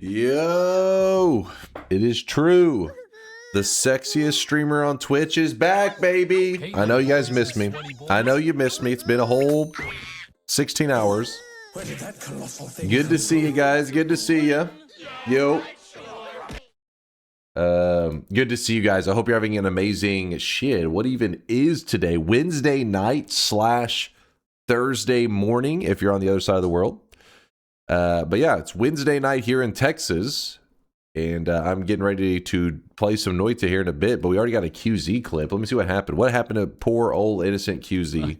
Yo, it is true. The sexiest streamer on Twitch is back, baby. I know you guys missed me. I know you missed me. It's been a whole 16 hours. Good to see you guys. Good to see you. Yo. Good to see you guys. I hope you're having an amazing shit. What even is today? Wednesday night / Thursday morning if you're on the other side of the world. But yeah, it's Wednesday night here in Texas. And I'm getting ready to play some Noita here in a bit, but we already got a QZ clip. Let me see what happened. What happened to poor old innocent QZ?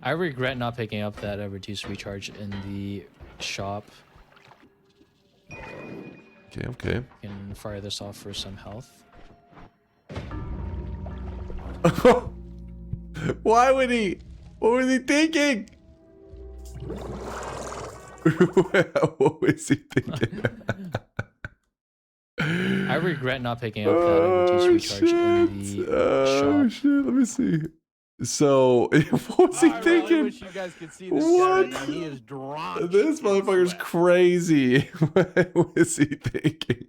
I regret not picking up that reduced recharge in the shop. Okay, okay. Can fire this off for some health. Why would he? What was he thinking? What was he thinking? I regret not picking up that reduced recharge in the shop. Oh shit, let me see. So, what was he thinking? I wish you guys could see this What? guy right now. He is drunk. This motherfucker's crazy. What was he thinking?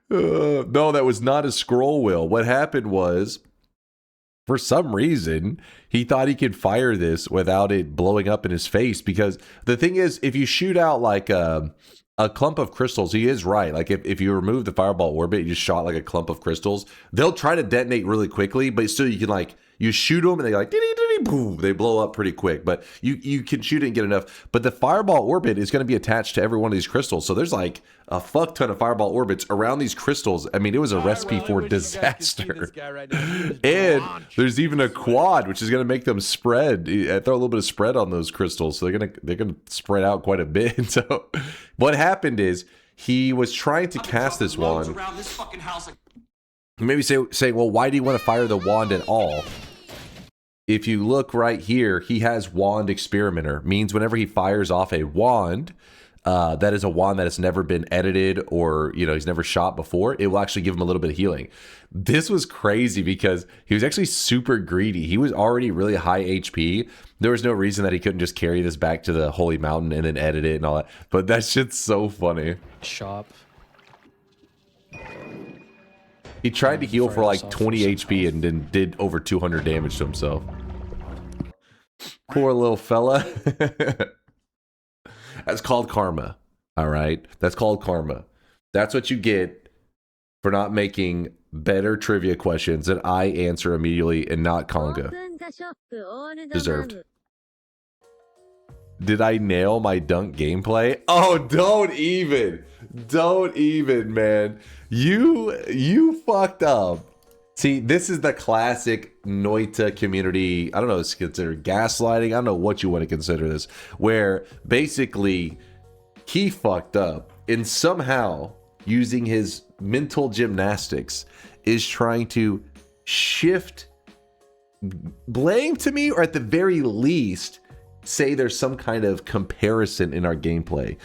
No, that was not a scroll wheel. What happened was, for some reason, he thought he could fire this without it blowing up in his face. Because the thing is, if you shoot out like a clump of crystals, he is right. Like if you remove the fireball orbit, you just shot like a clump of crystals, they'll try to detonate really quickly, but still you can like, you shoot them and they like, boom, they blow up pretty quick, but you can shoot it and get enough. But the fireball orbit is going to be attached to every one of these crystals. So there's like a fuck ton of fireball orbits around these crystals. I mean, it was a recipe for disaster. Right and there's even a quad, which is going to make them spread. Throw a little bit of spread on those crystals. So they're gonna spread out quite a bit. So what happened is he was trying to cast this wand. Maybe say, well, why do you want to fire the wand at all? If you look right here, he has wand experimenter. Means whenever he fires off a wand, that is a wand that has never been edited or, you know, he's never shot before, it will actually give him a little bit of healing. This was crazy because he was actually super greedy. He was already really high HP. There was no reason that he couldn't just carry this back to the Holy Mountain and then edit it and all that. But that shit's so funny. Shop. He tried to heal for like 20 HP and then did over 200 damage to himself. Poor little fella. That's called karma. All right? That's called karma. That's what you get for not making better trivia questions that I answer immediately and not Conga. Deserved. Did I nail my dunk gameplay? Oh, don't even, man. You fucked up. See, this is the classic Noita community. I don't know, it's considered gaslighting. I don't know what you want to consider this. Where basically he fucked up and somehow using his mental gymnastics is trying to shift blame to me, or at the very least say there's some kind of comparison in our gameplay.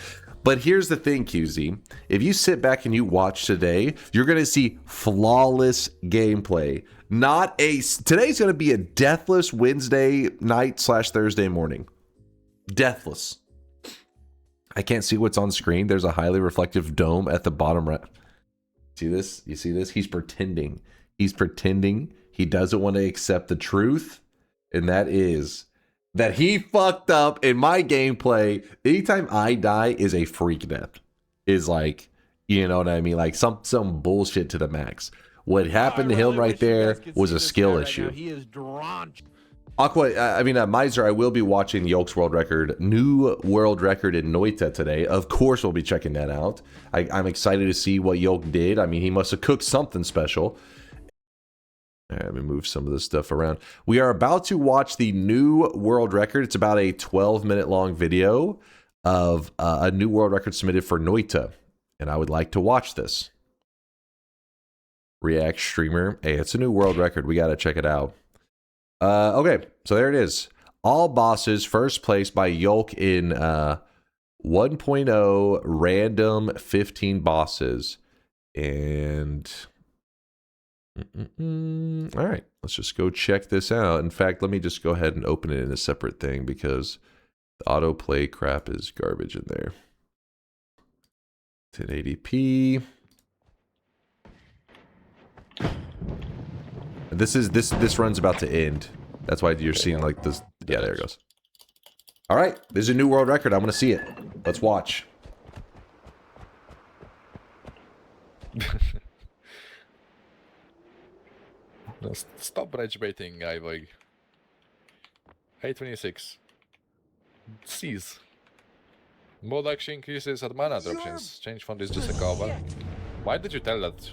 But here's the thing, QZ. If you sit back and you watch today, you're going to see flawless gameplay. Today's going to be a deathless Wednesday night / Thursday morning. Deathless. I can't see what's on screen. There's a highly reflective dome at the bottom right. See this? You see this? He's pretending. He's pretending he doesn't want to accept the truth. And that is that he fucked up in my gameplay. Anytime I die is a freak death. Is like, you know what I mean? Like some bullshit to the max. What happened to him right there was a skill issue. He is drunk. Miser, I will be watching Yolk's world record, new world record in Noita today. Of course, we'll be checking that out. I'm excited to see what Yolk did. I mean, he must have cooked something special. Let me move some of this stuff around. We are about to watch the new world record. It's about a 12-minute long video of a new world record submitted for Noita. And I would like to watch this. React streamer. Hey, it's a new world record. We got to check it out. Okay, so there it is. All bosses, first place by Yolk in 1.0 random 15 bosses. And all right, let's just go check this out. In fact, let me just go ahead and open it in a separate thing because The autoplay crap is garbage in there. 1080p. This run's about to end. That's why you're seeing like this. Yeah, there it goes. All right, this is a new world record. I want to see it. Let's watch. Stop rage baiting, Ivog. 826. Cease. Mod action increases at mana options. Change font is just a cover. Why did you tell that?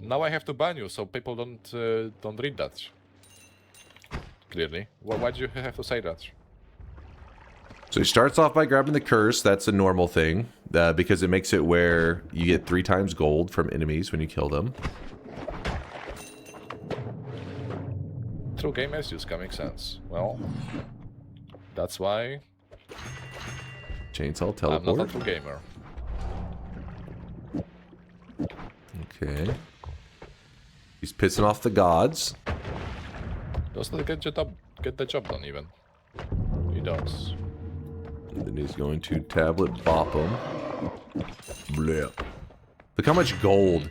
Now I have to ban you so people don't read that. Clearly. Why did you have to say that? So he starts off by grabbing the curse. That's a normal thing because it makes it where you get 3 times gold from enemies when you kill them. True gamers use comic sense. Well, that's why Chainsaw I'm teleport. not a true gamer. Okay. He's pissing off the gods. Does not get the job done even. He does. And then he's going to tablet bop him. Blech. Look how much gold.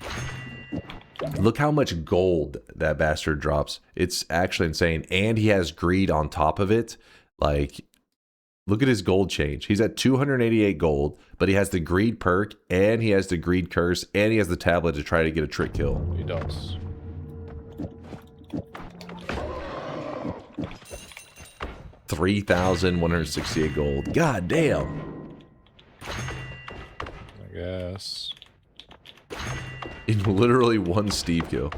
Look how much gold that bastard drops. It's actually insane. And he has greed on top of it. Like, look at his gold change. He's at 288 gold, but he has the greed perk, and he has the greed curse, and he has the tablet to try to get a trick kill. He does. $3,168 gold. God damn. I guess. In literally one Steve kill.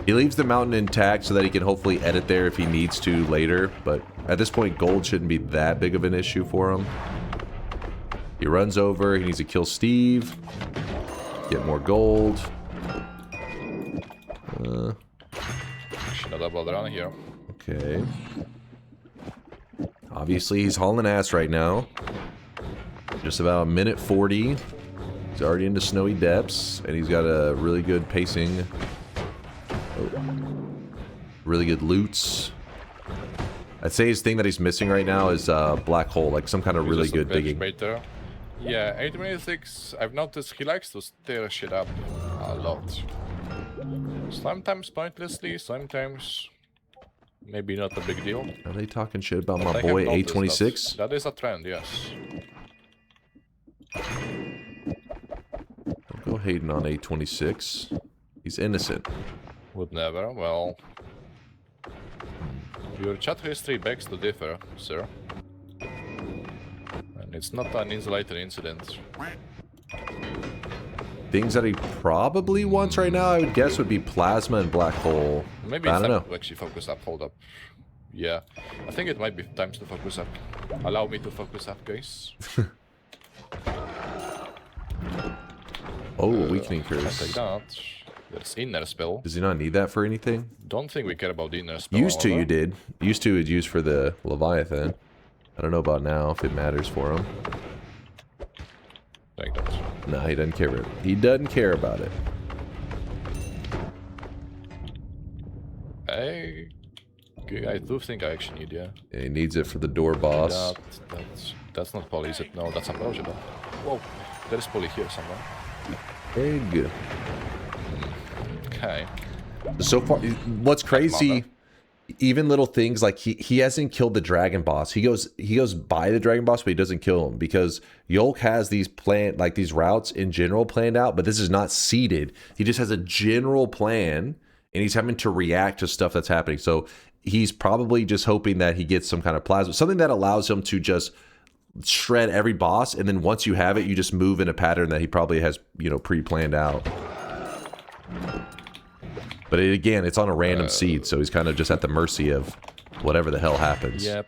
He leaves the mountain intact so that he can hopefully edit there if he needs to later, but at this point gold shouldn't be that big of an issue for him. He runs over, he needs to kill Steve. Get more gold. Should not bother around here. Okay. Obviously he's hauling ass right now. Just about a minute 40. He's already into snowy depths, and he's got a really good pacing. Really good loots. I'd say his thing that he's missing right now is black hole, like some kind of really good digging. Baiter. Yeah, 826. I've noticed he likes to stir shit up a lot. Sometimes pointlessly, sometimes maybe not a big deal. Are they talking shit about But my I boy have noticed 826? That is a trend, yes. Don't go hating on 826. He's innocent. Would never. Well, your chat history begs to differ, sir. And it's not an isolated incident. Things that he probably wants right now, I would guess, would be plasma and black hole. Maybe I it's don't time know. to actually focus up. Hold up. Yeah, I think it might be time to focus up. Allow me to focus up, guys. Oh, weakening I'll take curse. that. There's inner spell. Does he not need that for anything? Don't think we care about the inner spell. Used to, however. you did. Used to, it's used for the Leviathan. I don't know about now if it matters for him. Take that. No, he doesn't care about it. He doesn't care about it. I do think I actually need, yeah. Yeah, he needs it for the door boss. That's not poly, is it? No, that's ambrosia though. Whoa, there is poly here somewhere. Egg. Okay. So far, what's crazy, even little things like he hasn't killed the dragon boss. He goes by the dragon boss, but he doesn't kill him because Yolk has these these routes in general planned out, but this is not seeded. He just has a general plan, and he's having to react to stuff that's happening. So he's probably just hoping that he gets some kind of plasma, something that allows him to just shred every boss, and then once you have it, you just move in a pattern that he probably has, pre-planned out. But again, it's on a random seed, so he's kind of just at the mercy of whatever the hell happens. Yep.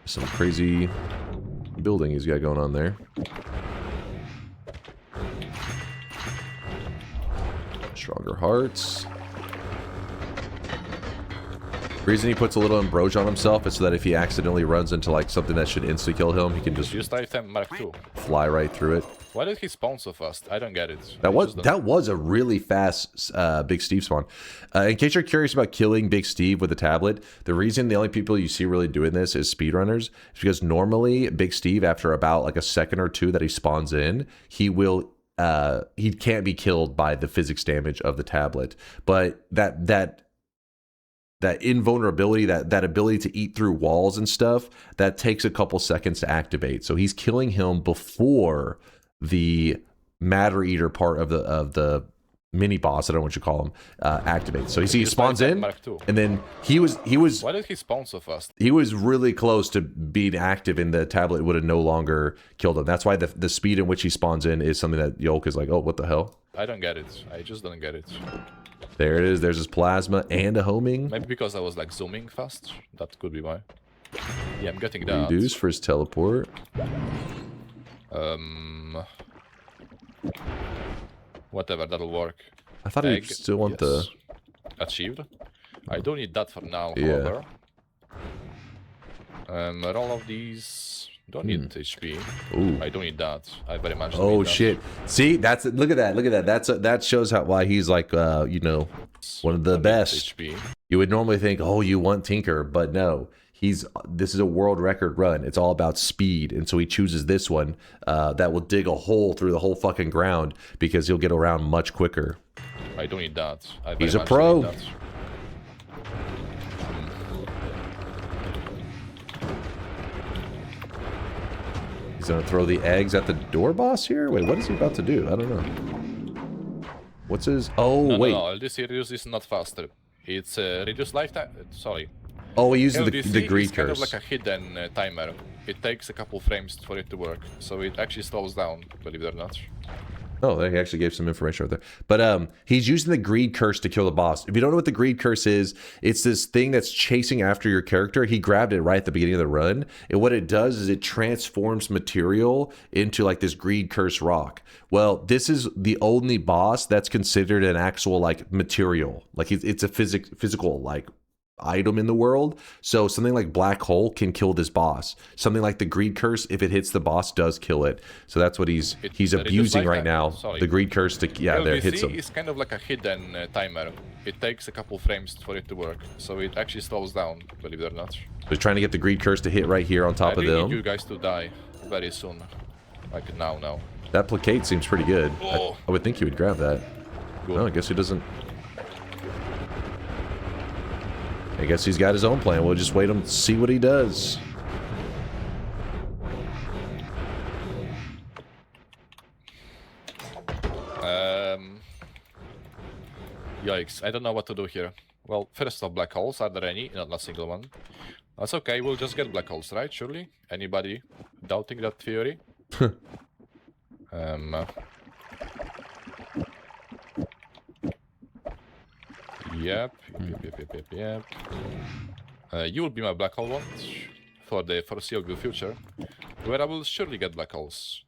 Some crazy building he's got going on there. Stronger hearts. The reason he puts a little ambrosia on himself is so that if he accidentally runs into like something that should insta kill him, he can just Used item Mark II. fly right through it. Why did he spawn so fast? I don't get it. That was a really fast Big Steve spawn. In case you're curious about killing Big Steve with a tablet, the reason the only people you see really doing this is speedrunners is because normally Big Steve, after about like a second or two that he spawns in, he can't be killed by the physics damage of the tablet. But that invulnerability, that ability to eat through walls and stuff, that takes a couple seconds to activate. So he's killing him before the matter eater part of the mini boss, I don't know what you call him, activates. So he spawns in, and then he was. Why did he spawn so fast? He was really close to being active, and the tablet would have no longer killed him. That's why the speed in which he spawns in is something that Yolk is like, oh, what the hell? I don't get it. I just don't get it. There it is. There's his plasma and a homing. Maybe because I was like zooming fast. That could be why. Yeah, I'm getting that. Reduce for his teleport. Whatever, that'll work. I thought he still want the... Achieved. I don't need that for now, Yeah. however. All of these... Don't need HP. Ooh. I don't need that. I very much don't Oh need that. shit! See, look at that. That shows why he's like, you know, one of the Don't need best. HP. You would normally think, oh, you want Tinker, but no. This is a world record run. It's all about speed, and so he chooses this one that will dig a hole through the whole fucking ground because he'll get around much quicker. I don't need that. I very He's a much pro. don't need that. He's gonna throw the eggs at the door boss here. Wait, what is he about to do? I don't know. What's his? Oh No, wait. no, LDC reduce is not faster. It's reduce lifetime. Sorry. Oh, he uses LDC the greed is kind curse. of like a hidden timer. It takes a couple frames for it to work, so it actually slows down, believe it or not. Oh, they actually gave some information right there. But he's using the greed curse to kill the boss. If you don't know what the greed curse is, it's this thing that's chasing after your character. He grabbed it right at the beginning of the run. And what it does is it transforms material into like this greed curse rock. Well, this is the only boss that's considered an actual like material. Like it's a physical like item in the world. So something like black hole can kill this boss. Something like the greed curse, if it hits the boss, does kill it. So that's what he's abusing right now. The greed curse to there hits him. It's kind of like a hidden timer. It takes a couple frames for it to work, so it actually slows down, believe it or not. So he's trying to get the greed curse to hit right here on top of I really them. need you guys to die very soon, like now. That placate seems pretty good. Oh. I would think he would grab that. Good. No, I guess he doesn't. I guess he's got his own plan. We'll just wait and see what he does. Yikes, I don't know what to do here. Well, first off, black holes, are there any? Not a single one. That's okay, we'll just get black holes, right? Surely? Anybody doubting that theory? Yep. You will be my black hole one for the foreseeable future, where I will surely get black holes.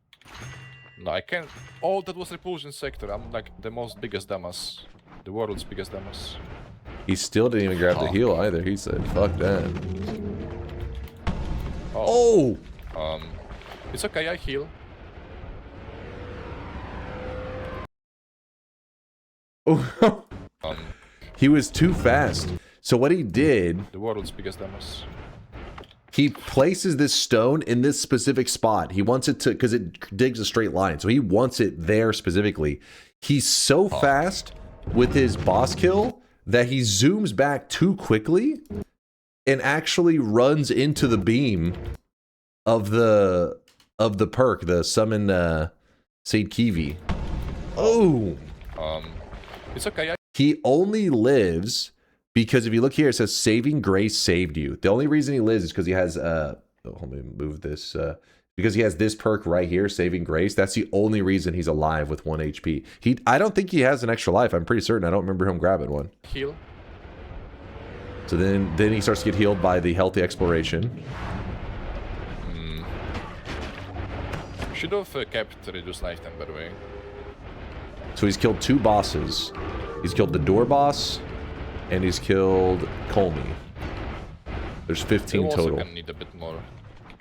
No, I can't. Oh, that was repulsion sector. I'm like the biggest dumbass. The world's biggest dumbass. He still didn't even grab the heal either. He said, fuck that. Oh. It's okay, I heal. He was too fast. So what he did, The world's biggest dumbass. he places this stone in this specific spot. He wants it to, because it digs a straight line. So he wants it there specifically. He's so fast with his boss kill that he zooms back too quickly and actually runs into the beam of the perk, the summon Said Kiwi. Oh. It's okay, He only lives because if you look here, it says saving grace saved you. The only reason he lives is because he has let me move this because he has this perk right here, saving grace. That's the only reason he's alive with 1 HP. I don't think he has an extra life. I'm pretty certain. I don't remember him grabbing one. heal. So then he starts to get healed by the healthy exploration. Should have kept reduced lifetime, by the way. So he's killed 2 bosses. He's killed the door boss, and he's killed Colmy. There's 15 also total. Can need a bit more.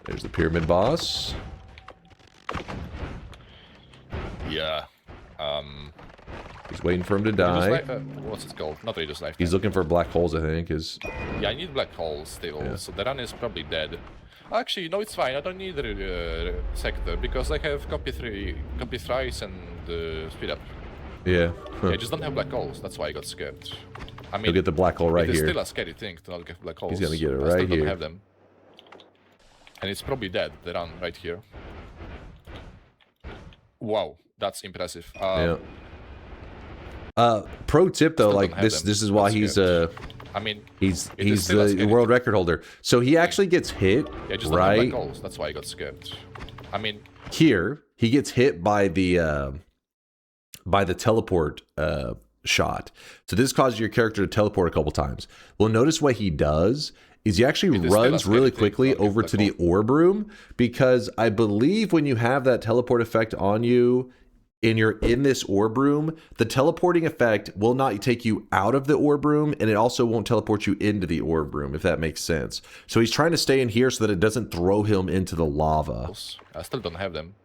There's the pyramid boss. Yeah. He's waiting for him to Reduce die. what's it called? Not reduce lifetime. He's looking for black holes, I think. Yeah, I need black holes still, Yeah. so the run is probably dead. Actually, no, it's fine. I don't need sector because I have copy thrice and speed up. Yeah. Yeah, I just don't have black holes. That's why I got scared. I mean, He'll get the black hole right it is here. still a scary thing to not get black holes. He's gonna get it I right still here. don't have them, and it's probably dead. The run right here. Wow, that's impressive. Yeah. Pro tip though, Still like don't have this them. is why That's he's good. I mean, he's it is still a the scary world thing. record holder. So he actually gets hit Yeah, I just don't have right black holes. That's why I got scared. I mean, here. He gets hit by the teleport shot. So this causes your character to teleport a couple times. Well, notice what he does is he actually It is still a runs scary really thing, quickly not get over black to the orb room, because I believe when you have that teleport effect on you and you're in this orb room, the teleporting effect will not take you out of the orb room, and it also won't teleport you into the orb room, if that makes sense. So he's trying to stay in here so that it doesn't throw him into the lava. I still don't have them.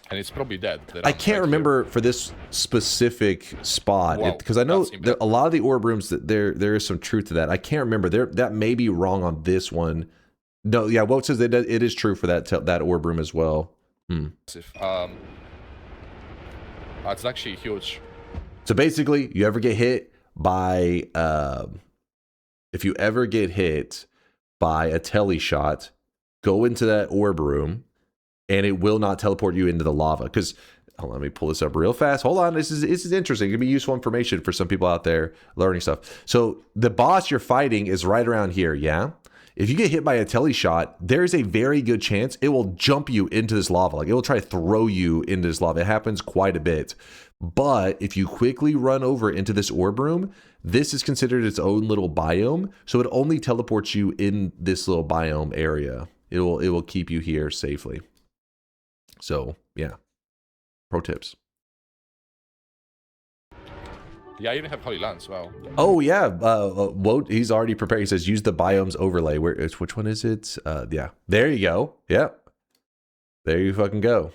And it's probably dead. I can't remember for this specific spot, Wow, because I know that's impressive. a lot of the orb rooms, that there is some truth to that. I can't remember. That may be wrong on this one. No, yeah, well, it says it is true for that orb room as well. It's actually huge. So basically, you ever get hit by if you ever get hit by a tele shot, go into that orb room, and it will not teleport you into the lava. Because hold on, let me pull this up real fast. Hold on, this is interesting. It can be useful information for some people out there learning stuff. So the boss you're fighting is right around here. Yeah. If you get hit by a tele shot, there's a very good chance it will jump you into this lava. Like, it will try to throw you into this lava. It happens quite a bit. But if you quickly run over into this orb room, this is considered its own little biome. So it only teleports you in this little biome area. It will keep you here safely. So, yeah. Pro tips. Yeah, I even have Holy Lance. Wow. Oh yeah, Woat, he's already prepared. He says use the biomes overlay. Which one is it? Yeah, there you go. Yep, there you fucking go.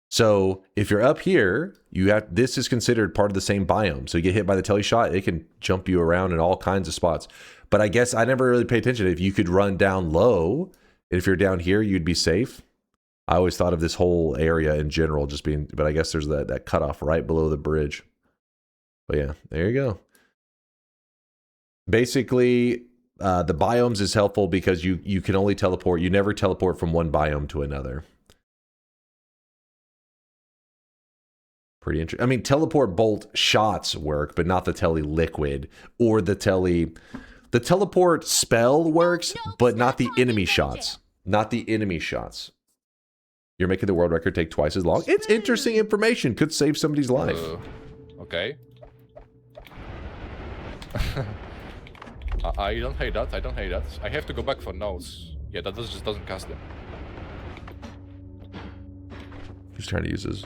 So if you're up here, this is considered part of the same biome. So you get hit by the tele shot, it can jump you around in all kinds of spots. But I guess I never really paid attention. If you could run down low, and if you're down here, you'd be safe. I always thought of this whole area in general just being, but I guess there's that cutoff right below the bridge. But yeah, there you go. Basically, the biomes is helpful because you can only teleport. You never teleport from one biome to another. Pretty interesting. I mean, teleport bolt shots work, but not the tele liquid or the teleport spell works, but not the enemy shots. Not the enemy shots. You're making the world record take twice as long. It's interesting information. Could save somebody's life. Okay. I don't hate that. I don't hate that. I have to go back for nodes. Yeah, that just doesn't cast them. He's trying to use his.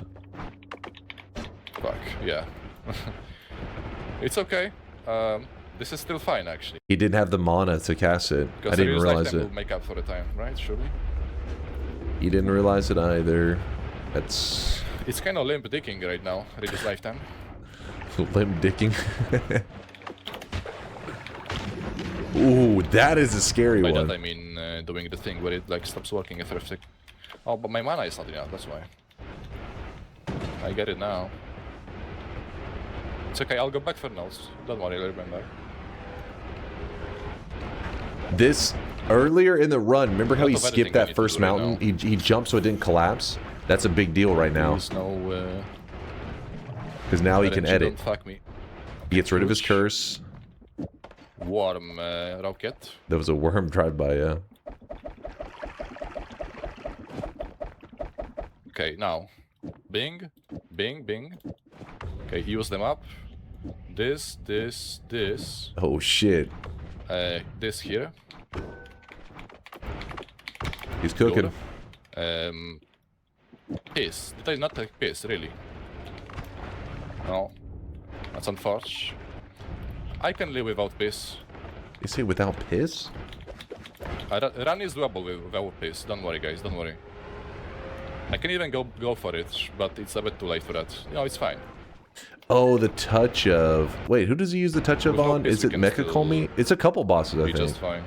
Fuck. Yeah. It's okay. This is still fine, actually. He didn't have the mana to cast it. I Because didn't realize lifetime it. will make up for the time, right? Surely. He didn't realize it either. That's It's kind of limp dicking right now. Reduce lifetime. limp dicking. Ooh, that is a scary By one. that I mean doing the thing where it like stops working after a sec. Oh, but my mana is not enough. That's why. I get it now. It's okay. I'll go back for nodes. Don't worry. I'll remember. This earlier in the run, remember how he Lot of skipped editing I that need to first do right mountain? He jumped so it didn't collapse. That's a big deal right now There's no. because now he can RNG, edit. Don't fuck me. He gets rid of his Huge. curse. Warm rocket. There was a worm drive by. Okay, now. Bing. Bing, bing. Okay, use them up. This. Oh shit, This here. he's cooking. Piss. Did I not take piss, really? No. That's unfortunate. I can live without piss. You say without piss? Run is doable without piss. Don't worry, guys. Don't worry. I can even go for it, but it's a bit too late for that. You know, it's fine. Oh, the touch of... Wait, who does he use the touch of With no on? piss, Is we it can Mecha Colmy? It's a couple bosses, I Be think. just fine.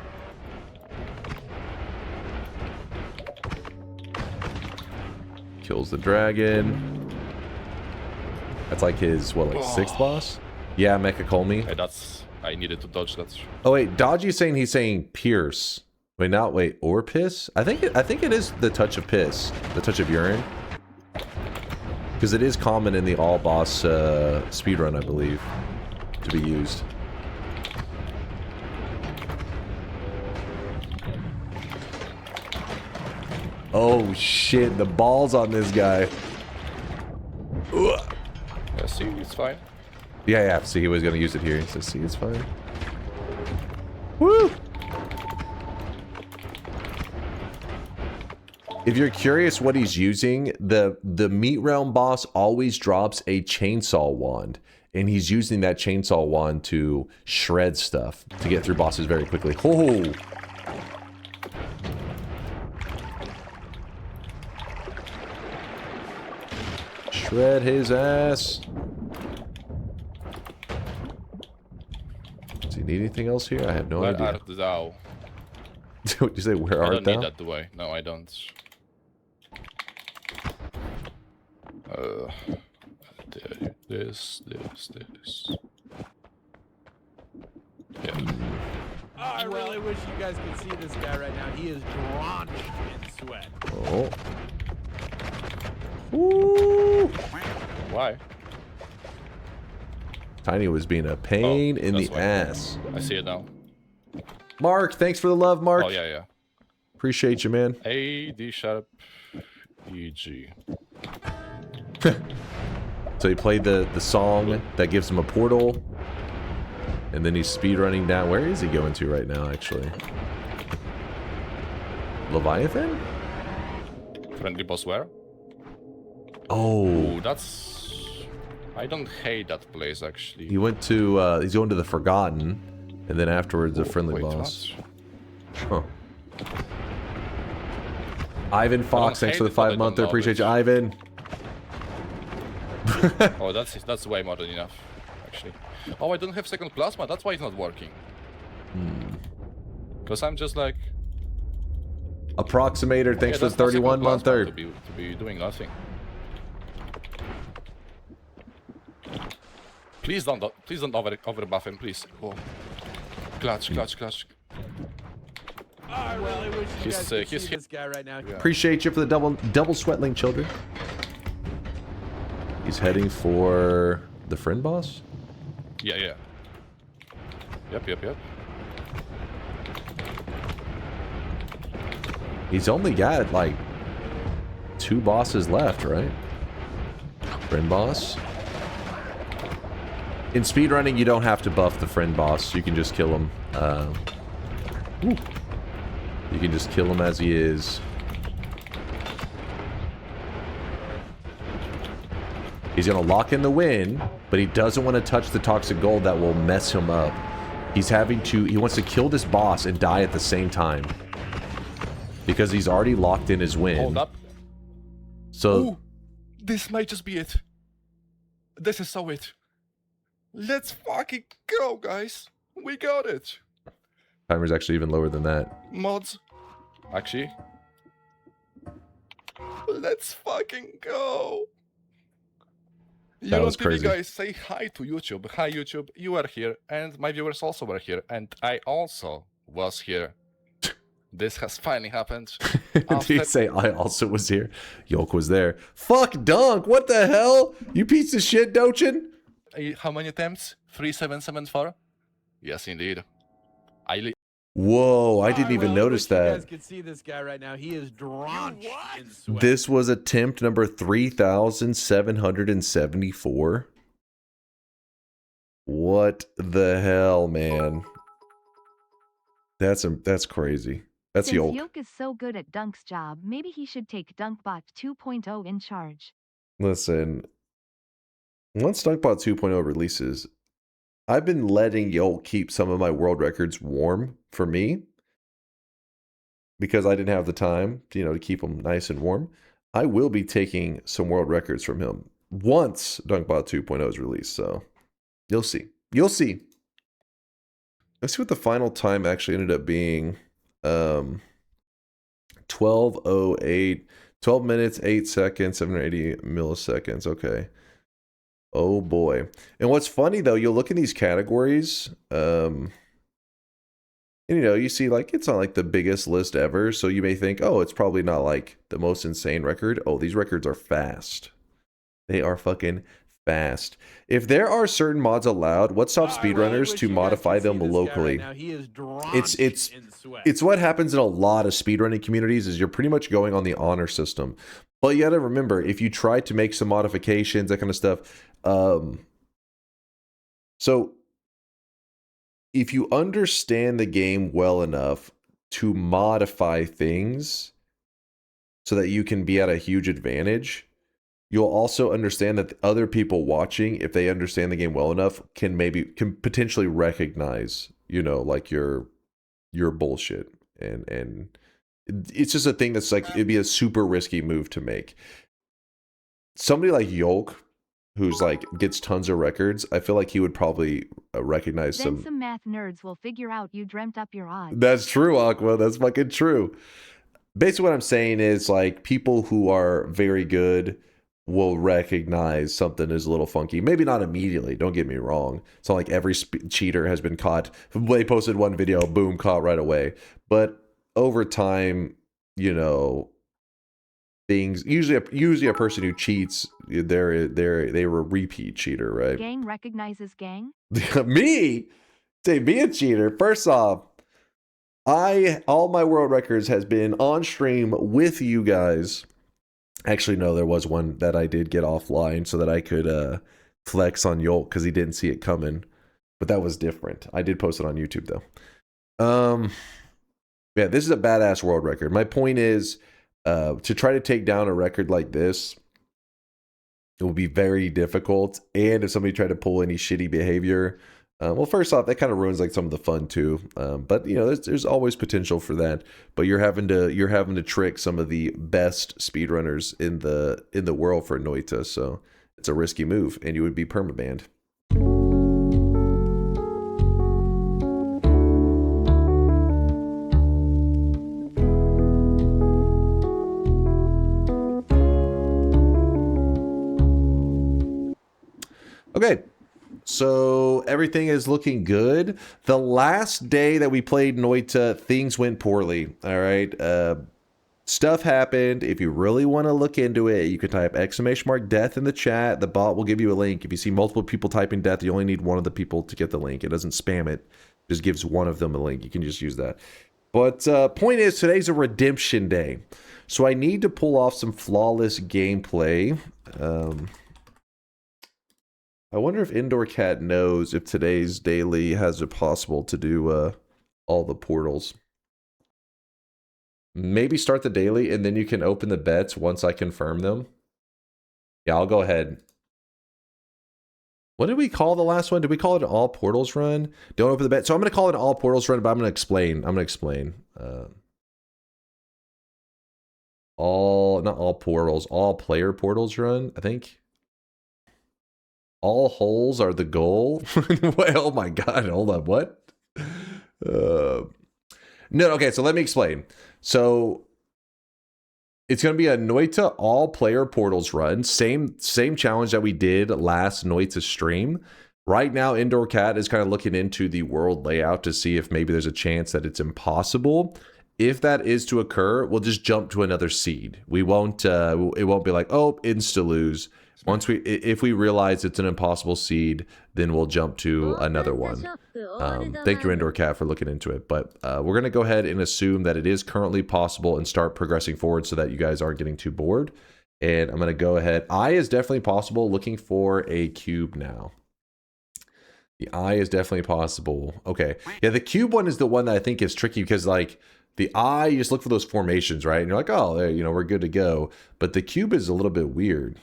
Kills the dragon. That's like his, what, like 6th boss? Yeah, Mecha Colmy. Hey, that's... I needed to dodge that. Oh wait, Dodgy's saying he's saying pierce. Wait, not wait, or piss? I think it is the touch of piss. The touch of urine. Because it is common in the all boss speedrun, I believe, to be used. Oh shit, the balls on this guy. Ugh. Yeah, see, it's fine. Yeah, see, he was gonna use it here. He says, see, it's fine. Woo! If you're curious what he's using, the Meat Realm boss always drops a chainsaw wand. And he's using that chainsaw wand to shred stuff, to get through bosses very quickly. Oh! Shred his ass. Does he need anything else here? I have no Where idea. art thou? What you say? Where I art don't thou? need that, do I? No, I don't. This. Yeah. Oh, I really wish you guys could see this guy right now. He is drenched in sweat. Oh. Woo! Why? Tiny was being a pain in the that's why. ass. I see it now. Mark, thanks for the love, Mark. Oh, yeah. Appreciate you, man. A, D sharp, E, G. So he played the song that gives him a portal. And then he's speedrunning down. Where is he going to right now, actually? Leviathan? Friendly boss where? Oh. Ooh, that's... I don't hate that place, actually. He went to, he's going to the Forgotten. And then afterwards, a friendly Wait, boss. what? Huh. Ivan Fox, thanks for the 5-monther. Appreciate you, Ivan. Oh, that's way more than enough, actually. Oh, I don't have second plasma. That's why it's not working. Because I'm just like... Approximator, thanks for that's the not second plasma 31-monther. to be doing nothing. Please don't over buff him, please. Oh. Clutch. Oh, I really wish you guys could see this guy right now. Appreciate you for the double sweatling, children. He's heading for the friend boss? Yeah. Yep. He's only got like 2 bosses left, right? Friend boss. In speedrunning, you don't have to buff the friend boss. You can just kill him. You can just kill him as he is. He's gonna lock in the win, but he doesn't want to touch the toxic gold that will mess him up. He wants to kill this boss and die at the same time. Because he's already locked in his win. Hold up. So... Ooh, this might just be it. This is so it. Let's fucking go, guys. We got it. Timer's actually even lower than that. Mods. Actually. Let's fucking go. That was crazy. You guys say hi to YouTube. Hi, YouTube. You are here, and my viewers also were here, and I also was here. This has finally happened. Did you say I also was here? Yolk was there. Fuck Dunk! What the hell? You piece of shit, Dochin? How many attempts? 3774? Yes, indeed. Whoa, I didn't even notice that. You guys could see this guy right now. He is drenched in sweat. This was attempt number 3,774. What the hell, man? That's crazy. That's Since Yolk. Yolk is so good at Dunk's job, maybe he should take DunkBot 2.0 in charge. Listen, once DunkBot 2.0 releases, I've been letting Yolk keep some of my world records warm for me because I didn't have the time, to keep them nice and warm. I will be taking some world records from him once DunkBot 2.0 is released. So you'll see. You'll see. Let's see what the final time actually ended up being. 12:08, 12 minutes, 8 seconds, 780 milliseconds. Okay. Oh boy. And what's funny though, you'll look in these categories, and you know, you see like it's not like the biggest list ever, so you may think, oh, it's probably not like the most insane record. Oh, these records are fast. They are fucking fast. If there are certain mods allowed, what stops speedrunners to modify them locally? It's what happens in a lot of speedrunning communities is you're pretty much going on the honor system. But you gotta remember, if you try to make some modifications, that kind of stuff, so if you understand the game well enough to modify things so that you can be at a huge advantage, you'll also understand that the other people watching, if they understand the game well enough, can potentially recognize, you know, like your bullshit. And it's just a thing that's like, it'd be a super risky move to make. Somebody like Yolk, who's like gets tons of records, I feel like he would probably recognize then some math nerds will figure out you dreamt up your odds. That's true, Aqua. That's fucking true. Basically what I'm saying is like people who are very good will recognize something is a little funky. Maybe not immediately, don't get me wrong. It's not like every cheater has been caught. They posted one video, boom, caught right away. But over time, you know, things usually a person who cheats, they were a repeat cheater, right? Gang recognizes gang? Me? Say me a cheater. First off, all my world records has been on stream with you guys. Actually, no, there was one that I did get offline so that I could flex on Yolk because he didn't see it coming. But that was different. I did post it on YouTube though. Yeah, this is a badass world record. My point is, to try to take down a record like this, it will be very difficult. And if somebody tried to pull any shitty behavior, well, first off, that kind of ruins like some of the fun too. But you know, there's always potential for that. But you're having to trick some of the best speedrunners in the world for Noita, so it's a risky move, and you would be permabanned. Okay, so everything is looking good. The last day that we played Noita, things went poorly. All right, stuff happened. If you really want to look into it, you can type !death in the chat. The bot will give you a link. If you see multiple people typing death, you only need one of the people to get the link. It doesn't spam it. It just gives one of them a link. You can just use that. But point is, today's a redemption day. So I need to pull off some flawless gameplay. I wonder if Indoor Cat knows if today's daily has it possible to do all the portals. Maybe start the daily and then you can open the bets once I confirm them. Yeah, I'll go ahead. What did we call the last one? Did we call it an all portals run? Don't open the bet. So I'm going to call it an all portals run, but I'm going to explain. Not all portals, all player portals run, I think. All holes are the goal. Oh my god, hold on, what? No, okay, so let me explain. So it's going to be a Noita all player portals run. Same challenge that we did last Noita stream. Right now, Indoor Cat is kind of looking into the world layout to see if maybe there's a chance that it's impossible. If that is to occur, we'll just jump to another seed. We won't, it won't be like, oh, insta lose. If we realize it's an impossible seed, then we'll jump to another one. Thank you, Indoor Cat, for looking into it. But we're going to go ahead and assume that it is currently possible and start progressing forward so that you guys aren't getting too bored. And I'm going to go ahead. I is definitely possible. Looking for a cube now. The eye is definitely possible. Okay. Yeah, the cube one is the one that I think is tricky because, like, the eye, you just look for those formations, right? And you're like, oh, there, you know, we're good to go. But the cube is a little bit weird.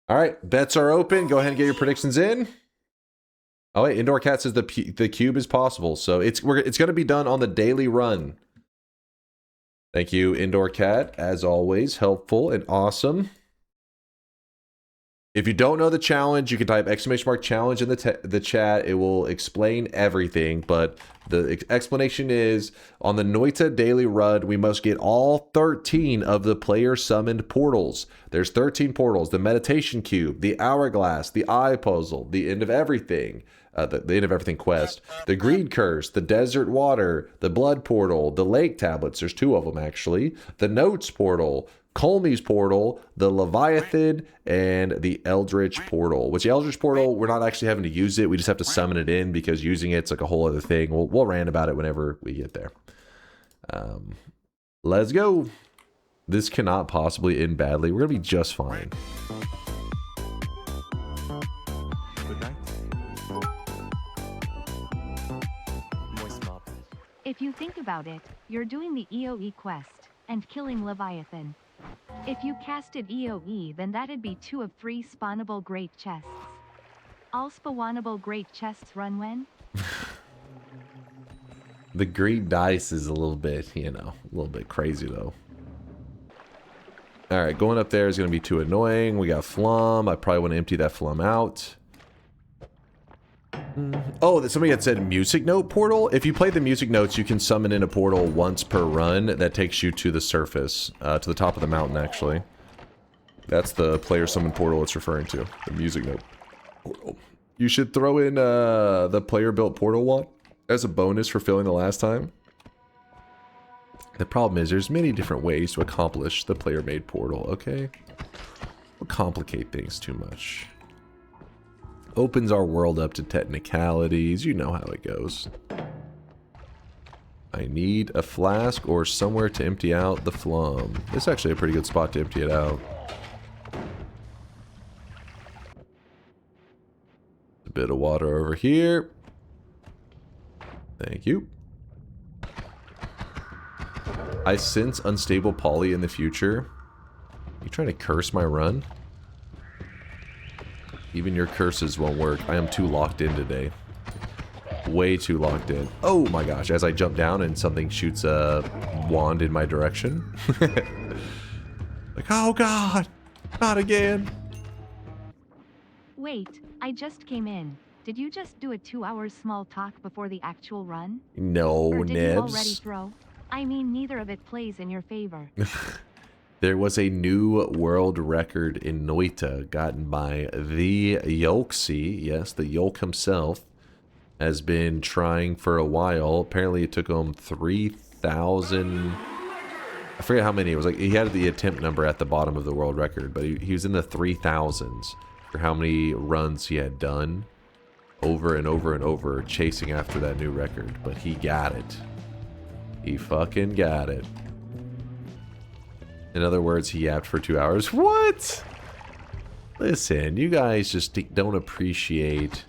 All right, bets are open. Go ahead and get your predictions in. Oh wait, Indoor Cat says the cube is possible, so it's going to be done on the daily run. Thank you, Indoor Cat. As always, helpful and awesome. If you don't know the challenge, you can type !challenge in the chat. It will explain everything, but the explanation is, on the Noita daily run, we must get all 13 of the player summoned portals. There's 13 portals: the meditation cube, the hourglass, the eye puzzle, the end of everything, the end of everything quest, the greed curse, the desert water, the blood portal, the lake tablets, there's 2 of them actually, the notes portal, Colmey's portal, the Leviathan, and the Eldrich Portal. Which the Eldrich Portal, we're not actually having to use it. We just have to summon it in, because using it's like a whole other thing. We'll rant about it whenever we get there. Let's go. This cannot possibly end badly. We're going to be just fine. Good night. If you think about it, you're doing the EOE quest and killing Leviathan. If you casted EOE, then that'd be 2 of 3 spawnable great chests. All spawnable great chests run when? The greed dice is a little bit, you know, a little bit crazy though. All right, going up there is going to be too annoying. We got Flum. I probably want to empty that Flum out. Oh, somebody had said music note portal. If you play the music notes, you can summon in a portal once per run. That takes you to the surface, to the top of the mountain, actually. That's the player summon portal it's referring to, the music note portal. You should throw in the player built portal one as a bonus for filling the last time. The problem is there's many different ways to accomplish the player made portal, okay? We'll complicate things too much. Opens our world up to technicalities. You know how it goes. I need a flask or somewhere to empty out the Flum. This is actually a pretty good spot to empty it out. A bit of water over here. Thank you. I sense unstable poly in the future. You trying to curse my run? Even your curses won't work. I am too locked in today. Way too locked in. Oh my gosh, as I jump down and something shoots a wand in my direction. Like, oh god, not again. Wait, I just came in. Did you just do a 2-hour small talk before the actual run? No, Or did you already Nibs. throw? I mean, neither of it plays in your favor. There was a new world record in Noita gotten by the Yolk. Yes, the Yolk himself has been trying for a while. Apparently it took him 3,000... I forget how many. It was like he had the attempt number at the bottom of the world record, but he was in the 3,000s for how many runs he had done over and over and over chasing after that new record. But he got it. He fucking got it. In other words, he yapped for 2 hours. What? Listen, you guys just don't appreciate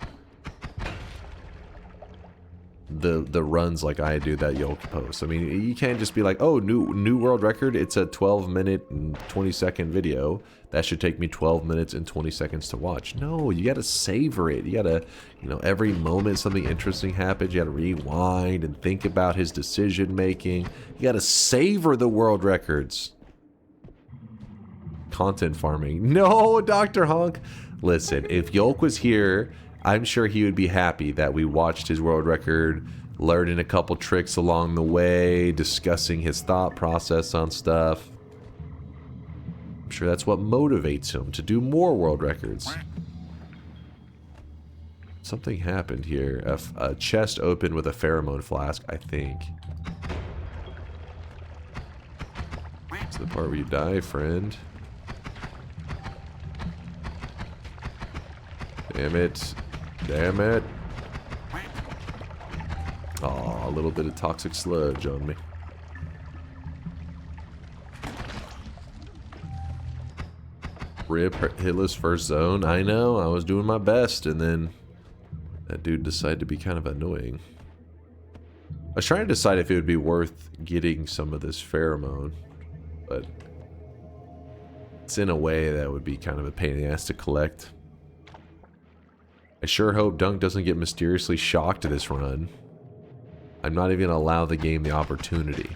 the runs like I do that Yolk post. I mean, you can't just be like, oh, new world record. It's a 12-minute and 20-second video. That should take me 12 minutes and 20 seconds to watch. No, you got to savor it. You got to, you know, every moment something interesting happens, you got to rewind and think about his decision making. You got to savor the world records. Content farming. No, Dr. Honk. Listen, if Yolk was here, I'm sure he would be happy that we watched his world record, learning a couple tricks along the way, discussing his thought process on stuff. I'm sure that's what motivates him to do more world records. Something happened here. A chest opened with a pheromone flask, I think. It's the part where you die, friend. Damn it. Damn it. Aw, a little bit of toxic sludge on me. Rip hitless first zone. I know, I was doing my best, and then that dude decided to be kind of annoying. I was trying to decide if it would be worth getting some of this pheromone, but it's in a way that would be kind of a pain in the ass to collect. I sure hope Dunk doesn't get mysteriously shocked this run. I'm not even going to allow the game the opportunity.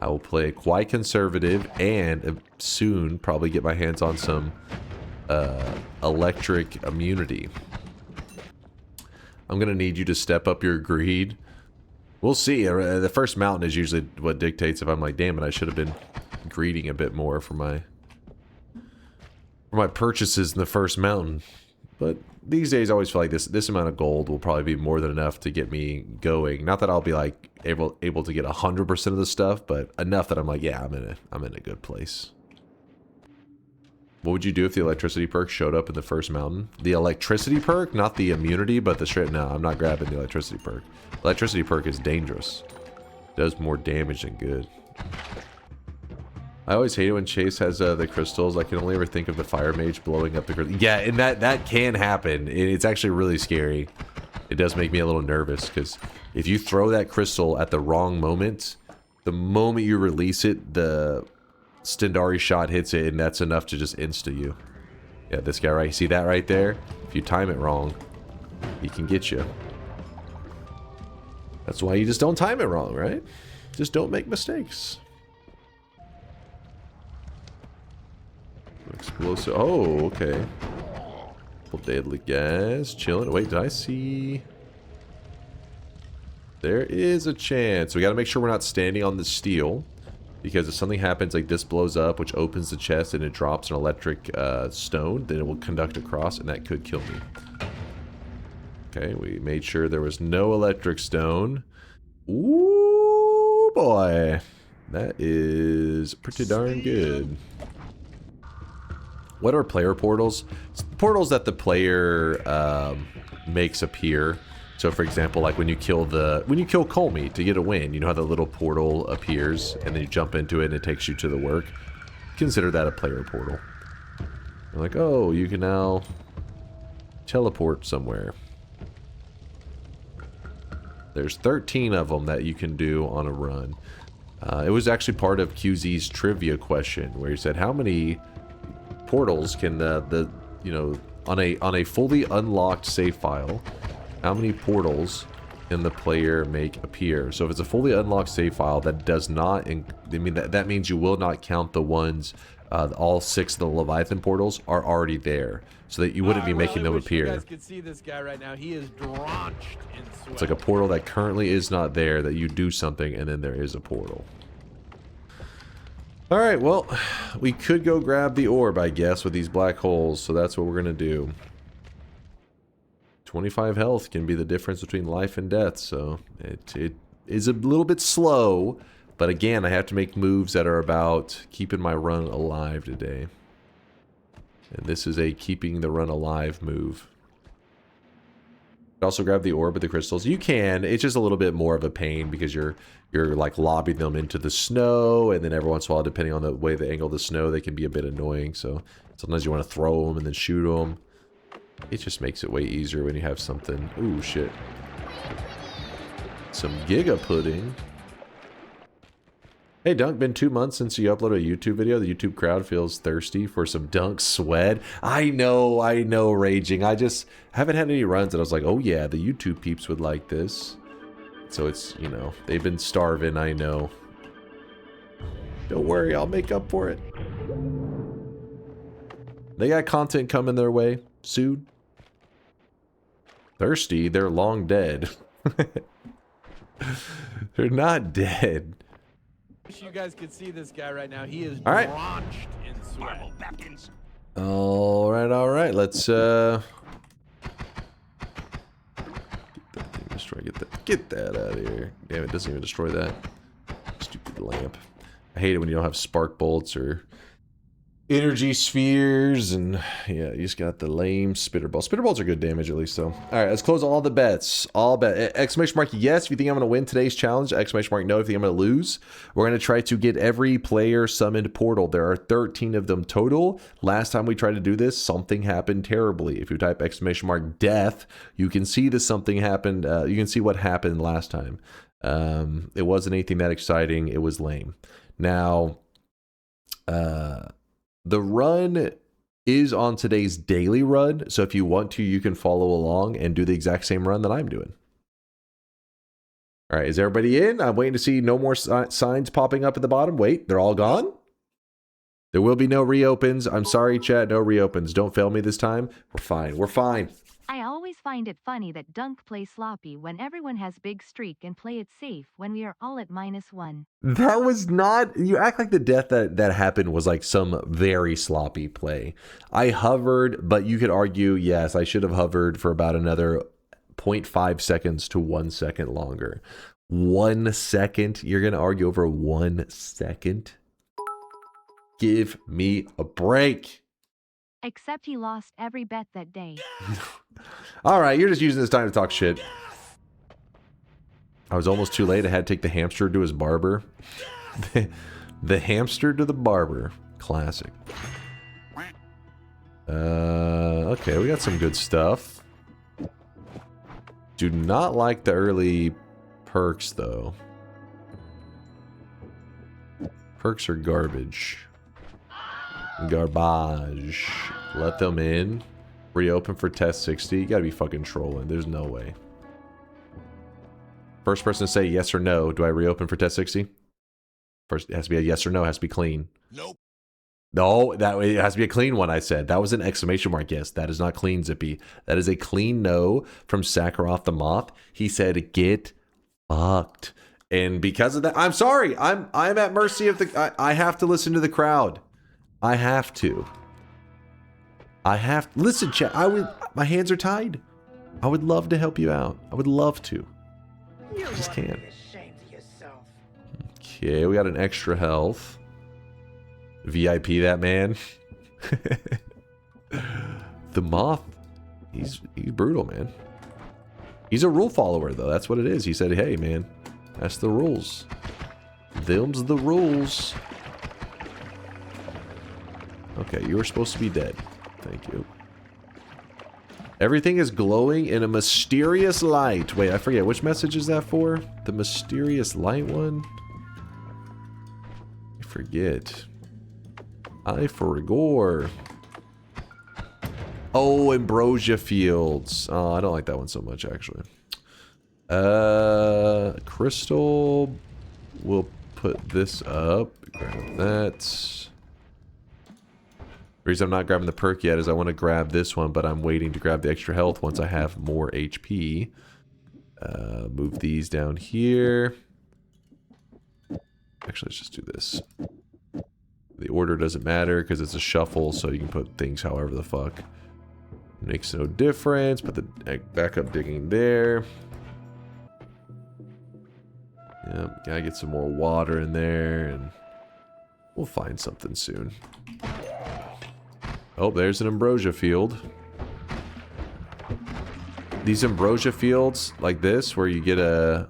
I will play quite conservative and soon probably get my hands on some electric immunity. I'm going to need you to step up your greed. We'll see. The first mountain is usually what dictates if I'm like, damn it, I should have been greeding a bit more for my purchases in the first mountain. But these days I always feel like this amount of gold will probably be more than enough to get me going. Not that I'll be like able to get 100% of the stuff, but enough that I'm like, yeah, I'm in a good place. What would you do if the electricity perk showed up in the first mountain? The electricity perk, not the immunity, but the straight. No, I'm not grabbing the electricity perk. Electricity perk is dangerous. Does more damage than good. I always hate it when Chase has the crystals. I can only ever think of the fire mage blowing up the crystal. Yeah, and that can happen. It's actually really scary. It does make me a little nervous because if you throw that crystal at the wrong moment, the moment you release it, the Stendari shot hits it, and that's enough to just insta you. Yeah, this guy right, see that right there? If you time it wrong, he can get you. That's why you just don't time it wrong, right? Just don't make mistakes. Explosive. Oh, okay. Deadly gas. Chilling. Wait, did I see? There is a chance. We got to make sure we're not standing on the steel. Because if something happens, like this blows up, which opens the chest and it drops an electric stone, then it will conduct across, and that could kill me. Okay, we made sure there was no electric stone. Ooh, boy. That is pretty darn good. What are player portals? It's portals that the player makes appear. So for example, like when you kill Colmy to get a win, you know how the little portal appears and then you jump into it and it takes you to the work? Consider that a player portal. You're like, oh, you can now teleport somewhere. There's 13 of them that you can do on a run. It was actually part of QZ's trivia question where he said, how many portals can on a fully unlocked save file, how many portals can the player make appear? So if it's a fully unlocked save file, that does not, that means you will not count the ones, all 6 of the Leviathan portals are already there, so that you wouldn't be making them appear. You guys can see this guy right now. He is drenched in sweat. It's like a portal that currently is not there, that you do something and then there is a portal. Alright, well, we could go grab the orb, I guess, with these black holes, so that's what we're going to do. 25 health can be the difference between life and death, so it is a little bit slow, but again, I have to make moves that are about keeping my run alive today. And this is a keeping the run alive move. Also grab the orb with the crystals. You can, it's just a little bit more of a pain because you're like lobbing them into the snow, and then every once in a while, depending on the way the angle of the snow, they can be a bit annoying. So sometimes you want to throw them and then shoot them. It just makes it way easier when you have something. Ooh, shit. Some Giga Pudding. Hey, Dunk, been 2 months since you uploaded a YouTube video. The YouTube crowd feels thirsty for some Dunk sweat. I know, Raging. I just haven't had any runs that I was like, oh yeah, the YouTube peeps would like this. So it's, you know, they've been starving, I know. Don't worry, I'll make up for it. They got content coming their way soon. Thirsty, they're long dead. They're not dead. You guys can see this guy right now. He is right. drenched in sweat. All right. Let's get that out of here. Damn, it doesn't even destroy that. Stupid lamp. I hate it when you don't have spark bolts or energy spheres, and yeah, you just got the lame spitter ball. Spitter balls are good damage at least, though. All right, let's close all the bets. All bet. Exclamation mark yes if you think I'm going to win today's challenge. Exclamation mark no if you think I'm going to lose. We're going to try to get every player summoned portal. There are 13 of them total. Last time we tried to do this, something happened terribly. If you type exclamation mark death, you can see that something happened. You can see what happened last time. It wasn't anything that exciting. It was lame. Now, the run is on today's daily run, so if you want to, you can follow along and do the exact same run that I'm doing. All right, is everybody in? I'm waiting to see no more signs popping up at the bottom. Wait, they're all gone? There will be no reopens. I'm sorry, chat, no reopens. Don't fail me this time. We're fine. We're fine. I always find it funny that Dunk plays sloppy when everyone has big streak and play it safe when we are all at -1. That was not... You act like the death that happened was like some very sloppy play. I hovered, but you could argue, yes, I should have hovered for about another 0.5 seconds to 1 second longer. 1 second? You're going to argue over 1 second? Give me a break. Except he lost every bet that day. All right, you're just using this time to talk shit. I was almost too late. I had to take the hamster to his barber. The hamster to the barber. Classic. Okay, we got some good stuff. Do not like the early perks, though. Perks are garbage. Garbage. Let them in. Reopen for test 60. You gotta be fucking trolling. There's no way. First person to say yes or no. Do I reopen for test 60? First, it has to be a yes or no. It has to be clean. Nope. No, it has to be a clean one, I said. That was an exclamation mark yes. That is not clean, Zippy. That is a clean no from Sakharoth the Moth. He said, get fucked. And because of that, I'm sorry. I'm at mercy of the... I have to listen to the crowd. I have to. Listen, chat. My hands are tied. I would love to help you out. I would love to. I just can't. Okay, we got an extra health. VIP that man. The Moth. He's brutal, man. He's a rule follower, though. That's what it is. He said, hey, man. That's the rules. Them's the rules. Okay, you were supposed to be dead. Thank you. Everything is glowing in a mysterious light. Wait, I forget. Which message is that for? The mysterious light one? I forget. I forgot. Oh, Ambrosia Fields. Oh, I don't like that one so much, actually. Crystal. We'll put this up. Grab that. The reason I'm not grabbing the perk yet is I want to grab this one, but I'm waiting to grab the extra health once I have more HP. Move these down here. Actually, let's just do this. The order doesn't matter because it's a shuffle, so you can put things however the fuck. Makes no difference. Put the backup digging there. Yep, gotta get some more water in there, and we'll find something soon. Oh, there's an Ambrosia Field. These Ambrosia Fields, like this, where you get a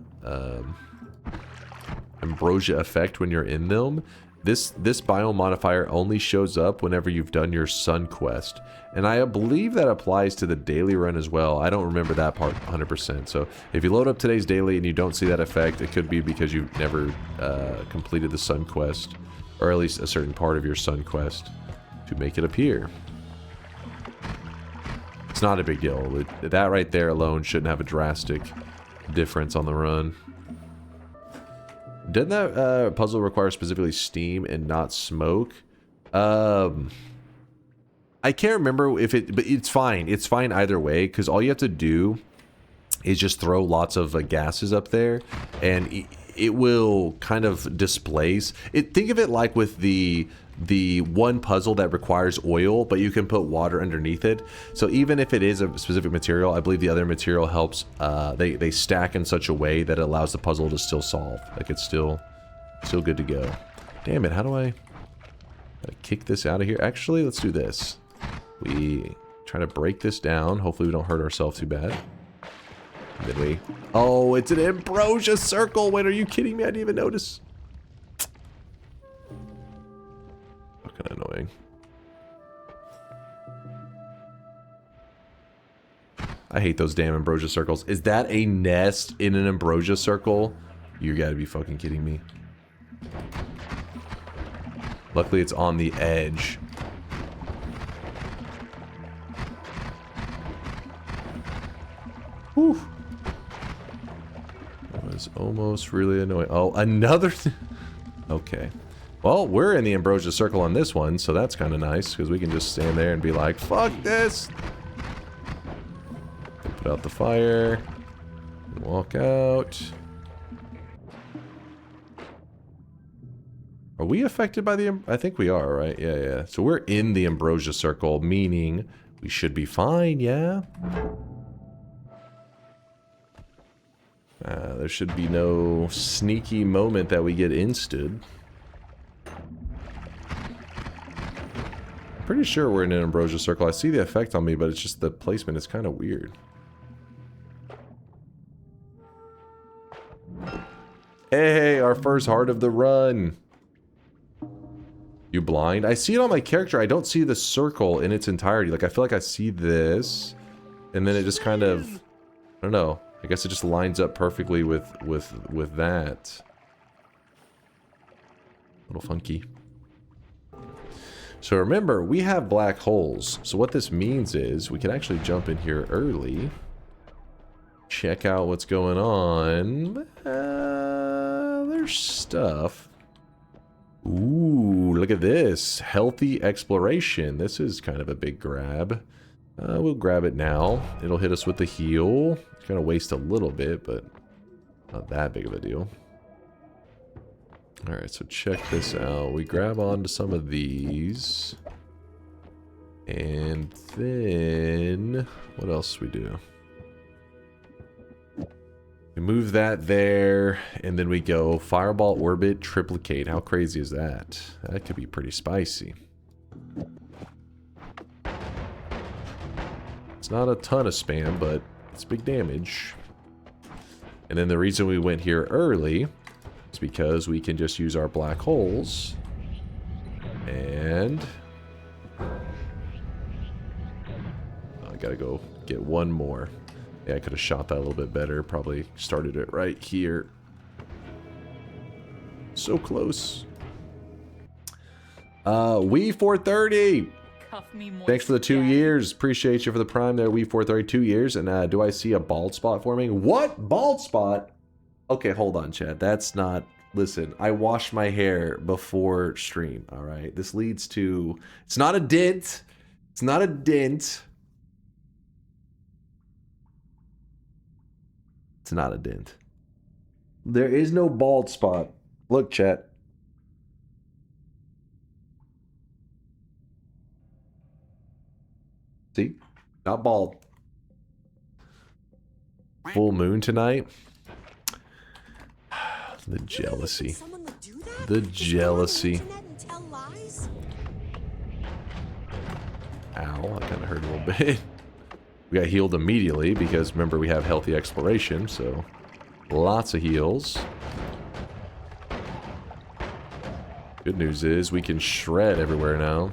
Ambrosia effect when you're in them, this biome modifier only shows up whenever you've done your Sun Quest. And I believe that applies to the daily run as well. I don't remember that part 100%. So if you load up today's daily and you don't see that effect, it could be because you've never completed the Sun Quest, or at least a certain part of your Sun Quest, to make it appear. It's not a big deal. That right there alone shouldn't have a drastic difference on the run. Doesn't that puzzle require specifically steam and not smoke? I can't remember if it, but it's fine. It's fine either way, because all you have to do is just throw lots of gases up there, and it will kind of displace it. Think of it like with the one puzzle that requires oil, but you can put water underneath it. So even if it is a specific material, I believe the other material helps. They stack in such a way that it allows the puzzle to still solve. Like it's still good to go. Damn it! How do I kick this out of here? Actually, let's do this. We try to break this down. Hopefully, we don't hurt ourselves too bad. And then we... Oh, it's an Ambrosia circle! Wait, are you kidding me? I didn't even notice. Fucking annoying. I hate those damn Ambrosia circles. Is that a nest in an Ambrosia circle? You gotta be fucking kidding me. Luckily, it's on the edge. Whew. is almost really annoying. Oh, another... Okay. Well, we're in the Ambrosia Circle on this one, so that's kind of nice, because we can just stand there and be like, fuck this! Put out the fire. Walk out. Are we affected by the... I think we are, right? Yeah, yeah. So we're in the Ambrosia Circle, meaning we should be fine, yeah? There should be no sneaky moment that we get insted. Pretty sure we're in an Ambrosia Circle. I see the effect on me, but it's just the placement is kind of weird. Hey, our first heart of the run. You blind? I see it on my character. I don't see the circle in its entirety. Like, I feel like I see this, and then it just kind of... I don't know. I guess it just lines up perfectly with that. A little funky. So remember, we have black holes. So what this means is we can actually jump in here early. Check out what's going on. There's stuff. Ooh, look at this. Healthy exploration. This is kind of a big grab. We'll grab it now. It'll hit us with the heal. It's gonna waste a little bit, but not that big of a deal. Alright, so check this out. We grab onto some of these. And then... what else do we do? We move that there, and then we go Fireball, Orbit, Triplicate. How crazy is that? That could be pretty spicy. It's not a ton of spam, but it's big damage. And then the reason we went here early is because we can just use our black holes. And... I gotta go get one more. Yeah, I could have shot that a little bit better. Probably started it right here. So close. We430. Thanks for the 2 years. Appreciate you for the prime there, We430. 2 years. And do I see a bald spot forming? What? Bald spot? Okay, hold on, Chad. That's not... Listen, I wash my hair before stream, all right? This leads to... It's not a dent. It's not a dent. It's not a dent. There is no bald spot. Look, chat. See? Not bald. Full moon tonight. The jealousy. The jealousy. Ow, I kind of hurt a little bit. We got healed immediately because, remember, we have healthy exploration, so lots of heals. Good news is we can shred everywhere now.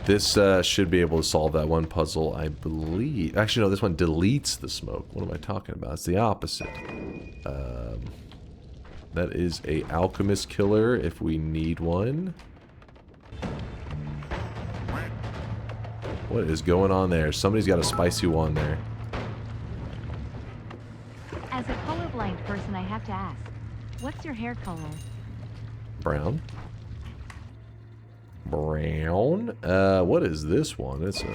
This should be able to solve that one puzzle, I believe. Actually, no, this one deletes the smoke. What am I talking about? It's the opposite. That is a alchemist killer if we need one. What is going on there? Somebody's got a spicy one there. As a colorblind person, I have to ask, what's your hair color? Brown. Brown? What is this one? It's a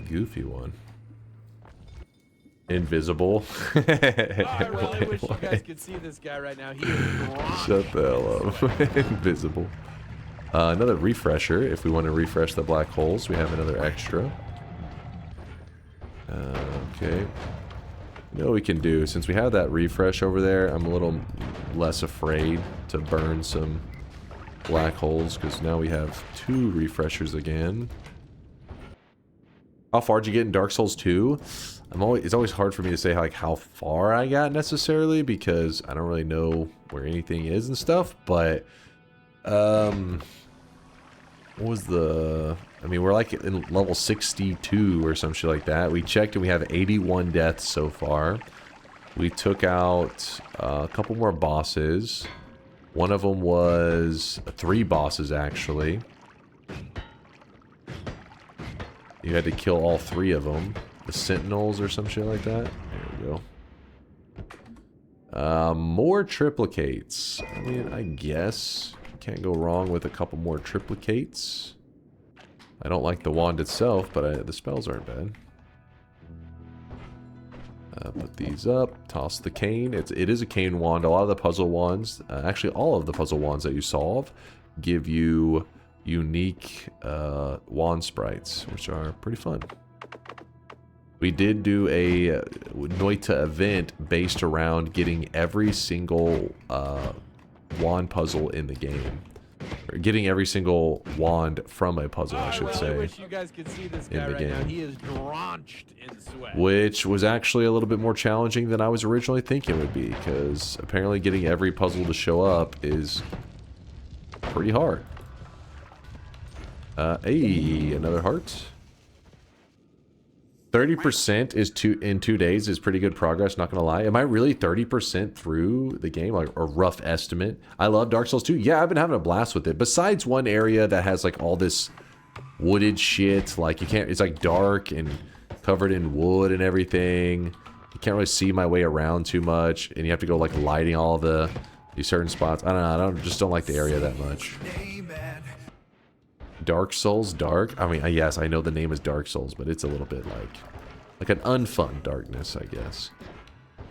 goofy one. Invisible. I really wish you guys could see this guy right now. He is Shut the hell up. Invisible. Another refresher. If we want to refresh the black holes, we have another extra. Okay. You know what we can do? Since we have that refresh over there, I'm a little less afraid to burn some black holes, because now we have 2 refreshers again. How far did you get in Dark Souls 2? It's always hard for me to say like how far I got necessarily, because I don't really know where anything is and stuff, but what was the... I mean, we're like in level 62 or some shit like that. We checked and we have 81 deaths so far. We took out a couple more bosses. One of them was 3 bosses, actually. You had to kill all 3 of them. The Sentinels or some shit like that. Here. ago. More triplicates. I mean, I guess can't go wrong with a couple more triplicates. I don't like the wand itself, but the spells aren't bad. Put these up. Toss the cane. It is a cane wand. A lot of the puzzle wands, actually all of the puzzle wands that you solve, give you unique wand sprites, which are pretty fun. We did do a Noita event based around getting every single wand puzzle in the game. Or getting every single wand from a puzzle, I should say. I wish you guys could see this guy right now. He is drenched in sweat. Which was actually a little bit more challenging than I was originally thinking it would be, because apparently getting every puzzle to show up is pretty hard. Hey, another heart. 30% is in 2 days is pretty good progress, not gonna lie. Am I really 30% through the game? Like a rough estimate. I love Dark Souls 2. Yeah, I've been having a blast with it. Besides one area that has like all this wooded shit, like you can't, it's like dark and covered in wood and everything. You can't really see my way around too much, and you have to go like lighting all these certain spots. I don't know, just don't like the area that much. Dark Souls dark? I mean, yes, I know the name is Dark Souls, but it's a little bit like an unfun darkness, I guess.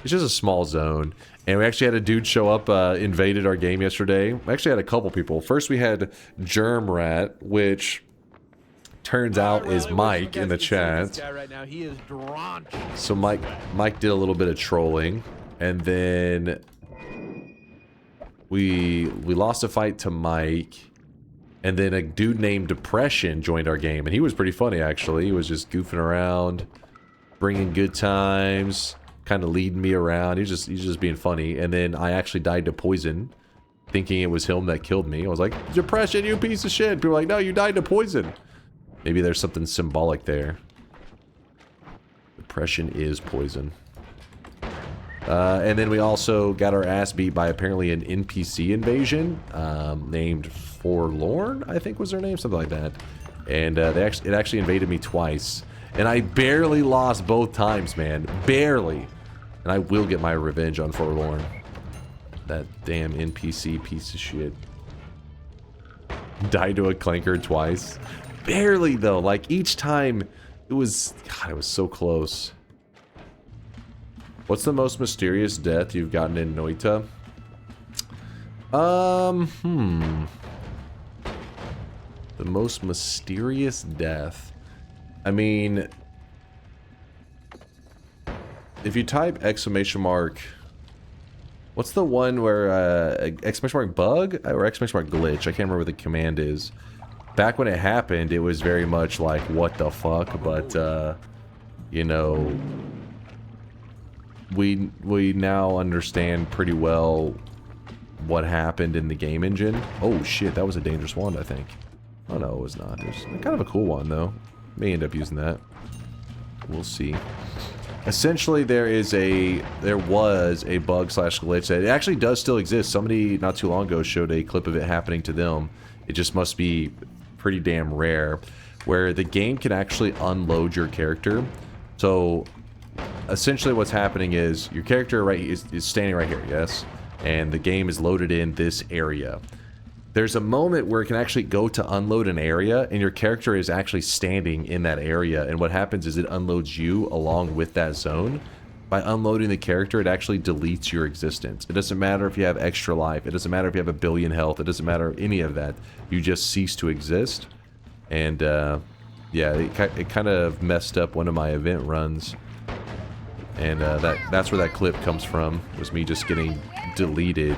It's just a small zone. And we actually had a dude show up, invaded our game yesterday. We actually had a couple people. First we had Germ Rat, which turns out is Mike in the chat. Right now. He is drenched. So Mike did a little bit of trolling, and then we lost a fight to Mike. And then a dude named Depression joined our game, and he was pretty funny, actually. He was just goofing around, bringing good times, kind of leading me around. He's just being funny. And then I actually died to poison, thinking it was him that killed me. I was like, Depression, you piece of shit. People were like, no, you died to poison. Maybe there's something symbolic there. Depression is poison. And then we also got our ass beat by apparently an NPC invasion, named Forlorn, I think was their name, something like that. And it actually invaded me twice, and I barely lost both times, man, barely. And I will get my revenge on Forlorn. That damn NPC piece of shit. Died to a clanker twice, barely though. Like each time, it was so close. What's the most mysterious death you've gotten in Noita? The most mysterious death. I mean, if you type exclamation mark, what's the one where exclamation mark bug or exclamation mark glitch? I can't remember what the command is. Back when it happened, it was very much like what the fuck, but you know, we now understand pretty well what happened in the game engine. Oh shit, that was a dangerous wand, I think. Oh no, it was not. It was kind of a cool one though. May end up using that. We'll see. Essentially, there was a bug slash glitch that it actually does still exist. Somebody not too long ago showed a clip of it happening to them. It just must be pretty damn rare, where the game can actually unload your character. So essentially what's happening is your character is standing right here, yes? And the game is loaded in this area. There's a moment where it can actually go to unload an area, and your character is actually standing in that area, and what happens is it unloads you along with that zone. By unloading the character, it actually deletes your existence. It doesn't matter if you have extra life, it doesn't matter if you have 1 billion health, it doesn't matter any of that. You just cease to exist. And yeah, it kind of messed up one of my event runs. And that's where that clip comes from, was me just getting deleted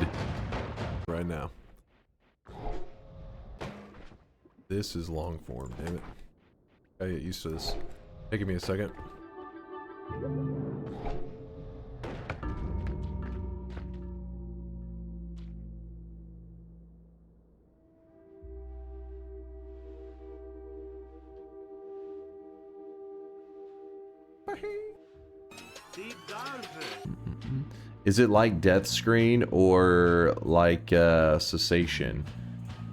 right now. This is long form, damn it. I get used to this. Taking me a second. Is it like death screen or like cessation?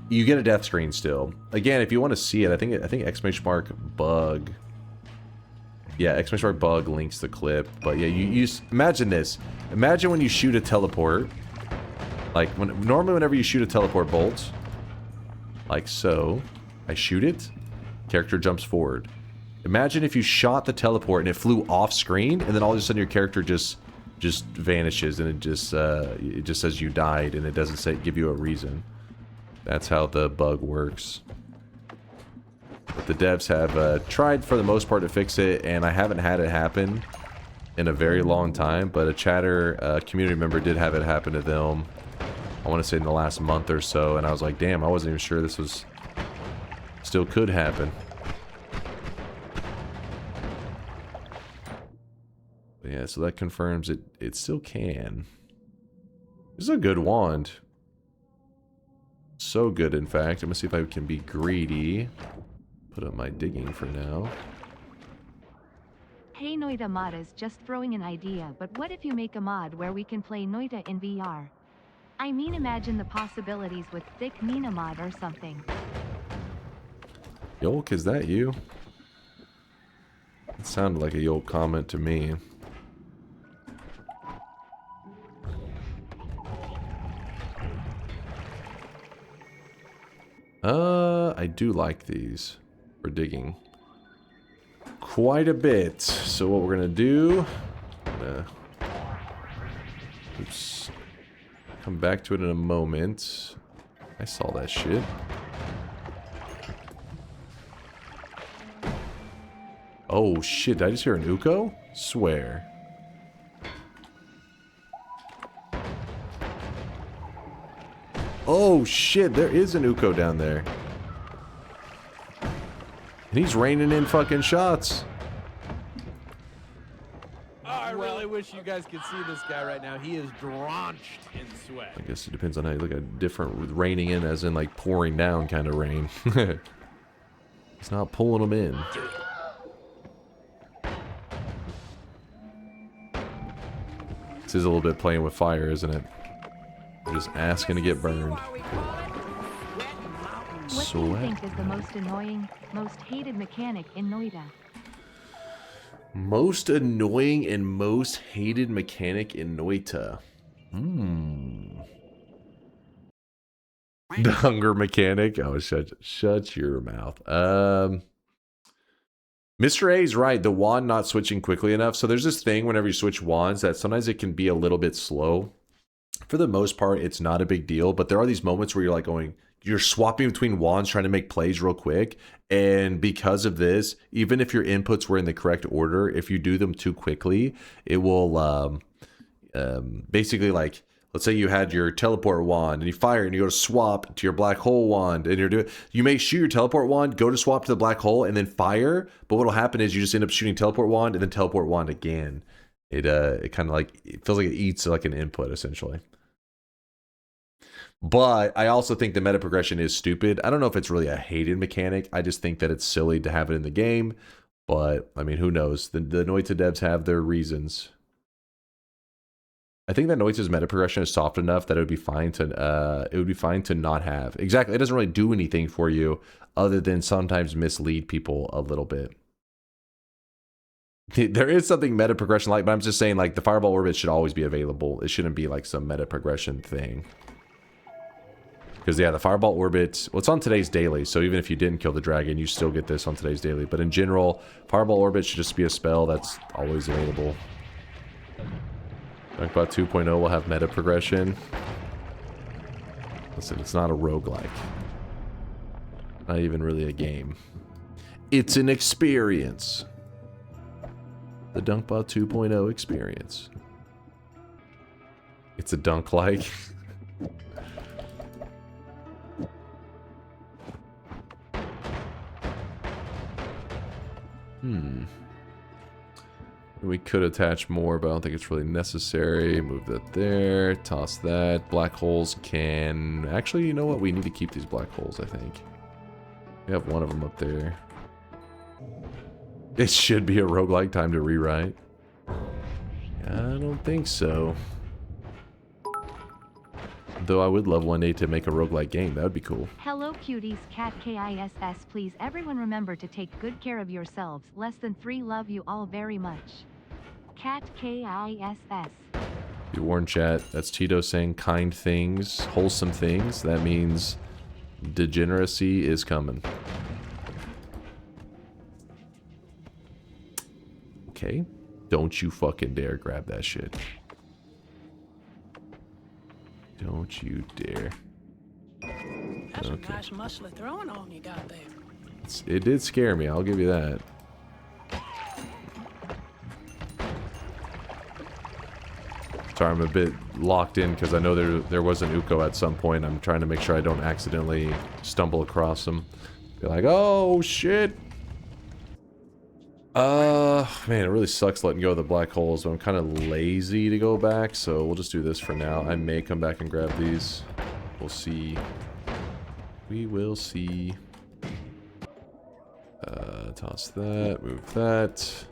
You get a death screen still. Again, if you want to see it, I think exclamation mark bug Yeah, exclamation mark bug links the clip. But yeah, you imagine this. Imagine when you shoot a teleport. Like, normally whenever you shoot a teleport bolt, like so, I shoot it, character jumps forward. Imagine if you shot the teleport and it flew off screen, and then all of a sudden your character just vanishes, and it just says you died, and it doesn't give you a reason. That's how the bug works. But the devs have tried for the most part to fix it, and I haven't had it happen in a very long time, but a chatter community member did have it happen to them, I want to say in the last month or so, and I was like, damn, I wasn't even sure this was still could happen. But yeah, so that confirms it still can. This is a good wand. So good, in fact. I'm gonna see if I can be greedy. Put up my digging for now. Hey Noita mod is just throwing an idea, but what if you make a mod where we can play Noita in VR? I mean, imagine the possibilities with thick Nina mod or something. Yolk, is that you? It sounded like a Yolk comment to me. I do like these for digging quite a bit. So what we're gonna do, oops, come back to it in a moment. I saw that shit. Oh shit, did I just hear an Uko? Swear. Oh shit, there is an Uko down there. And he's raining in fucking shots. Oh, I really wish you guys could see this guy right now. He is drenched in sweat. I guess it depends on how you look at different with raining in, as in like pouring down kind of rain. It's not pulling them in. This is a little bit playing with fire, isn't it? Just asking to get burned. What do you think is the most annoying, most hated mechanic in Noita? Most annoying and most hated mechanic in Noita. The hunger mechanic. Oh, shut your mouth. Mr. A's right. The wand not switching quickly enough. So there's this thing whenever you switch wands that sometimes it can be a little bit slow. For the most part, it's not a big deal, but there are these moments where you're like you're swapping between wands trying to make plays real quick, and because of this, even if your inputs were in the correct order, if you do them too quickly, it will basically, like, let's say you had your teleport wand and you fire and you go to swap to your black hole wand, and you may shoot your teleport wand, go to swap to the black hole, and then fire, but what'll happen is you just end up shooting teleport wand and then teleport wand again. It kind of like, it feels like it eats like an input essentially. But I also think the meta progression is stupid. I don't know if it's really a hated mechanic. I just think that it's silly to have it in the game. But I mean, who knows? The Noita devs have their reasons. I think that Noita's meta progression is soft enough that it would be fine to not have. Exactly. It doesn't really do anything for you other than sometimes mislead people a little bit. There is something meta progression like, but I'm just saying, like, the fireball orbit should always be available. It shouldn't be like some meta progression thing. Because, yeah, the fireball orbit, well, it's on today's daily, so even if you didn't kill the dragon, you still get this on today's daily. But in general, fireball orbit should just be a spell that's always available. Dunkbot 2.0 will have meta progression. Listen, it's not a roguelike. Not even really a game. It's an experience. The Dunkbot 2.0 experience. It's a dunk-like. We could attach more, but I don't think it's really necessary. Move that there. Toss that. Black holes can... Actually, you know what? We need to keep these black holes, I think. We have one of them up there. It should be a roguelike. Time to rewrite. I don't think so. Though I would love one day to make a roguelike game. That would be cool. Hello cuties, cat KISS. Please everyone remember to take good care of yourselves. Less than 3 love you all very much. Cat KISS. Be warned, chat. That's Tito saying kind things, wholesome things. That means degeneracy is coming. Okay. Don't you fucking dare grab that shit. Don't you dare. That's a nice muscle throwing on you got there. It did scare me, I'll give you that. Sorry, I'm a bit locked in because I know there was an Uko at some point. I'm trying to make sure I don't accidentally stumble across them. Be like, oh shit. Man, it really sucks letting go of the black holes, but I'm kind of lazy to go back, so we'll just do this for now. I may come back and grab these. We'll see. We will see. Toss that, move that.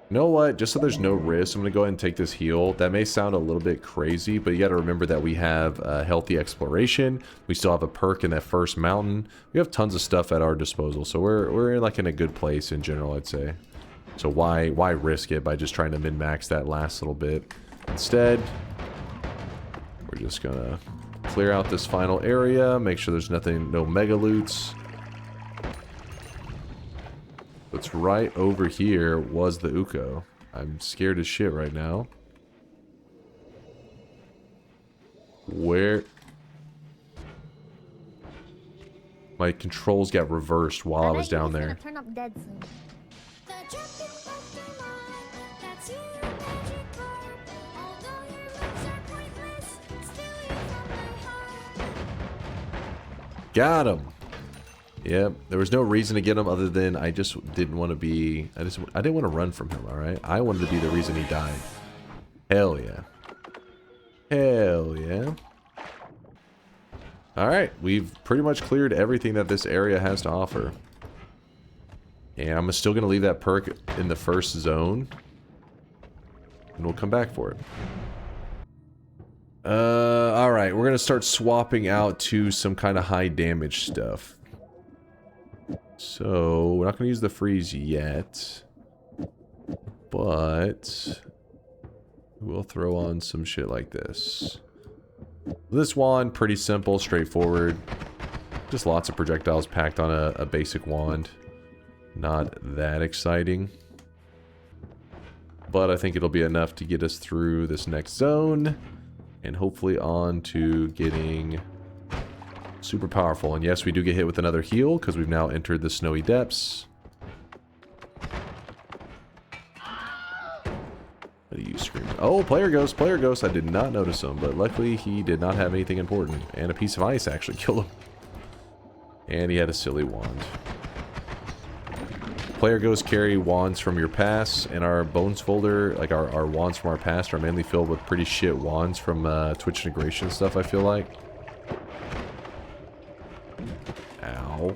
You know what? Just so there's no risk, I'm going to go ahead and take this heal. That may sound a little bit crazy, but you got to remember that we have healthy exploration. We still have a perk in that first mountain. We have tons of stuff at our disposal, so we're like in a good place in general, I'd say. So why risk it by just trying to min-max that last little bit? Instead, we're just going to clear out this final area, make sure there's nothing, no mega loots. What's right over here was the Uko. I'm scared as shit right now. Where? My controls got reversed while I was down there. Turn up dead soon. Got him. Yep, there was no reason to get him other than I just didn't want to be... I didn't want to run from him, alright? I wanted to be the reason he died. Hell yeah. Hell yeah. Alright, we've pretty much cleared everything that this area has to offer. And I'm still going to leave that perk in the first zone. And we'll come back for it. Alright, we're going to start swapping out to some kind of high damage stuff. So, we're not going to use the freeze yet. But we'll throw on some shit like this. This wand, pretty simple, straightforward. Just lots of projectiles packed on a basic wand. Not that exciting. But I think it'll be enough to get us through this next zone. And hopefully on to getting super powerful. And yes, we do get hit with another heal because we've now entered the snowy depths. What are you screaming? Oh, player ghost, player ghost. I did not notice him, but luckily he did not have anything important. And a piece of ice actually killed him. And he had a silly wand. Player ghosts carry wands from your past, and our bones folder, like our wands from our past, are mainly filled with pretty shit wands from Twitch integration stuff, I feel like. Ow.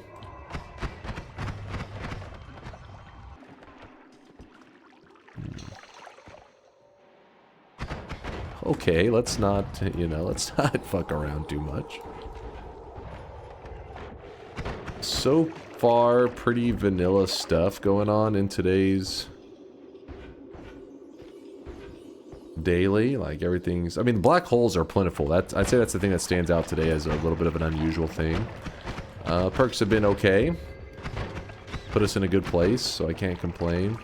Okay, let's not, you know, let's not fuck around too much. So far, pretty vanilla stuff going on in today's daily. Like, everything's... I mean, black holes are plentiful. I'd say that's the thing that stands out today as a little bit of an unusual thing. Perks have been okay. Put us in a good place, so I can't complain.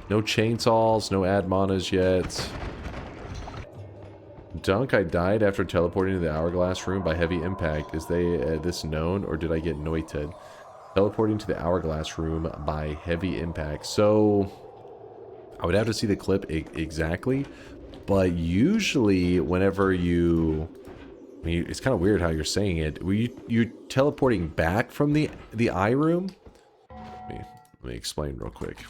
No chainsaws, no ad manas yet. Dunk, I died after teleporting to the hourglass room by heavy impact. Is this known, or did I get Noita? Teleporting to the hourglass room by heavy impact. So, I would have to see the clip exactly, but usually whenever you... I mean, it's kind of weird how you're saying it. Were you teleporting back from the eye room? Let me explain real quick.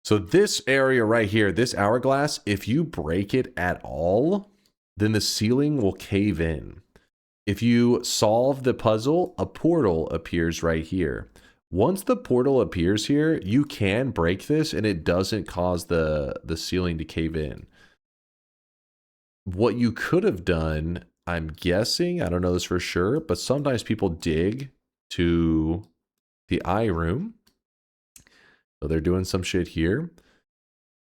So this area right here, this hourglass, if you break it at all, then the ceiling will cave in. If you solve the puzzle, a portal appears right here. Once the portal appears here, you can break this and it doesn't cause the ceiling to cave in. what you could have done, I'm guessing, I don't know this for sure, but sometimes people dig to the eye room. So they're doing some shit here.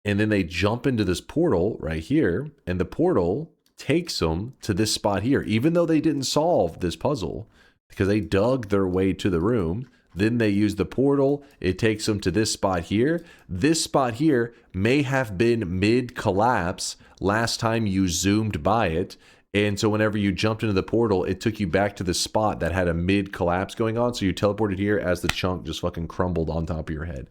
And then they jump into this portal right here, and the portal takes them to this spot here, even though they didn't solve this puzzle, because they dug their way to the room. Then they use the portal. It takes them to this spot here. This spot here may have been mid-collapse last time you zoomed by it. And so whenever you jumped into the portal, it took you back to the spot that had a mid-collapse going on. So you teleported here as the chunk just fucking crumbled on top of your head.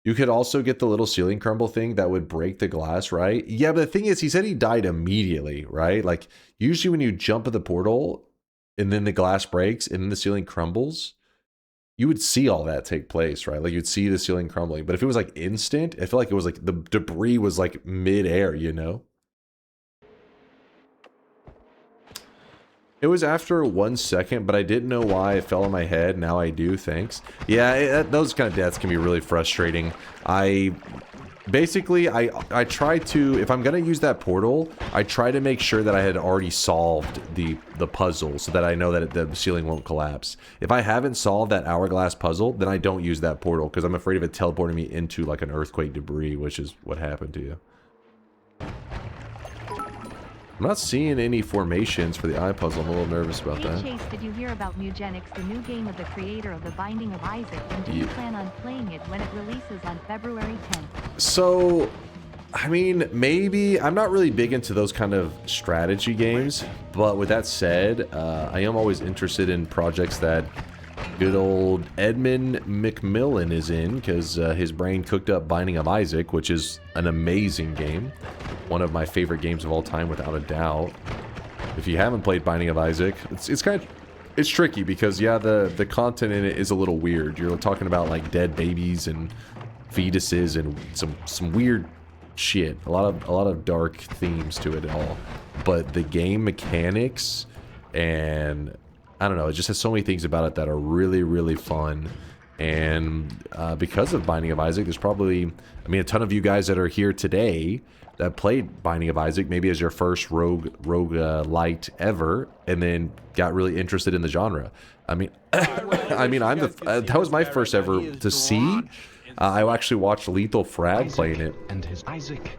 You could also get the little ceiling crumble thing that would break the glass, right? Yeah, but the thing is, he said he died immediately, right? Like, usually when you jump at the portal and then the glass breaks and then the ceiling crumbles, you would see all that take place, right? Like, you'd see the ceiling crumbling. But if it was like instant, I feel like it was like the debris was like mid-air, you know? It was after 1 second, but I didn't know why it fell on my head. Now I do, thanks. Yeah, those kind of deaths can be really frustrating. Basically, I try to, if I'm going to use that portal, I try to make sure that I had already solved the puzzle so that I know that the ceiling won't collapse. If I haven't solved that hourglass puzzle, then I don't use that portal because I'm afraid of it teleporting me into like an earthquake debris, which is what happened to you. I'm not seeing any formations for the eye puzzle. I'm a little nervous about that. Hey Chase, did you hear about Mugenics, the new game of the creator of The Binding of Isaac, and do you plan on playing it when it releases on February 10th? So, I mean, maybe. I'm not really big into those kind of strategy games, but with that said, I am always interested in projects that good old Edmund McMillan is in, because his brain cooked up Binding of Isaac, which is an amazing game. One of my favorite games of all time, without a doubt. If you haven't played Binding of Isaac, it's tricky because, yeah, the content in it is a little weird. You're talking about like dead babies and fetuses and some weird shit. A lot of dark themes to it all. But the game mechanics and I don't know, it just has so many things about it that are really, really fun. And because of Binding of Isaac, there's probably, I mean, a ton of you guys that are here today that played Binding of Isaac maybe as your first roguelite ever, and then got really interested in the genre. I mean, that was my first ever to see. I actually watched Lethal Frag playing it. And his Isaac.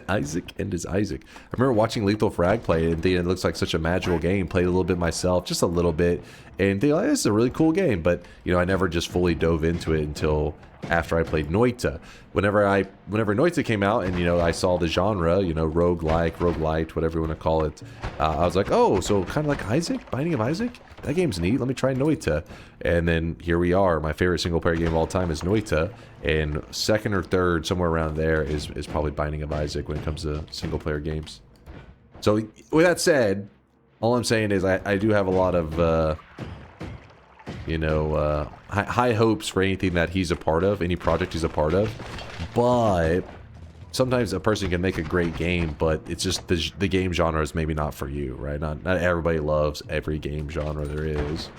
Isaac and his Isaac. I remember watching Lethal Frag play it and thinking it looks like such a magical game. Played a little bit myself, just a little bit, and thinking, like, this is a really cool game. But you know, I never just fully dove into it until after I played Noita. Whenever Noita came out, and you know, I saw the genre, you know, roguelike, roguelite, whatever you want to call it. I was like, oh, so kind of like Isaac, Binding of Isaac. That game's neat. Let me try Noita. And then here we are. My favorite single player game of all time is Noita. And second or third, somewhere around there, is probably Binding of Isaac when it comes to single player games. So with that said, all I'm saying is I do have a lot of, you know, high hopes for anything that he's a part of, any project he's a part of. But sometimes a person can make a great game, but it's just the game genre is maybe not for you, right? Not everybody loves every game genre there is.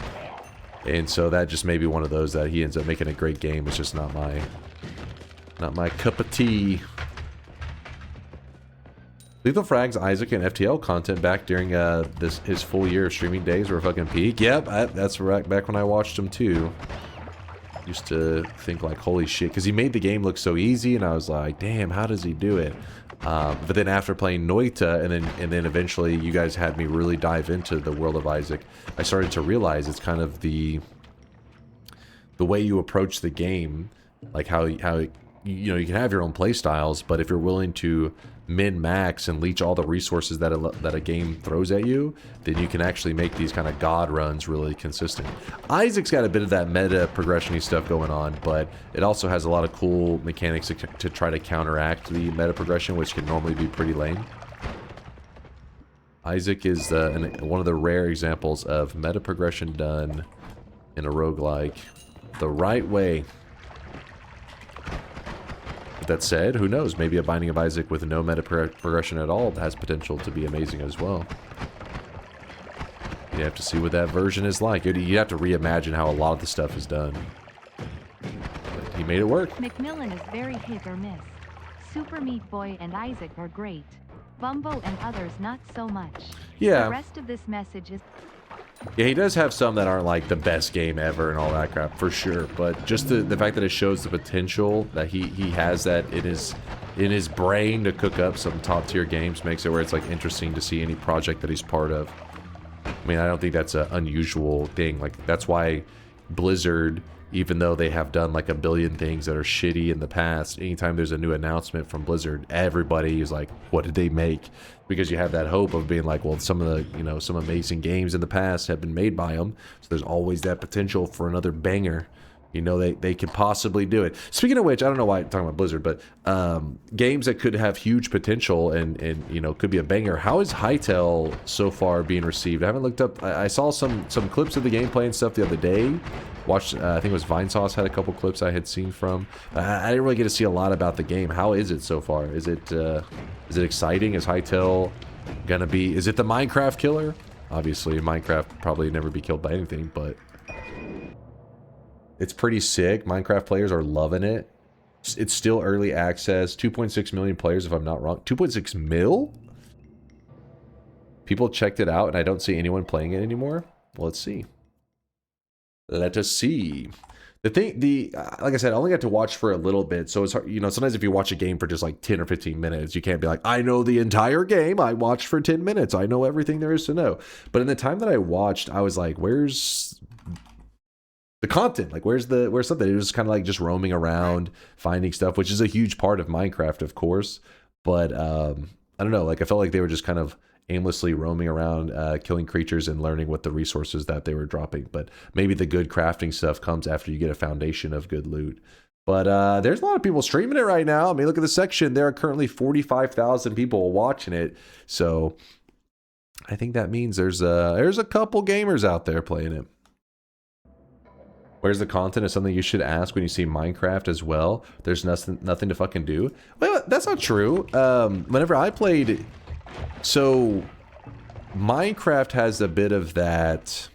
And so that just may be one of those that he ends up making a great game. It's just not my cup of tea. Lethal Frag's Isaac and FTL content back during his full year of streaming days were fucking peak. Yep, that's right, back when I watched him too. Used to think like, holy shit, because he made the game look so easy, and I was like, damn, how does he do it? But then after playing Noita, and then eventually you guys had me really dive into the world of Isaac, I started to realize it's kind of the way you approach the game, like how you know, you can have your own play styles, but if you're willing to min-max and leech all the resources that a game throws at you, then you can actually make these kind of god runs really consistent. Isaac's got a bit of that meta progression-y stuff going on, but it also has a lot of cool mechanics to try to counteract the meta progression, which can normally be pretty lame. Isaac is one of the rare examples of meta progression done in a roguelike the right way. That said, who knows? Maybe a Binding of Isaac with no meta progression at all has potential to be amazing as well. You have to see what that version is like. You have to reimagine how a lot of the stuff is done. But he made it work. McMillan is very hit or miss. Super Meat Boy and Isaac are great. Bumbo and others not so much. Yeah. The rest of this message is Yeah, he does have some that aren't like the best game ever and all that crap, for sure. But just the fact that it shows the potential that he has that in his brain to cook up some top tier games makes it where it's like interesting to see any project that he's part of. I mean, I don't think that's an unusual thing. Like, that's why Blizzard, even though they have done like a billion things that are shitty in the past, anytime there's a new announcement from Blizzard, everybody is like, what did they make? Because you have that hope of being like, well, some of the, you know, some amazing games in the past have been made by them. So there's always that potential for another banger. You know, they could possibly do it. Speaking of which, I don't know why I'm talking about Blizzard, but games that could have huge potential and you know, could be a banger. How is Hytale so far being received? I haven't looked up. I saw some clips of the gameplay and stuff the other day. Watched, I think it was Vinesauce had a couple clips I had seen from. I didn't really get to see a lot about the game. How is it so far? Is it exciting? Is Hytale gonna be? Is it the Minecraft killer? Obviously, Minecraft probably never be killed by anything, but it's pretty sick. Minecraft players are loving it. It's still early access. 2.6 million players, if I'm not wrong. 2.6 mil? People checked it out, and I don't see anyone playing it anymore. Well, let's see. Let us see. Like I said, I only got to watch for a little bit, so it's hard. You know, sometimes if you watch a game for just like 10 or 15 minutes, you can't be like, I know the entire game. I watched for 10 minutes. I know everything there is to know. But in the time that I watched, I was like, where's the content? Like, where's something? It was kind of like just roaming around, finding stuff, which is a huge part of Minecraft, of course. But I don't know, like I felt like they were just kind of aimlessly roaming around, killing creatures and learning what the resources that they were dropping. But maybe the good crafting stuff comes after you get a foundation of good loot. But there's a lot of people streaming it right now. I mean, look at the section. There are currently 45,000 people watching it. So I think that means there's a couple gamers out there playing it. Where's the content is something you should ask when you see Minecraft as well. There's nothing to fucking do. Well, that's not true. Whenever I played, so Minecraft has a bit of that.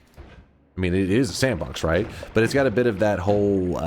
I mean, it is a sandbox, right? But it's got a bit of that whole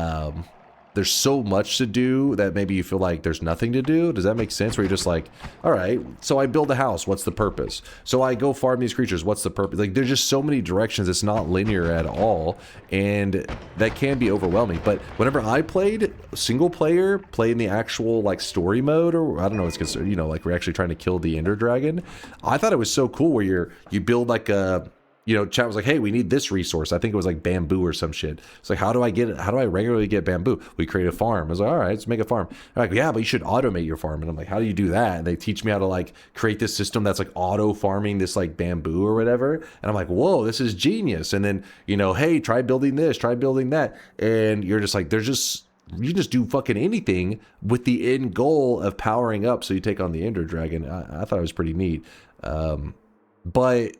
there's so much to do that maybe you feel like there's nothing to do. Does that make sense? Where you're just like, all right, so I build a house. What's the purpose? So I go farm these creatures. What's the purpose? Like, there's just so many directions. It's not linear at all. And that can be overwhelming. But whenever I played single player, playing the actual like story mode, or I don't know, it's considered, you know, like we're actually trying to kill the Ender Dragon. I thought it was so cool where you build like a, you know, chat was like, hey, we need this resource. I think it was like bamboo or some shit. It's like, how do I get it? How do I regularly get bamboo? We create a farm. I was like, all right, let's make a farm. They're like, yeah, but you should automate your farm. And I'm like, how do you do that? And they teach me how to like create this system that's like auto farming this like bamboo or whatever. And I'm like, whoa, this is genius. And then, you know, hey, try building this, try building that. And you're just like, you just do fucking anything with the end goal of powering up so you take on the Ender Dragon. I thought it was pretty neat. But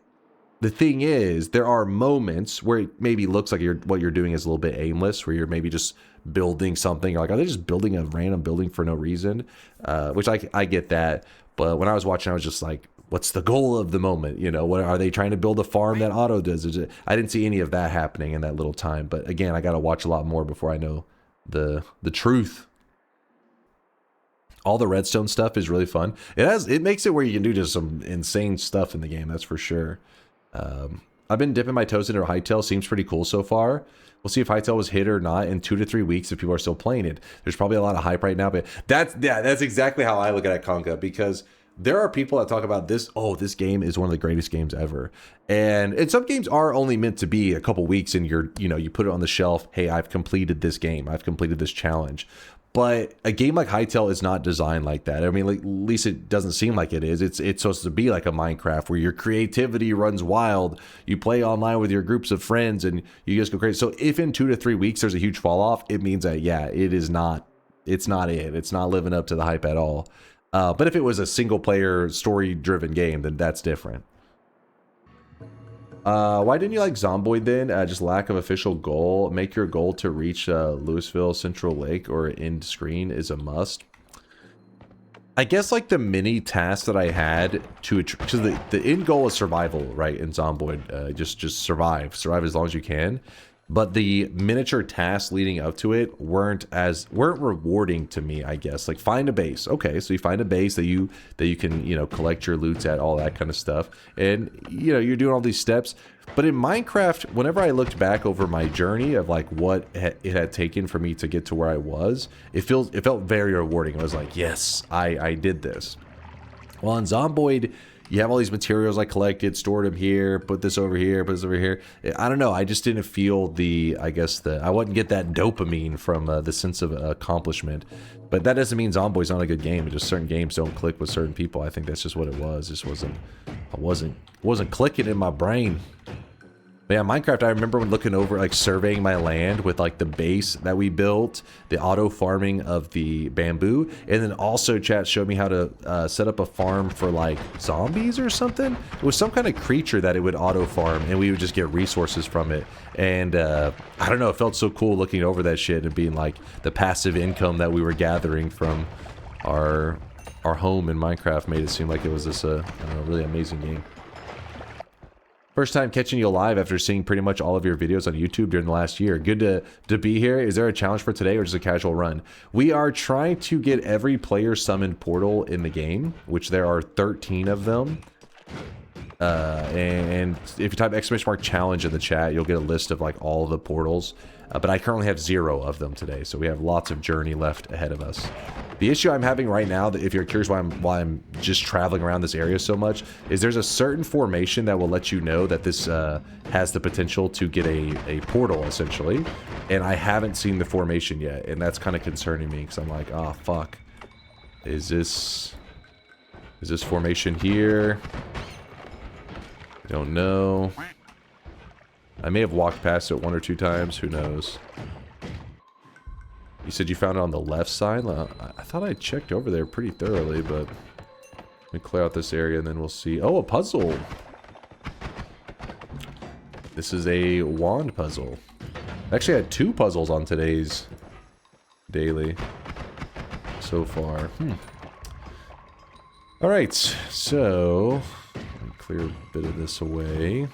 the thing is, there are moments where it maybe looks like what you're doing is a little bit aimless, where you're maybe just building something. You're like, are they just building a random building for no reason? Which I get that. But when I was watching, I was just like, what's the goal of the moment? You know, what are they trying to build a farm that auto does? I didn't see any of that happening in that little time. But again, I got to watch a lot more before I know the truth. All the redstone stuff is really fun. It makes it where you can do just some insane stuff in the game. That's for sure. I've been dipping my toes into Hytale. Seems pretty cool so far. We'll see if Hytale was hit or not in 2 to 3 weeks if people are still playing it. There's probably a lot of hype right now, but that's exactly how I look at it, Conka, because there are people that talk about this. Oh, this game is one of the greatest games ever. And some games are only meant to be a couple weeks and you put it on the shelf. Hey, I've completed this game. I've completed this challenge. But a game like Hytale is not designed like that. I mean, like, at least it doesn't seem like it is. It's supposed to be like a Minecraft where your creativity runs wild. You play online with your groups of friends and you just go crazy. So if in 2 to 3 weeks there's a huge fall off, it means that, yeah, it's not it. It's not living up to the hype at all. But if it was a single player story driven game, then that's different. Why didn't you like Zomboid then? Just lack of official goal. Make your goal to reach Louisville Central Lake or end screen is a must. I guess like the mini task that I had because the end goal is survival, right? In Zomboid, just survive as long as you can. but the miniature tasks leading up to it weren't rewarding to me, I guess. Like, find a base. Okay, so you find a base that you can, you know, collect your loots at, all that kind of stuff. And, you know, you're doing all these steps. But in Minecraft, whenever I looked back over my journey of like what it had taken for me to get to where I was, it felt very rewarding. I was like, yes, I did this. Well, in Zomboid, you have all these materials I collected, stored them here, put this over here, put this over here. I don't know. I just didn't feel I wouldn't get that dopamine from the sense of accomplishment. But that doesn't mean Zomboid's not a good game. It's just certain games don't click with certain people. I think that's just what it was. It just wasn't clicking in my brain. But yeah, Minecraft, I remember when looking over, like, surveying my land with, like, the base that we built, the auto-farming of the bamboo, and then also chat showed me how to set up a farm for, like, zombies or something. It was some kind of creature that it would auto-farm, and we would just get resources from it. And, I don't know, it felt so cool looking over that shit and being, like, the passive income that we were gathering from our home in Minecraft made it seem like it was this, I don't know, really amazing game. First time catching you live after seeing pretty much all of your videos on YouTube during the last year. Good to be here. Is there a challenge for today or just a casual run? We are trying to get every player summoned portal in the game, which there are 13 of them. And if you type !challenge in the chat, you'll get a list of like all of the portals. But I currently have 0 of them today, so we have lots of journey left ahead of us. The issue I'm having right now, if you're curious why I'm just traveling around this area so much, is there's a certain formation that will let you know that this has the potential to get a portal, essentially. And I haven't seen the formation yet, and that's kind of concerning me, because I'm like, oh, fuck. Is this formation here? I don't know. I may have walked past it 1 or 2 times. Who knows? You said you found it on the left side? I thought I checked over there pretty thoroughly, but... Let me clear out this area and then we'll see. Oh, a puzzle! This is a wand puzzle. I actually had 2 puzzles on today's daily so far. Alright, so... Let me clear a bit of this away.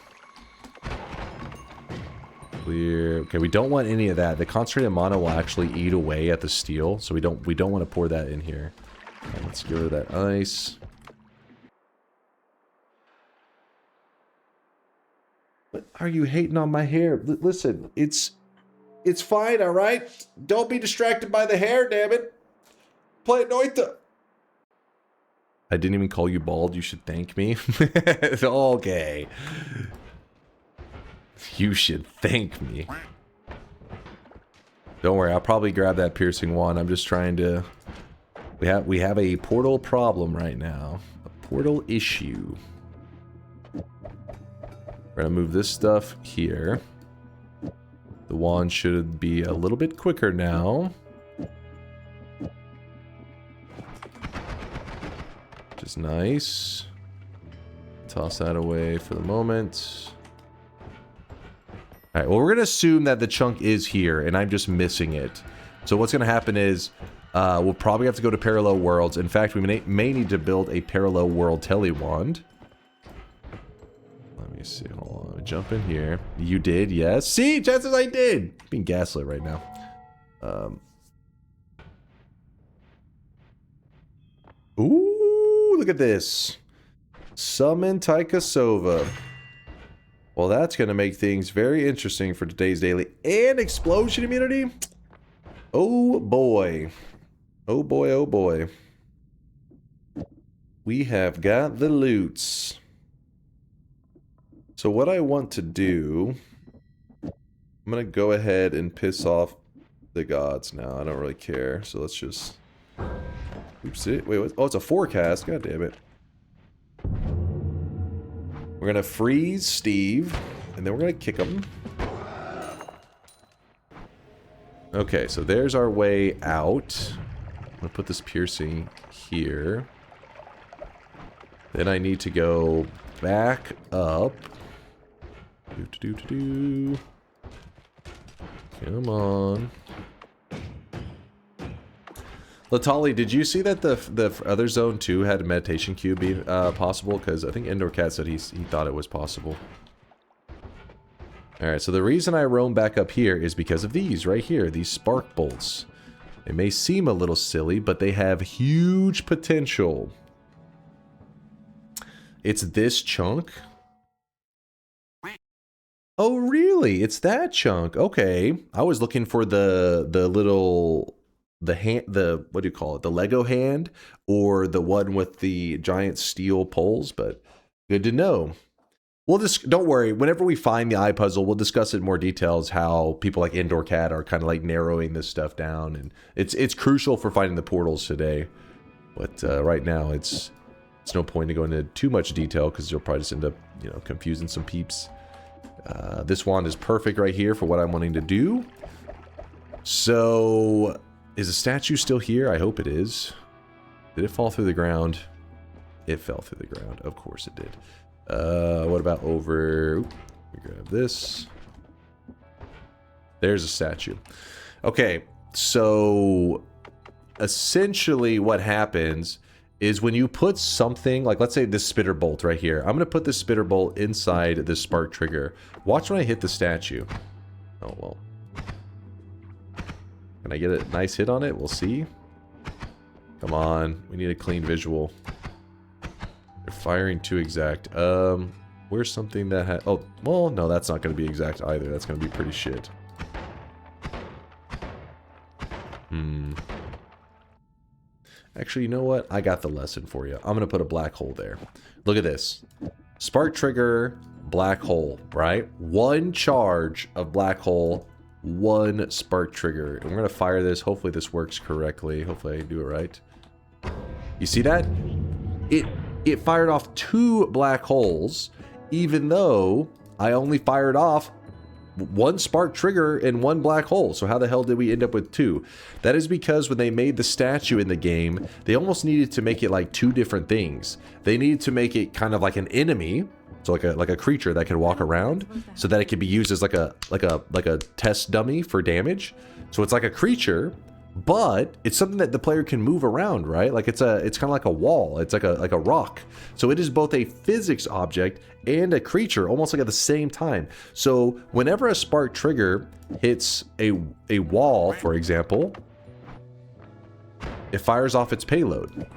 Clear. Okay, we don't want any of that. The concentrated mana will actually eat away at the steel, so we don't want to pour that in here. Right, let's get rid of that ice. What are you hating on my hair? Listen, it's fine, all right? Don't be distracted by the hair, damn it. Play Noita. I didn't even call you bald. You should thank me. Okay. You should thank me. Don't worry, I'll probably grab that piercing wand. I'm just trying to... We have a portal problem right now. A portal issue. We're gonna move this stuff here. The wand should be a little bit quicker now. Which is nice. Toss that away for the moment. Alright, well, we're going to assume that the chunk is here, and I'm just missing it. So what's going to happen is, we'll probably have to go to parallel worlds. In fact, we may need to build a parallel world telewand. Let me see, hold on, jump in here. You did, yes. See, chances I did! I'm being gaslit right now. Ooh, look at this. Summon Taikasauva. Well, that's going to make things very interesting for today's daily. And explosion immunity? Oh, boy. Oh, boy, oh, boy. We have got the loots. So what I want to do... I'm going to go ahead and piss off the gods now. I don't really care. So let's just... Oopsie. Wait, what? Oh, it's a forecast. God damn it. We're going to freeze Steve, and then we're going to kick him. Okay, so there's our way out. I'm going to put this piercing here. Then I need to go back up. Come on. Latali, did you see that the other zone 2 had a meditation cube be possible? Because I think Indoor Cat said he thought it was possible. Alright, so the reason I roam back up here is because of these right here, these spark bolts. They may seem a little silly, but they have huge potential. It's this chunk? Oh, really? It's that chunk. Okay. I was looking for the little... what do you call it? The Lego hand? Or the one with the giant steel poles, but good to know. We'll just, don't worry, whenever we find the eye puzzle, we'll discuss it in more details how people like Indoor Cat are kind of like narrowing this stuff down, and it's crucial for finding the portals today. But right now, it's no point to go into too much detail because you'll probably just end up, you know, confusing some peeps. This wand is perfect right here for what I'm wanting to do. So, is the statue still here? I hope it is. Did it fall through the ground? It fell through the ground. Of course it did. What about over... Oop, let me grab this. There's a statue. Okay, so essentially what happens is when you put something, like let's say this spitter bolt right here. I'm going to put this spitter bolt inside this spark trigger. Watch when I hit the statue. Oh, well. Can I get a nice hit on it? We'll see. Come on, we need a clean visual. They're firing too exact. Where's something that had... Oh, well, no, that's not going to be exact either. That's going to be pretty shit. Actually, you know what? I got the lesson for you. I'm going to put a black hole there. Look at this. Spark trigger, black hole, right? One charge of black hole, one spark trigger. And we're going to fire this. Hopefully this works correctly. Hopefully I do it right. You see that? It fired off 2 black holes, even though I only fired off 1 spark trigger and 1 black hole. So how the hell did we end up with 2? That is because when they made the statue in the game, they almost needed to make it like 2 different things. They needed to make it kind of like an enemy, so like a creature that could walk around, so that it could be used as like a test dummy for damage. So it's like a creature, but it's something that the player can move around, right? Like it's kind of like a wall. It's like a rock. So it is both a physics object and a creature, almost like at the same time. So whenever a spark trigger hits a wall, for example, it fires off its payload.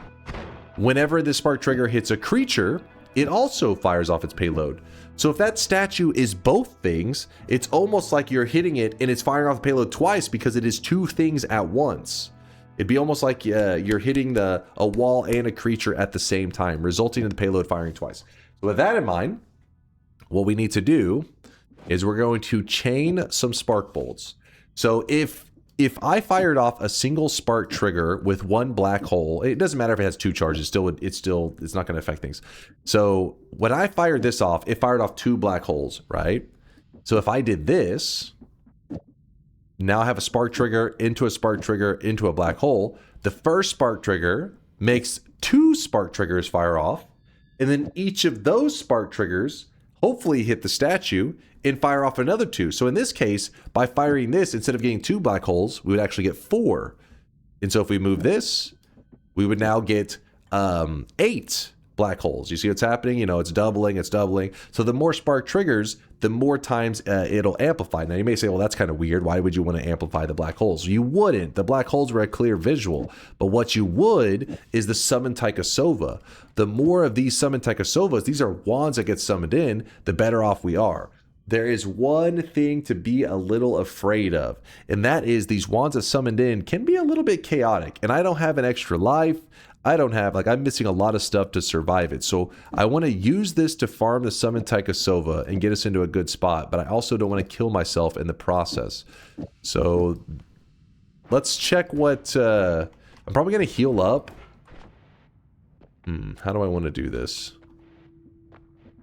Whenever the spark trigger hits a creature, it also fires off its payload. So if that statue is both things, it's almost like you're hitting it and it's firing off the payload twice because it is 2 things at once. It'd be almost like you're hitting a wall and a creature at the same time, resulting in the payload firing twice. So with that in mind, what we need to do is we're going to chain some spark bolts. So if I fired off a single spark trigger with 1 black hole, it doesn't matter if it has 2 charges, it's not going to affect things. So when I fired this off, it fired off 2 black holes, right? So if I did this, now I have a spark trigger into a black hole. The first spark trigger makes 2 spark triggers fire off, and then each of those spark triggers hopefully hit the statue and fire off another 2. So in this case, by firing this, instead of getting 2 black holes, we would actually get 4. And so if we move this, we would now get 8 black holes. You see what's happening? You know, it's doubling. So the more spark triggers, the more times it'll amplify. Now you may say, well, that's kind of weird. Why would you want to amplify the black holes? You wouldn't. The black holes were a clear visual. But what you would is the Summon Taikasauva. The more of these Summon Taikasauvas, these are wands that get summoned in, the better off we are. There is one thing to be a little afraid of, and that is these wands that summoned in can be a little bit chaotic. And I don't have an extra life. I'm missing a lot of stuff to survive it. So I want to use this to farm the Summon Taikasauva and get us into a good spot, but I also don't want to kill myself in the process. So let's check what... I'm probably going to heal up. How do I want to do this?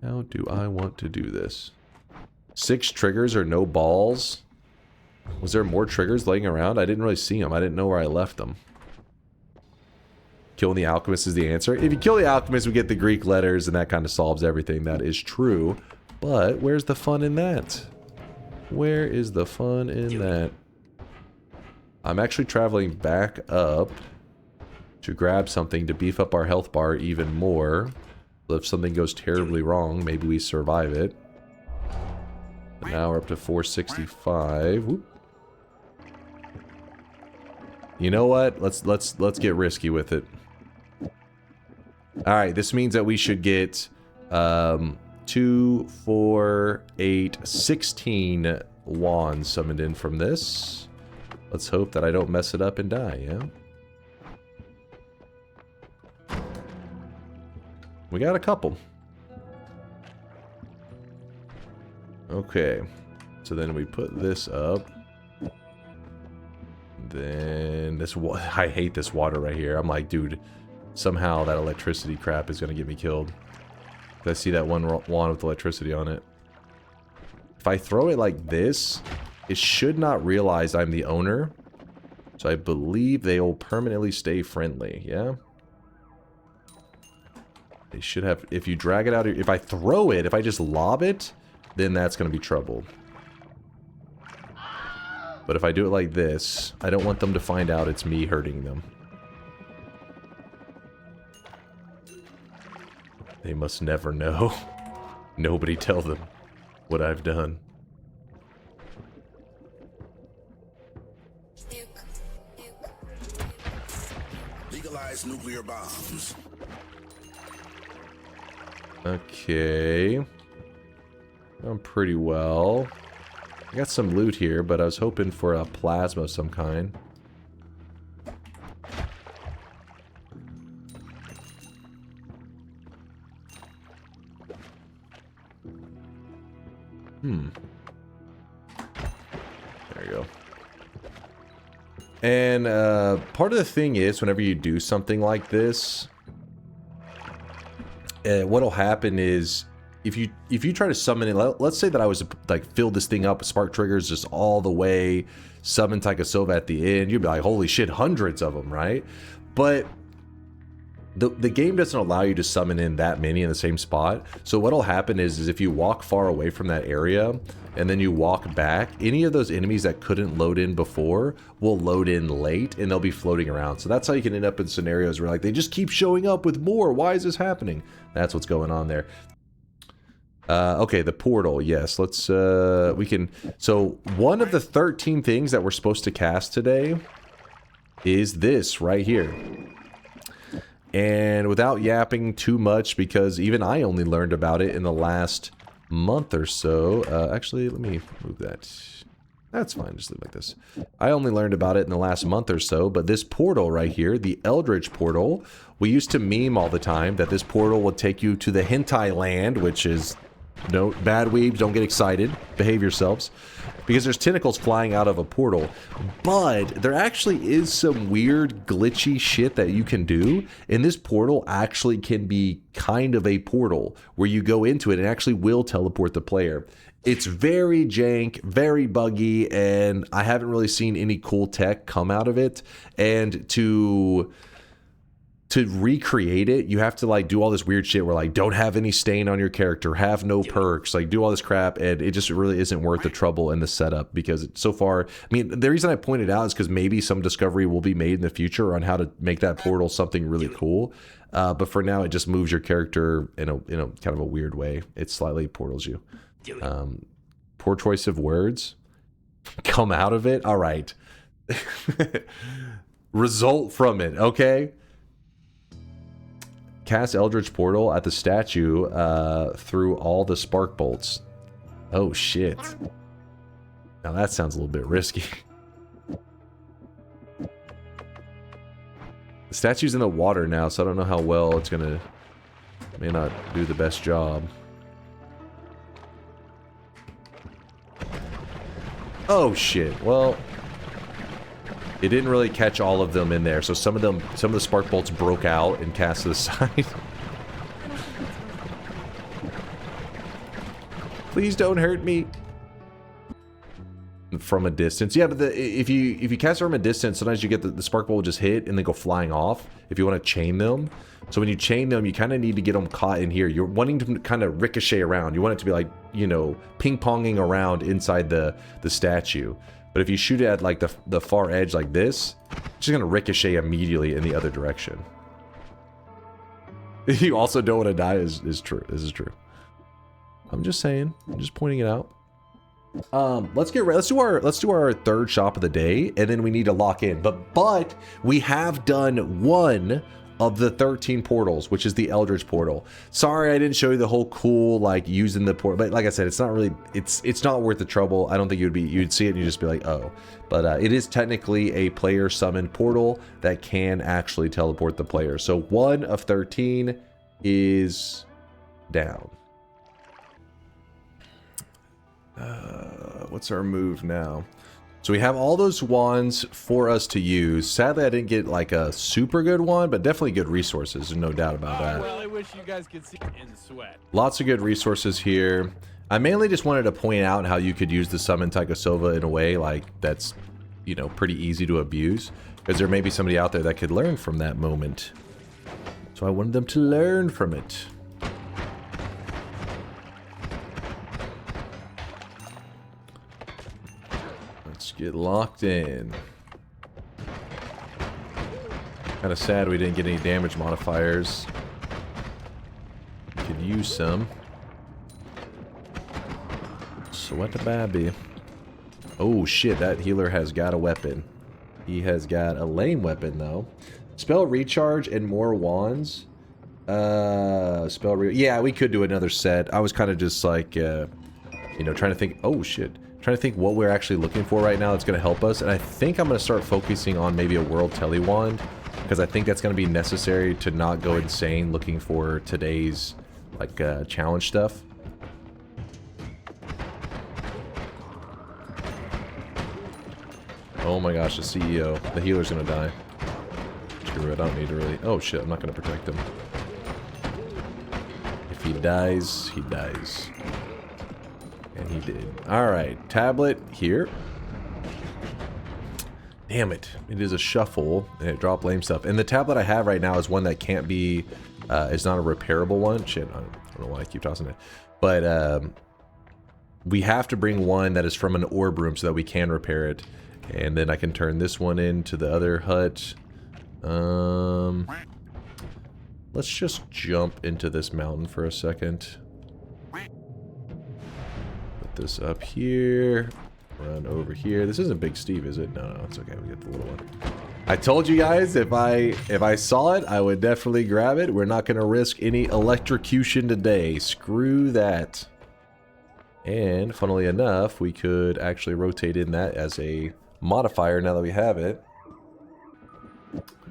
How do I want to do this? 6 triggers or no balls? Was there more triggers laying around? I didn't really see them. I didn't know where I left them. Killing the alchemist is the answer. If you kill the alchemist, we get the Greek letters, and that kind of solves everything. That is true. But where's the fun in that? Where is the fun in that? I'm actually traveling back up to grab something to beef up our health bar even more. So if something goes terribly wrong, maybe we survive it. And now we're up to 465. Whoop. You know what? Let's get risky with it. All right, this means that we should get 2, 4, 8, 16 wands summoned in from this. Let's hope that I don't mess it up and die, yeah? We got a couple. Okay. So then we put this up. Then this I hate this water right here. I'm like, dude, somehow that electricity crap is gonna get me killed. I see that one wand with electricity on it. If I throw it like this, it should not realize I'm the owner. So I believe they will permanently stay friendly, yeah? They should have, if you drag it out, if I throw it, if I just lob it, then that's gonna be trouble. But if I do it like this, I don't want them to find out it's me hurting them. They must never know. Nobody tell them what I've done. Legalize nuclear bombs. Okay. I'm pretty well. I got some loot here, but I was hoping for a plasma of some kind. There you go. And part of the thing is, whenever you do something like this, what'll happen is, if you try to summon it, let's say that I was like fill this thing up with spark triggers just all the way, summon Taikasauva at the end, you'd be like, holy shit, hundreds of them, right? But the game doesn't allow you to summon in that many in the same spot. So what'll happen is if you walk far away from that area and then you walk back, any of those enemies that couldn't load in before will load in late and they'll be floating around. So that's how you can end up in scenarios where like they just keep showing up with more. Why is this happening? That's what's going on there. Okay, the portal, yes, let's, we can, so one of the 13 things that we're supposed to cast today is this right here. And without yapping too much, because even I only learned about it in the last month or so, actually, let me move that. That's fine, just leave it like this. I only learned about it in the last month or so, but this portal right here, the Eldrich Portal, we used to meme all the time that this portal would take you to the hentai land, which is, no, bad weebs, don't get excited, behave yourselves, because there's tentacles flying out of a portal. But there actually is some weird glitchy shit that you can do, and this portal actually can be kind of a portal where you go into it and actually will teleport the player. It's very jank, very buggy, and I haven't really seen any cool tech come out of it. And to recreate it, you have to like do all this weird shit where like don't have any stain on your character, have no perks, like do all this crap, and it just really isn't worth the trouble and the setup, because so far, I mean, the reason I pointed out is because maybe some discovery will be made in the future on how to make that portal something really cool. But for now, it just moves your character in a kind of a weird way. It slightly portals you. Poor choice of words. Come out of it. All right. Result from it. Okay. Cast Eldrich Portal at the statue through all the spark bolts. Oh shit. Now that sounds a little bit risky. The statue's in the water now, so I don't know how well it's gonna... may not do the best job. Oh shit, well... it didn't really catch all of them in there, so some of the spark bolts broke out and cast to the side. Please don't hurt me. From a distance. Yeah, but if you cast it from a distance, sometimes you get the spark bolt will just hit and then go flying off if you want to chain them. So when you chain them, you kind of need to get them caught in here. You're wanting to kind of ricochet around. You want it to be like, you know, ping-ponging around inside the statue. But if you shoot it at like the far edge like this, it's just gonna ricochet immediately in the other direction. You also don't want to die is true. This is true. I'm just saying. I'm just pointing it out. Let's do our third shop of the day, and then we need to lock in. But we have done one of the 13 portals, which is the Eldrich Portal. Sorry I didn't show you the whole cool, like, using the portal, but like I said, it's not really, it's not worth the trouble. I don't think you'd see it and you'd just be like, oh. But it is technically a player summoned portal that can actually teleport the player. So 1 of 13 is down. What's our move now? So we have all those wands for us to use. Sadly, I didn't get like a super good one, but definitely good resources. There's no doubt about that. I really wish you guys could see it in sweat. Lots of good resources here. I mainly just wanted to point out how you could use the Summon Taikasauva in a way like that's, you know, pretty easy to abuse. Because there may be somebody out there that could learn from that moment. So I wanted them to learn from it. Let's get locked in. Kind of sad we didn't get any damage modifiers. Could use some. Sweat the baby. Oh shit, that healer has got a weapon. He has got a lame weapon though. Spell recharge and more wands. Yeah, we could do another set. I was kind of just like, you know, trying to think. Oh shit. Trying to think what we're actually looking for right now that's going to help us. And I think I'm going to start focusing on maybe a world tele wand, because I think that's going to be necessary to not go insane looking for today's like challenge stuff. Oh my gosh, the CEO. The healer's going to die. Screw it, I don't need to really... Oh shit, I'm not going to protect him. If he dies, he dies. And he did. Alright, tablet here. Damn it. It is a shuffle, and it dropped lame stuff. And the tablet I have right now is one that can't be... it's not a repairable one. Shit, I don't know why I keep tossing it. But we have to bring one that is from an orb room so that we can repair it. And then I can turn this one into the other hut. Let's just jump into this mountain for a second. Put this up here. Run over here. This isn't Big Steve, is it? No, it's okay. We get the little one. I told you guys if I saw it, I would definitely grab it. We're not going to risk any electrocution today. Screw that. And funnily enough, we could actually rotate in that as a modifier now that we have it.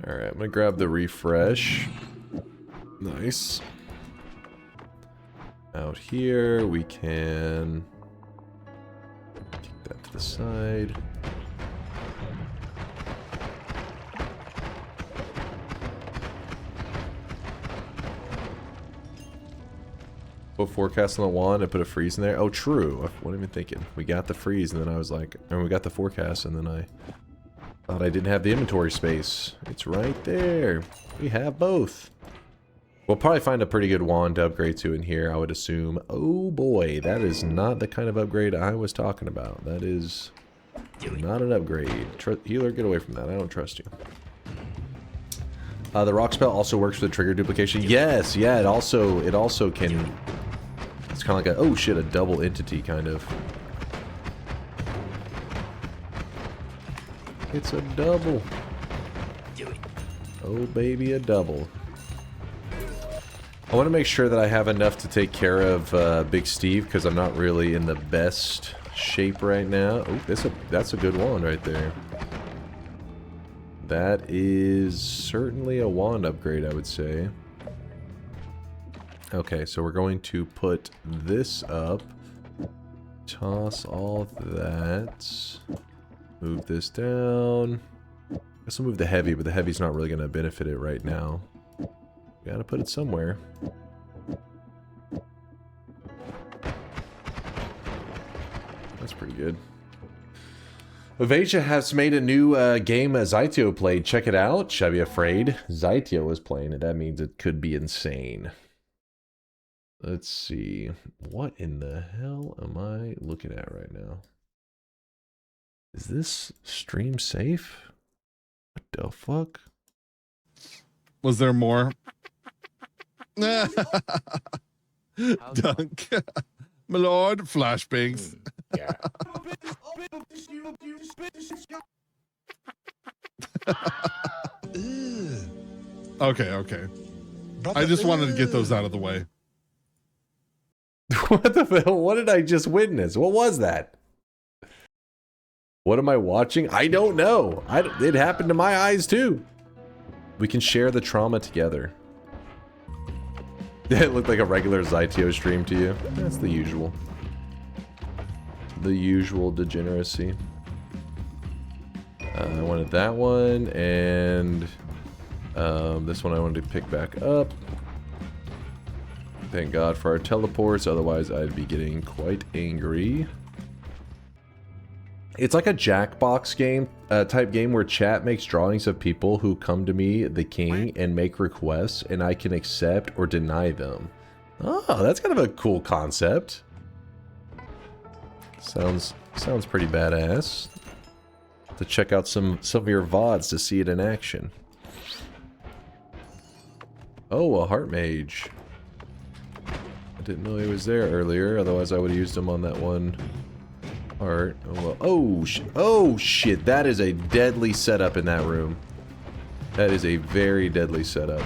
Alright, I'm going to grab the refresh. Nice. Out here, we can take that to the side. Put forecast on the wand and put a freeze in there. Oh, true. I wasn't even thinking. We got the freeze, and then I was like, and we got the forecast, and then I thought I didn't have the inventory space. It's right there. We have both. We'll probably find a pretty good wand to upgrade to in here, I would assume. Oh boy, that is not the kind of upgrade I was talking about. That is not an upgrade. Healer, get away from that. I don't trust you. The rock spell also works with the trigger duplication. Yes, yeah, it also can... It's kind of like a, oh shit, a double entity kind of. It's a double. Oh baby, a double. I want to make sure that I have enough to take care of Big Steve, because I'm not really in the best shape right now. Oh, that's a good wand right there. That is certainly a wand upgrade, I would say. Okay, so we're going to put this up. Toss all that. Move this down. I guess I'll move the heavy, but the heavy's not really going to benefit it right now. Gotta put it somewhere. That's pretty good. Avasia has made a new game Xytio played. Check it out. Should I be afraid? Xytio was playing it. That means it could be insane. Let's see. What in the hell am I looking at right now? Is this stream safe? What the fuck? Was there more? Dunk. My lord, flashbangs. Yeah. Okay, okay. I just wanted to get those out of the way. What the hell? What did I just witness? What was that? What am I watching? I don't know. It happened to my eyes too. We can share the trauma together. It looked like a regular Xytio stream to you. That's the usual. The usual degeneracy. I wanted that one, and this one I wanted to pick back up. Thank God for our teleports, otherwise I'd be getting quite angry. It's like a Jackbox game, type game where chat makes drawings of people who come to me, the king, and make requests, and I can accept or deny them. Oh, that's kind of a cool concept. Sounds pretty badass. To check out some of your VODs to see it in action. Oh, a heart mage. I didn't know he was there earlier, otherwise I would have used him on that one heart. Oh, well. Oh shit, that is a deadly setup in that room. That is a very deadly setup.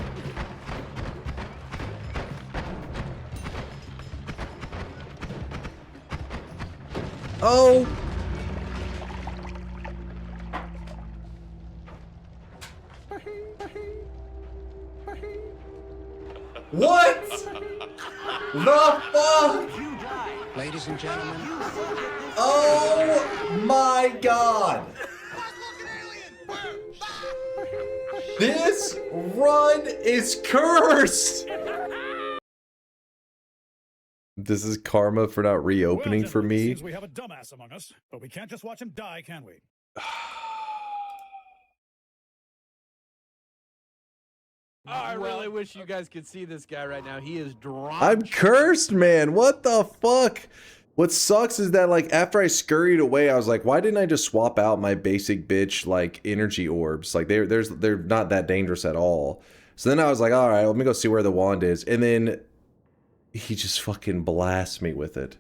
Oh! What? The fuck? Ladies and gentlemen. Oh my god. This run is cursed. This is karma for not reopening for me. Seems we have a dumbass among us, but we can't just watch him die, can we? Oh, I really wish you guys could see this guy right now. He is drawn. I'm cursed, man. What the fuck? What sucks is that, like, after I scurried away, I was like, why didn't I just swap out my basic bitch, like, energy orbs? Like, they're not that dangerous at all. So then I was like, all right, let me go see where the wand is. And then he just fucking blasts me with it.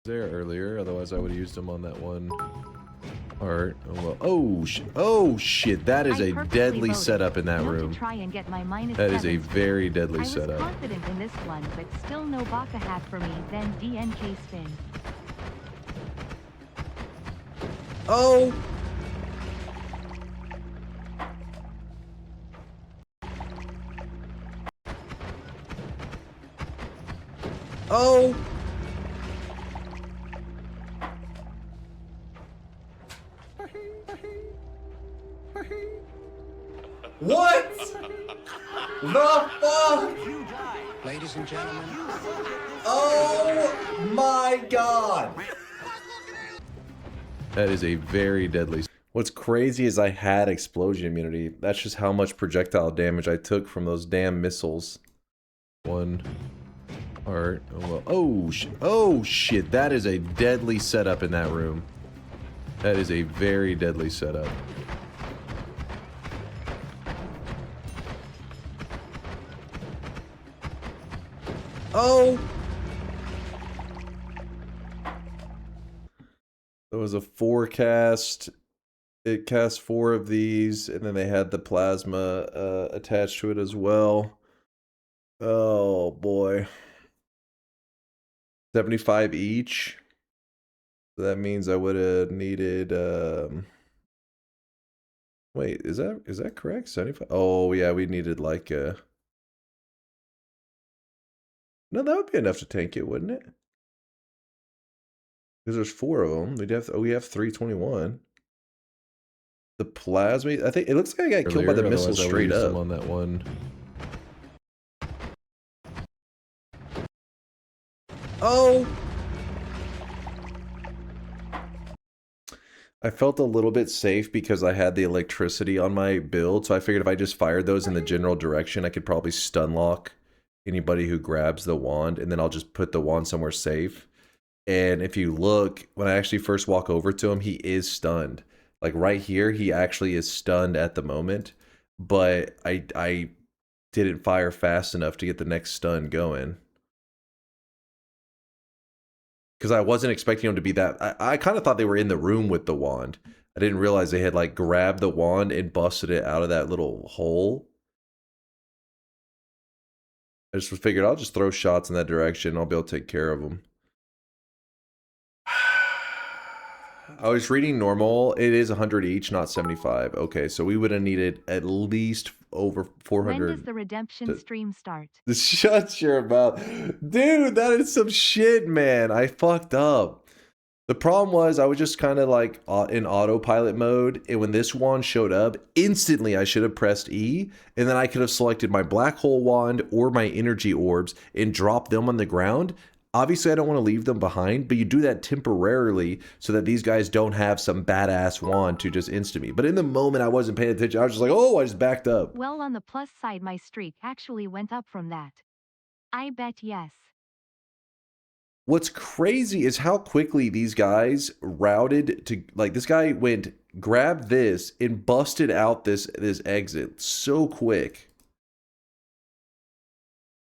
There earlier, otherwise I would have used him on that one heart. Oh, well. Oh shit, that is a deadly setup in that room. That is a very deadly setup. I was confident in this one, but still no baka hat for me, then DNK spin. Oh! Oh! What? The fuck? Ladies and gentlemen. Oh my god. That is a very deadly. What's crazy is I had explosion immunity. That's just how much projectile damage I took from those damn missiles. One heart. Oh, well. Oh shit, that is a deadly setup in that room. That is a very deadly setup. Oh! There was a 4-cast. It cast 4 of these, and then they had the plasma attached to it as well. Oh boy. 75 each. So that means I would have needed wait, is that correct? 75? Oh yeah, we needed like no, that would be enough to tank it, wouldn't it? Because there's 4 of them. We have 321. The plasma, I think it looks like I got killed by the missile straight up on that one. Oh! I felt a little bit safe because I had the electricity on my build, so I figured if I just fired those in the general direction, I could probably stun lock anybody who grabs the wand, and then I'll just put the wand somewhere safe. And if you look, when I actually first walk over to him, he is stunned. Like right here, he actually is stunned at the moment, but I didn't fire fast enough to get the next stun going. Because I wasn't expecting them to be that. I kind of thought they were in the room with the wand. I didn't realize they had like grabbed the wand and busted it out of that little hole. I just figured I'll just throw shots in that direction. I'll be able to take care of them. I was reading normal. It is 100 each, not 75. Okay, so we would have needed at least over 400. When does the redemption stream start? Shut your mouth. Dude, that is some shit, man. I fucked up. The problem was I was just kind of like in autopilot mode. And when this wand showed up, instantly I should have pressed E. And then I could have selected my black hole wand or my energy orbs and dropped them on the ground. Obviously, I don't want to leave them behind, but you do that temporarily so that these guys don't have some badass wand to just insta me. But in the moment, I wasn't paying attention. I was just like, oh, I just backed up. Well, on the plus side, my streak actually went up from that. I bet yes. What's crazy is how quickly these guys routed to, like, this guy went, grabbed this, and busted out this exit so quick.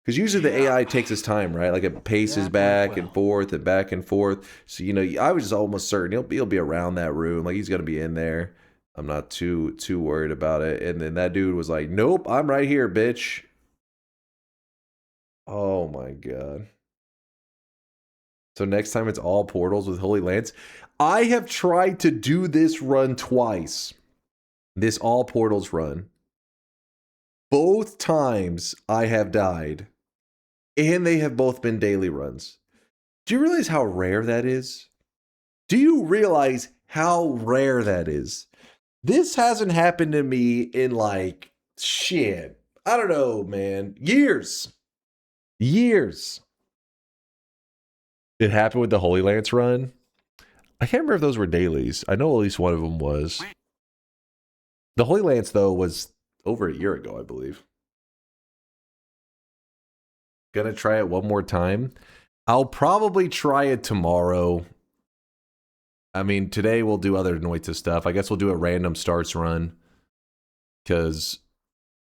Because usually the AI takes its time, right? Like it paces back and forth and back and forth. So, you know, I was just almost certain he'll be around that room. Like he's going to be in there. I'm not too worried about it. And then that dude was like, nope, I'm right here, bitch. Oh my God. So next time it's all portals with Holy Lance. I have tried to do this run twice. This all portals run. Both times I have died. And they have both been daily runs. Do you realize how rare that is? Do you realize how rare that is? This hasn't happened to me in like, shit. I don't know, man. Years. Years. It happened with the Holy Lance run. I can't remember if those were dailies. I know at least one of them was. The Holy Lance, though, was over a year ago, I believe. Gonna try it one more time. I'll probably try it tomorrow. I mean, today we'll do other Noita stuff. I guess we'll do a random starts run. Because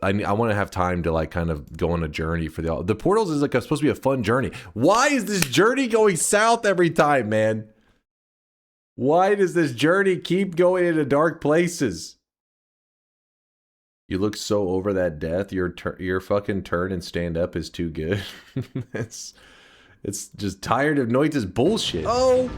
I want to have time to like kind of go on a journey for the portals is like supposed to be a fun journey. Why is this journey going south every time, man? Why does this journey keep going into dark places? You look so over that death. Your fucking turn and stand up is too good. it's just tired of Noita's bullshit. Oh.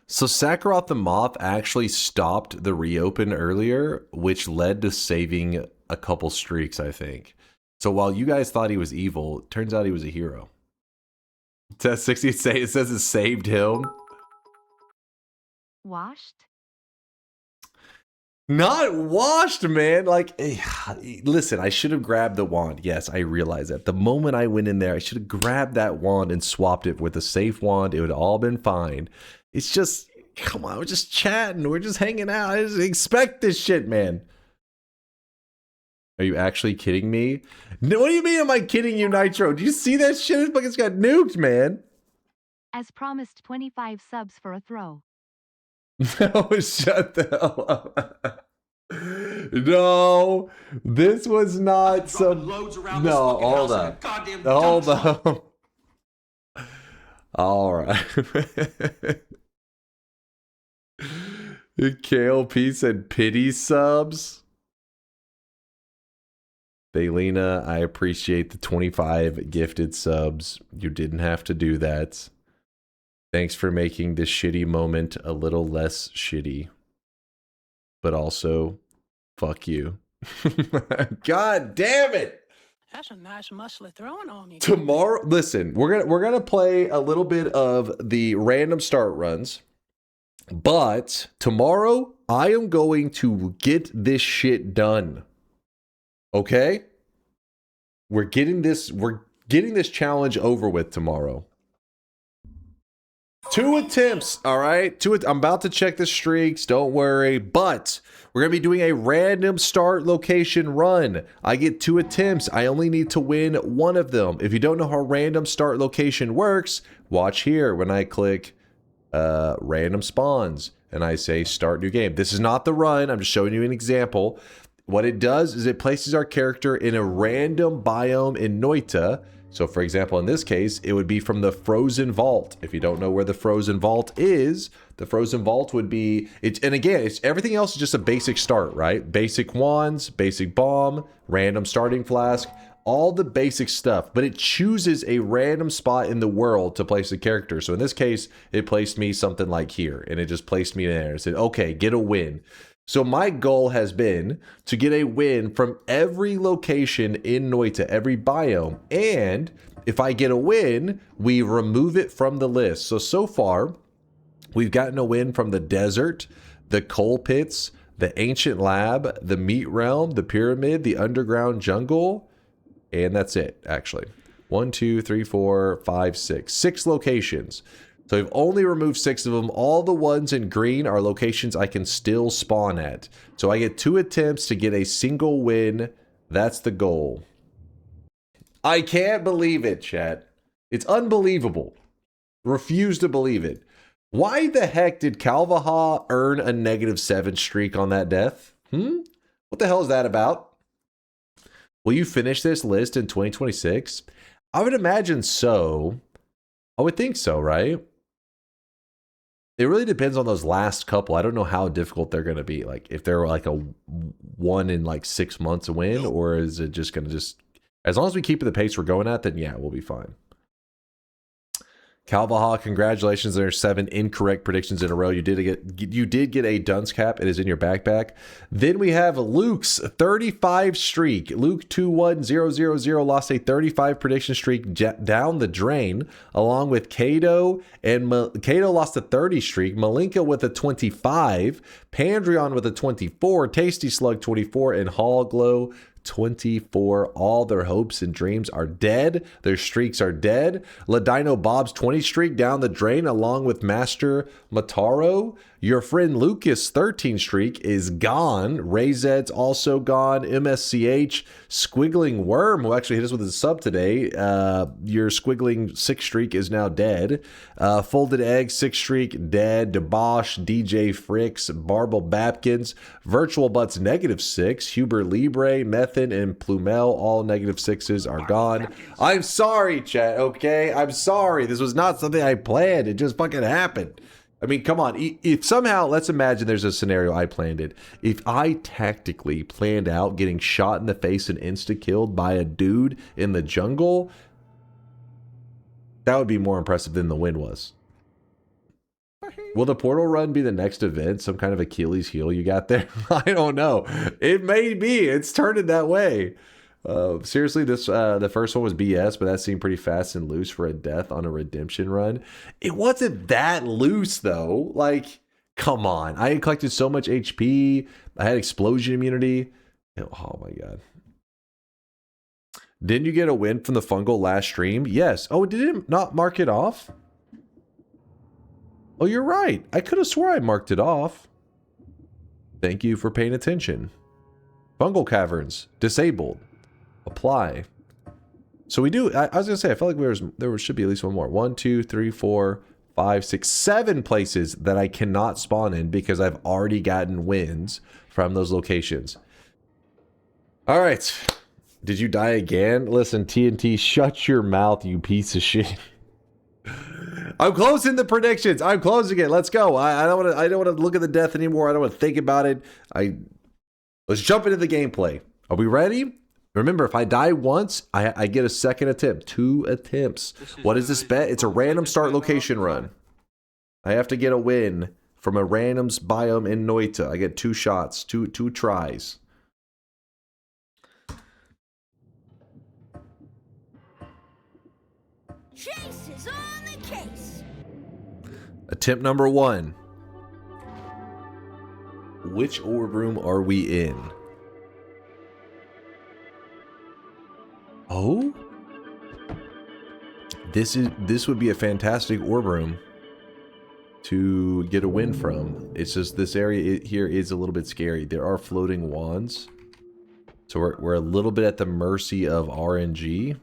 So Sakharoth the Moth actually stopped the reopen earlier, which led to saving a couple streaks, I think. So while you guys thought he was evil, it turns out he was a hero. Test 60 it says it saved him. Washed? Not washed, man. Like, listen, I should have grabbed the wand. Yes, I realize that. The moment I went in there, I should have grabbed that wand and swapped it with a safe wand. It would have all been fine. It's just, come on, we're just chatting. We're just hanging out. I just expect this shit, man. Are you actually kidding me? No, what do you mean am I kidding you, Nitro? Do you see that shit? This fucking got nuked, man. As promised, 25 subs for a throw. No, shut the hell up. No, this was not some... No, hold on. Hold on. All right. KLP said pity subs. Baylina, I appreciate the 25 gifted subs. You didn't have to do that. Thanks for making this shitty moment a little less shitty. But also, fuck you. God damn it! That's a nice muscly throwing on you. Tomorrow, listen, we're gonna play a little bit of the random start runs. But tomorrow, I am going to get this shit done. Okay? We're getting this challenge over with tomorrow. 2 attempts, all right? I'm about to check the streaks, don't worry. But we're going to be doing a random start location run. I get 2 attempts. I only need to win 1 of them. If you don't know how random start location works, watch here when I click random spawns, and I say start new game. This is not the run. I'm just showing you an example. What it does is it places our character in a random biome in Noita. So for example, in this case, it would be from the Frozen Vault. If you don't know where the Frozen Vault is, the Frozen Vault would be, and again, it's everything else is just a basic start, right? Basic wands, basic bomb, random starting flask, all the basic stuff, but it chooses a random spot in the world to place the character. So in this case, it placed me something like here, and it just placed me there. It said, okay, get a win. So my goal has been to get a win from every location in Noita, every biome. And if I get a win, we remove it from the list. So far, we've gotten a win from the desert, the coal pits, the ancient lab, the meat realm, the pyramid, the underground jungle, and that's it, actually. 1, 2, 3, 4, 5, 6. 6 locations. So we've only removed 6 of them. All the ones in green are locations I can still spawn at. So I get 2 attempts to get a single win. That's the goal. I can't believe it, chat. It's unbelievable. Refuse to believe it. Why the heck did Calvaha earn a -7 streak on that death? What the hell is that about? Will you finish this list in 2026? I would imagine so. I would think so, right? It really depends on those last couple. I don't know how difficult they're going to be. Like if they're like a 1 in like 6 months a win, or is it just going to just, as long as we keep the pace we're going at, then yeah, we'll be fine. Calvaha, congratulations. There are 7 incorrect predictions in a row. You did get a dunce cap. It is in your backpack. Then we have Luke's 35 streak. Luke 21000 lost a 35 prediction streak down the drain, along with Kato, and Kato lost a 30 streak. Malinka with a 25, Pandreon with a 24, Tasty Slug 24, and Hall Glow 24. All their hopes and dreams are dead. Their streaks are dead. Ladino Bob's 20 streak down the drain, along with Master Mataro. Your friend Lucas' 13 streak is gone. Rayzed's also gone. MSCH, Squiggling Worm, who actually hit us with a sub today. Your Squiggling 6 streak is now dead. Folded Egg 6 streak dead. Debosh, DJ Fricks, Barble Bapkins, Virtual Butts -6. Huber Libre, Methan, and Plumel, all -6s are gone. I'm sorry, chat, okay? I'm sorry. This was not something I planned. It just fucking happened. I mean, come on. If somehow, let's imagine there's a scenario I planned it. If I tactically planned out getting shot in the face and insta-killed by a dude in the jungle, that would be more impressive than the win was. Will the portal run be the next event? Some kind of Achilles heel you got there? I don't know. It may be. It's turning that way. Seriously, this the first one was BS, but that seemed pretty fast and loose for a death on a redemption run. It wasn't that loose though. Like, come on. I had collected so much HP. I had explosion immunity. Oh my god. Didn't you get a win from the fungal last stream? Yes. Oh, did it not mark it off? Oh, you're right. I could have swore I marked it off. Thank you for paying attention. Fungal caverns disabled. Apply. So we do. I was gonna say, I felt like there should be at least one more. 1, 2, 3, 4, 5, 6, 7 places that I cannot spawn in because I've already gotten wins from those locations. All right. Did you die again? Listen, TNT, shut your mouth, you piece of shit. I'm closing the predictions. I'm closing it. Let's go. I don't want to look at the death anymore. I don't want to think about it. Let's jump into the gameplay. Are we ready? Remember, if I die once, I get a second attempt. 2 attempts. What is this bet? It's a random start location run. I have to get a win from a random biome in Noita. I get 2 shots, two tries. Chase is on the case. Attempt number 1. Which orb room are we in? Oh? This would be a fantastic orb room to get a win from. It's just this area here is a little bit scary. There are floating wands. So we're a little bit at the mercy of RNG.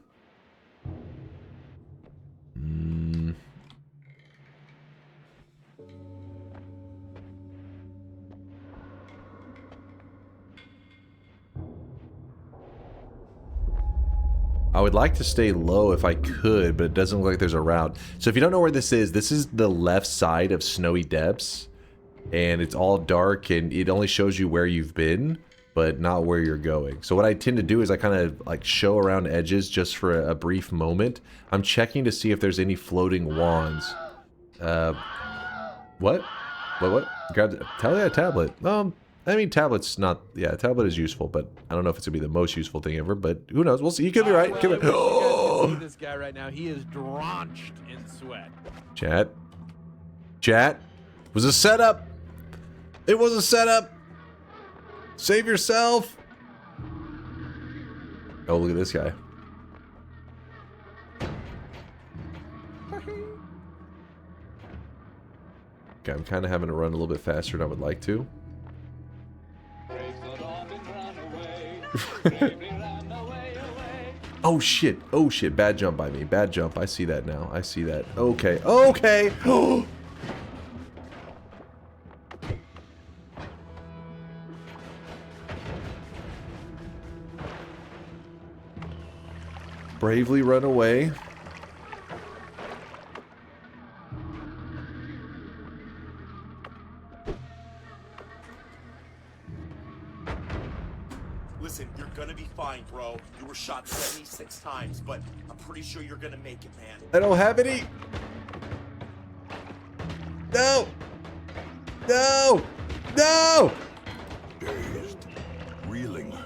would like to stay low if I could, but it doesn't look like there's a route. So if you don't know where this is the left side of Snowy Depths. And it's all dark and it only shows you where you've been, but not where you're going. So what I tend to do is I kind of like show around edges just for a brief moment. I'm checking to see if there's any floating wands. What? What? Grab the tablet. I mean, tablet's not... Yeah, tablet is useful, but I don't know if it's going to be the most useful thing ever, but who knows? We'll see. You could be right. Well, Could be... I wish you guys could see this guy right now. He is drenched in sweat. Chat. Chat. It was a setup. It was a setup. Save yourself. Oh, look at this guy. Okay, I'm kind of having to run a little bit faster than I would like to. Oh shit, oh shit, bad jump by me, bad jump, I see that now, I see that. Okay, okay. Bravely run away. Listen, you're gonna be fine, bro. You were shot 76 times, but I'm pretty sure you're gonna make it, man. I don't have any. No. No. No. Dazed, reeling,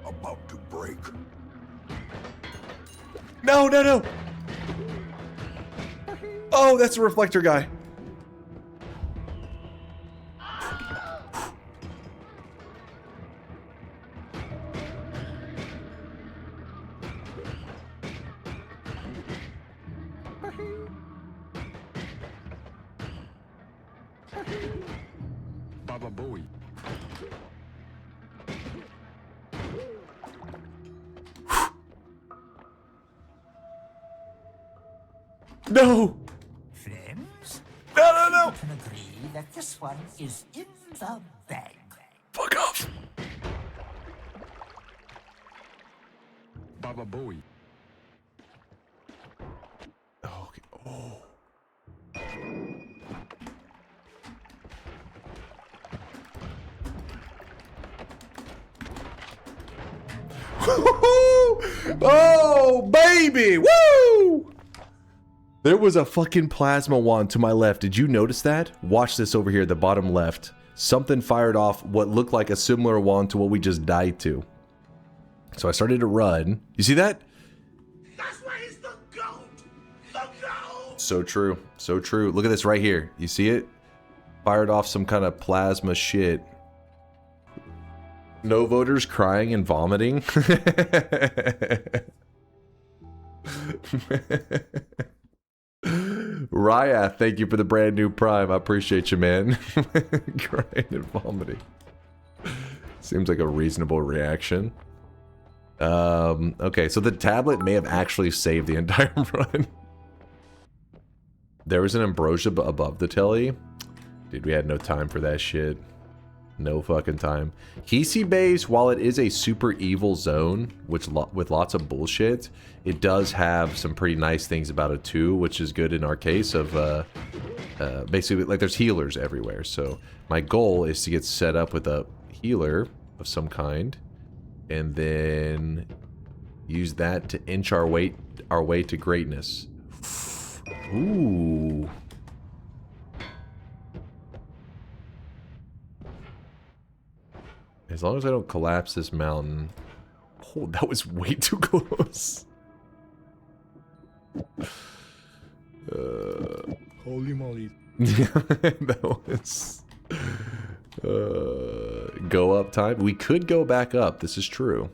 about to break. No, no, no. Oh, that's a reflector guy. Baba Booey. No. Friends? No, no, no. I can agree that this one is in the bag. Fuck off. Baba Booey. Oh, okay. Oh. Oh, baby! Woo! There was a fucking plasma wand to my left. Did you notice that? Watch this over here at the bottom left. Something fired off what looked like a similar wand to what we just died to. So I started to run. You see that? That's why he's the GOAT! The GOAT! So true. So true. Look at this right here. You see it? Fired off some kind of plasma shit. No voters crying and vomiting. Raya, thank you for the brand new Prime. I appreciate you, man. Crying and vomiting. Seems like a reasonable reaction. Okay, so the tablet may have actually saved the entire run. There was an ambrosia above the telly. Dude, we had no time for that shit. No fucking time. Hiisi base, while it is a super evil zone, which with lots of bullshit, it does have some pretty nice things about it too, which is good in our case of basically like there's healers everywhere. So my goal is to get set up with a healer of some kind, and then use that to inch our way to greatness. Ooh. As long as I don't collapse this mountain. Oh, that was way too close. Holy moly. That was... go up time. We could go back up. This is true.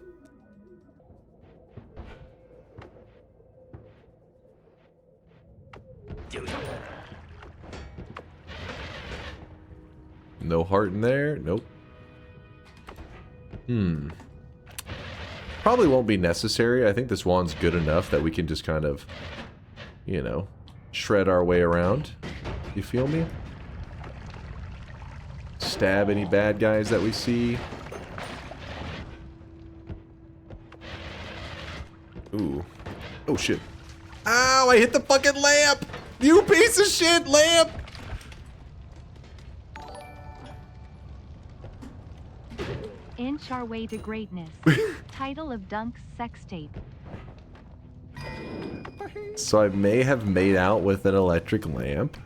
No heart in there. Nope. Probably won't be necessary. I think this wand's good enough that we can just kind of, you know, shred our way around. You feel me? Stab any bad guys that we see. Ooh. Oh, shit. Ow, I hit the fucking lamp! You piece of shit, lamp! Inch our way to greatness. Title of Dunk's sex tape. So I may have made out with an electric lamp.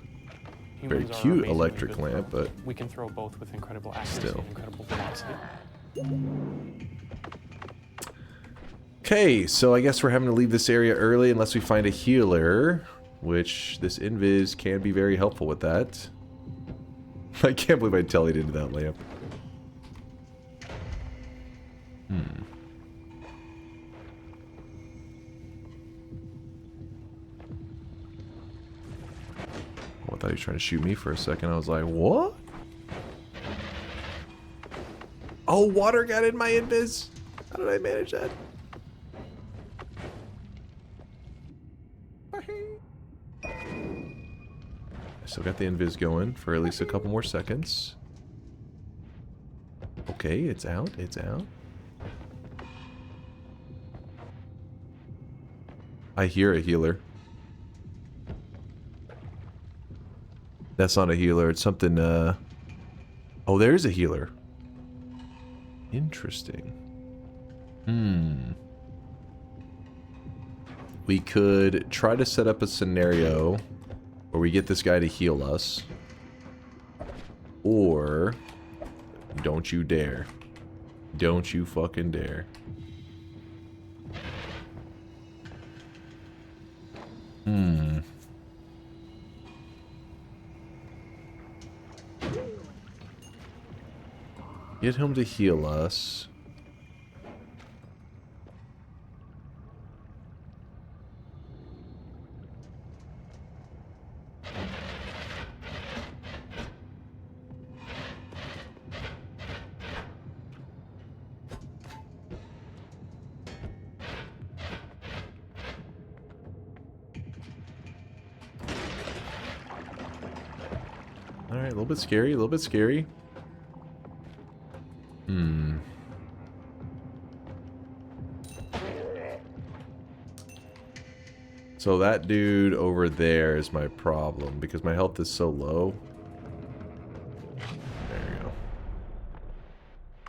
Very Humans are cute amazingly electric good lamp, throwers. but we can throw both with incredible accuracy still. and incredible velocity. Okay, so I guess we're having to leave this area early unless we find a healer, which this invis can be very helpful with that. I can't believe I tellied into that lamp. Oh, I thought he was trying to shoot me for a second. I was like, what? Oh, water got in my invis. How did I manage that? I still got the invis going for at least a couple more seconds. Okay, it's out, it's out. I hear a healer. That's not a healer, it's something, oh, there's a healer. Interesting. We could try to set up a scenario where we get this guy to heal us. Or, don't you dare. Don't you fucking dare. Get him to heal us. Alright, a little bit scary, a little bit scary. So that dude over there is my problem because my health is so low. There you go.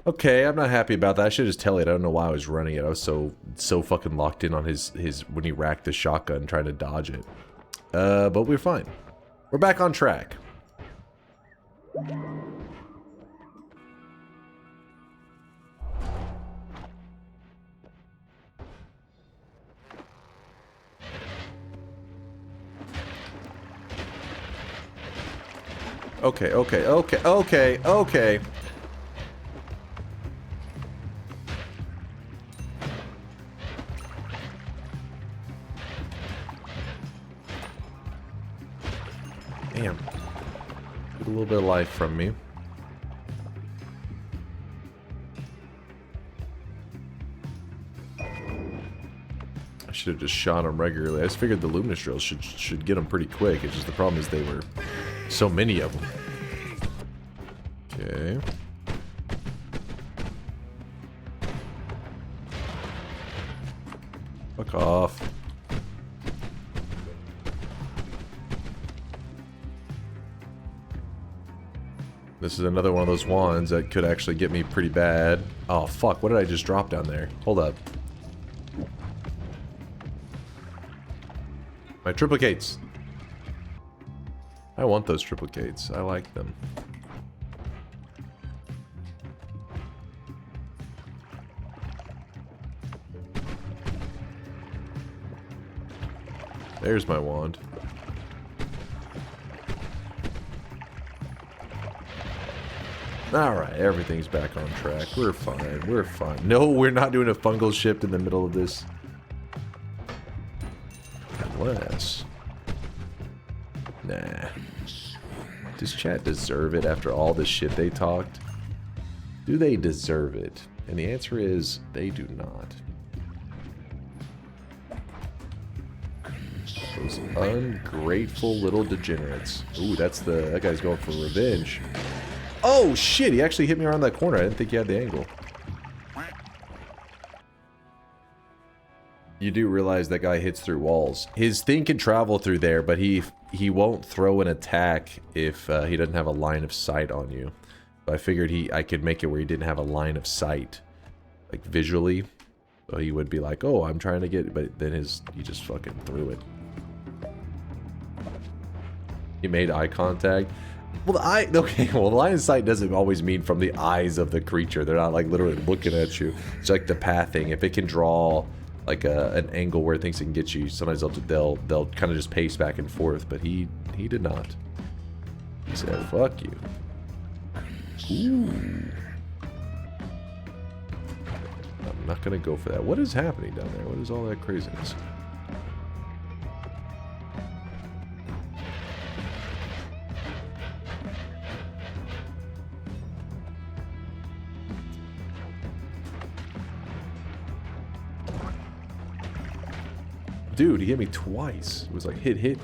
Okay, I'm not happy about that. I should just tell it. I don't know why I was running it. I was so fucking locked in on his when he racked the shotgun trying to dodge it. But we're fine. We're back on track. Okay, okay, okay, okay, okay. Damn. Get a little bit of life from me. I should have just shot him regularly. I just figured the luminous drills should get him pretty quick. It's just the problem is they were so many of them. Okay. Fuck off. This is another one of those wands that could actually get me pretty bad. Oh fuck, what did I just drop down there? Hold up. My triplicates. I want those triplicates. I like them. There's my wand. Alright, everything's back on track. We're fine. We're fine. No, we're not doing a fungal shift in the middle of this. Unless... Nah. Does chat deserve it after all the shit they talked? Do they deserve it? And the answer is, they do not. Those ungrateful little degenerates. Ooh, that guy's going for revenge. Oh shit, he actually hit me around that corner. I didn't think he had the angle. You do realize that guy hits through walls. His thing can travel through there, but he won't throw an attack if he doesn't have a line of sight on you. So I figured I could make it where he didn't have a line of sight, like visually. So he would be like, "Oh, I'm trying to get," but then he just fucking threw it. He made eye contact. Well, the line of sight doesn't always mean from the eyes of the creature. They're not like literally looking at you. It's like the pathing. If it can draw like an angle where it thinks it can get you, sometimes they'll kind of just pace back and forth. But he did not. He said, "Fuck you." Ooh. I'm not gonna go for that. What is happening down there? What is all that craziness? Dude, he hit me twice. It was like hit.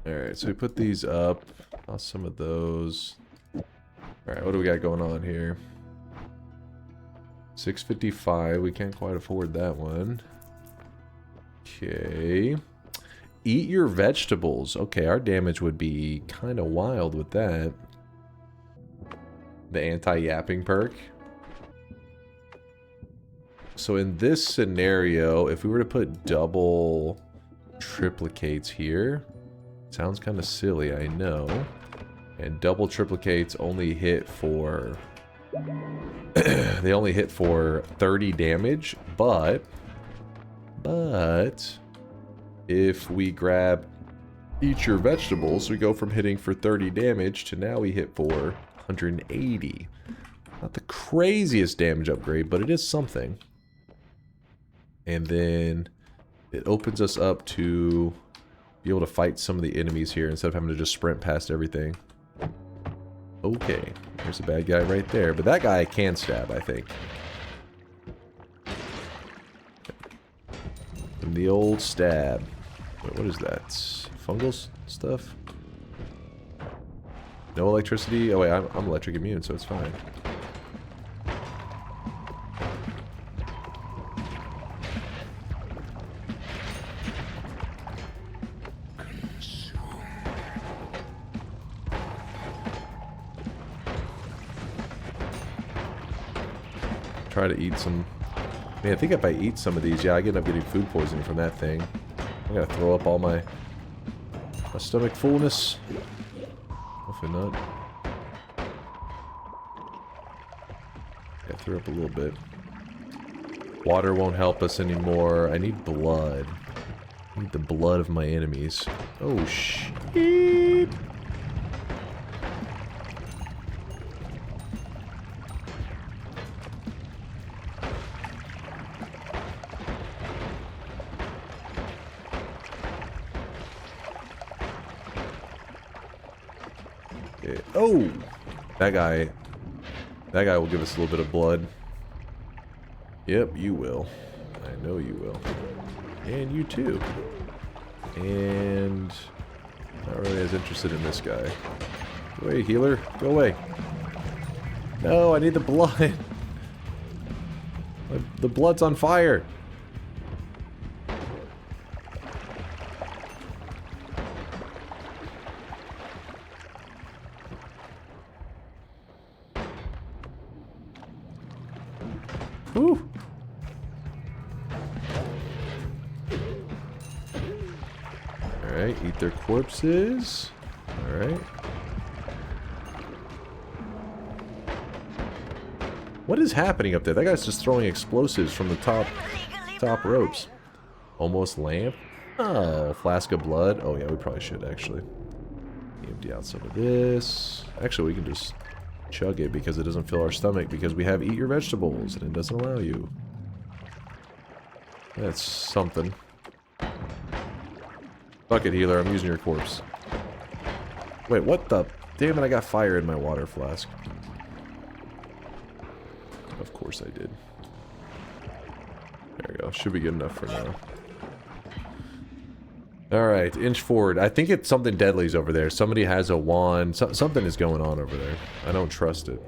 Alright, so we put these up. Lost some of those. Alright, what do we got going on here? 655. We can't quite afford that one. Okay. Eat your vegetables. Okay, our damage would be kind of wild with that. The anti-yapping perk. So in this scenario, if we were to put double triplicates here, sounds kind of silly, I know. And double triplicates only hit for... they only hit for 30 damage, but if we grab eat your vegetables, we go from hitting for 30 damage to now we hit for 180. Not the craziest damage upgrade, but it is something. And then it opens us up to be able to fight some of the enemies here instead of having to just sprint past everything. Okay, there's a bad guy right there, but that guy I can stab, I think. And the old stab. Wait, what is that? Fungal stuff? No electricity? Oh wait, I'm electric immune, so it's fine. Try to eat some... Man, I think if I eat some of these, yeah, I end up getting food poisoning from that thing. I gotta throw up all my stomach fullness. Hopefully not. Yeah, threw up a little bit. Water won't help us anymore. I need blood. I need the blood of my enemies. Oh, shit. Oh! That guy will give us a little bit of blood. Yep, you will. I know you will. And you too. And... not really as interested in this guy. Go away, healer. Go away. No, I need the blood. The blood's on fire. Whew. Alright, eat their corpses. Alright. What is happening up there? That guy's just throwing explosives from the top ropes. Almost lamp. Oh, flask of blood. Oh yeah, we probably should actually. Empty out some of this. Actually, we can just chug it because it doesn't fill our stomach because we have eat your vegetables and it doesn't allow you. That's something. Fuck it, healer. I'm using your corpse. Wait, what the? Damn it, I got fire in my water flask. Of course I did. There we go. Should be good enough for now. Alright, inch forward. I think it's something deadly's over there. Somebody has a wand. Something is going on over there. I don't trust it.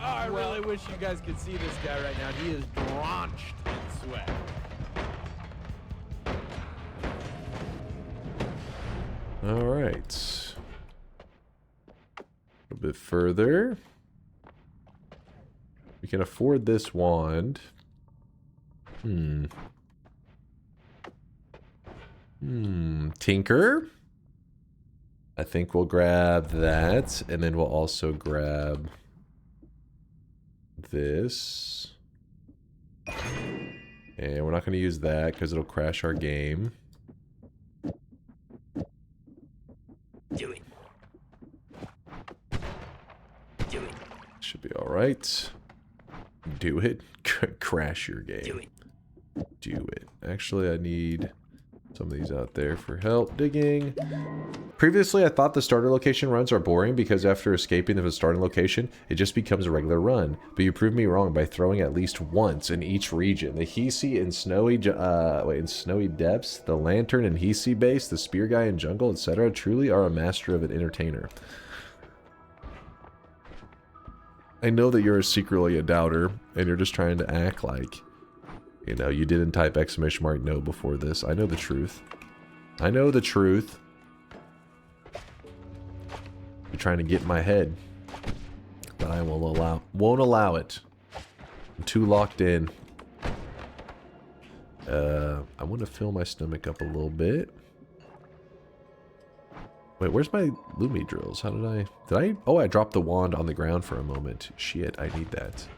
I really wish you guys could see this guy right now. He is drenched in sweat. All right. A bit further. We can afford this wand. Tinker. I think we'll grab that, and then we'll also grab this. And we're not going to use that because it'll crash our game. Do it. Do it. Should be all right. Do it. Crash your game. Do it. Do it. Actually, I need some of these out there for help digging. Previously, I thought the starter location runs are boring because after escaping the starting location, it just becomes a regular run. But you proved me wrong by throwing at least once in each region. The hiisi in snowy depths, the lantern and hiisi base, the spear guy in jungle, etc. truly are a master of an entertainer. I know that you're secretly a doubter, and you're just trying to act like, you know, you didn't type !no before this. I know the truth. I know the truth. You're trying to get in my head. But I won't allow it. I'm too locked in. I want to fill my stomach up a little bit. Wait, where's my Lumi drills? How did I... Oh, I dropped the wand on the ground for a moment. Shit, I need that.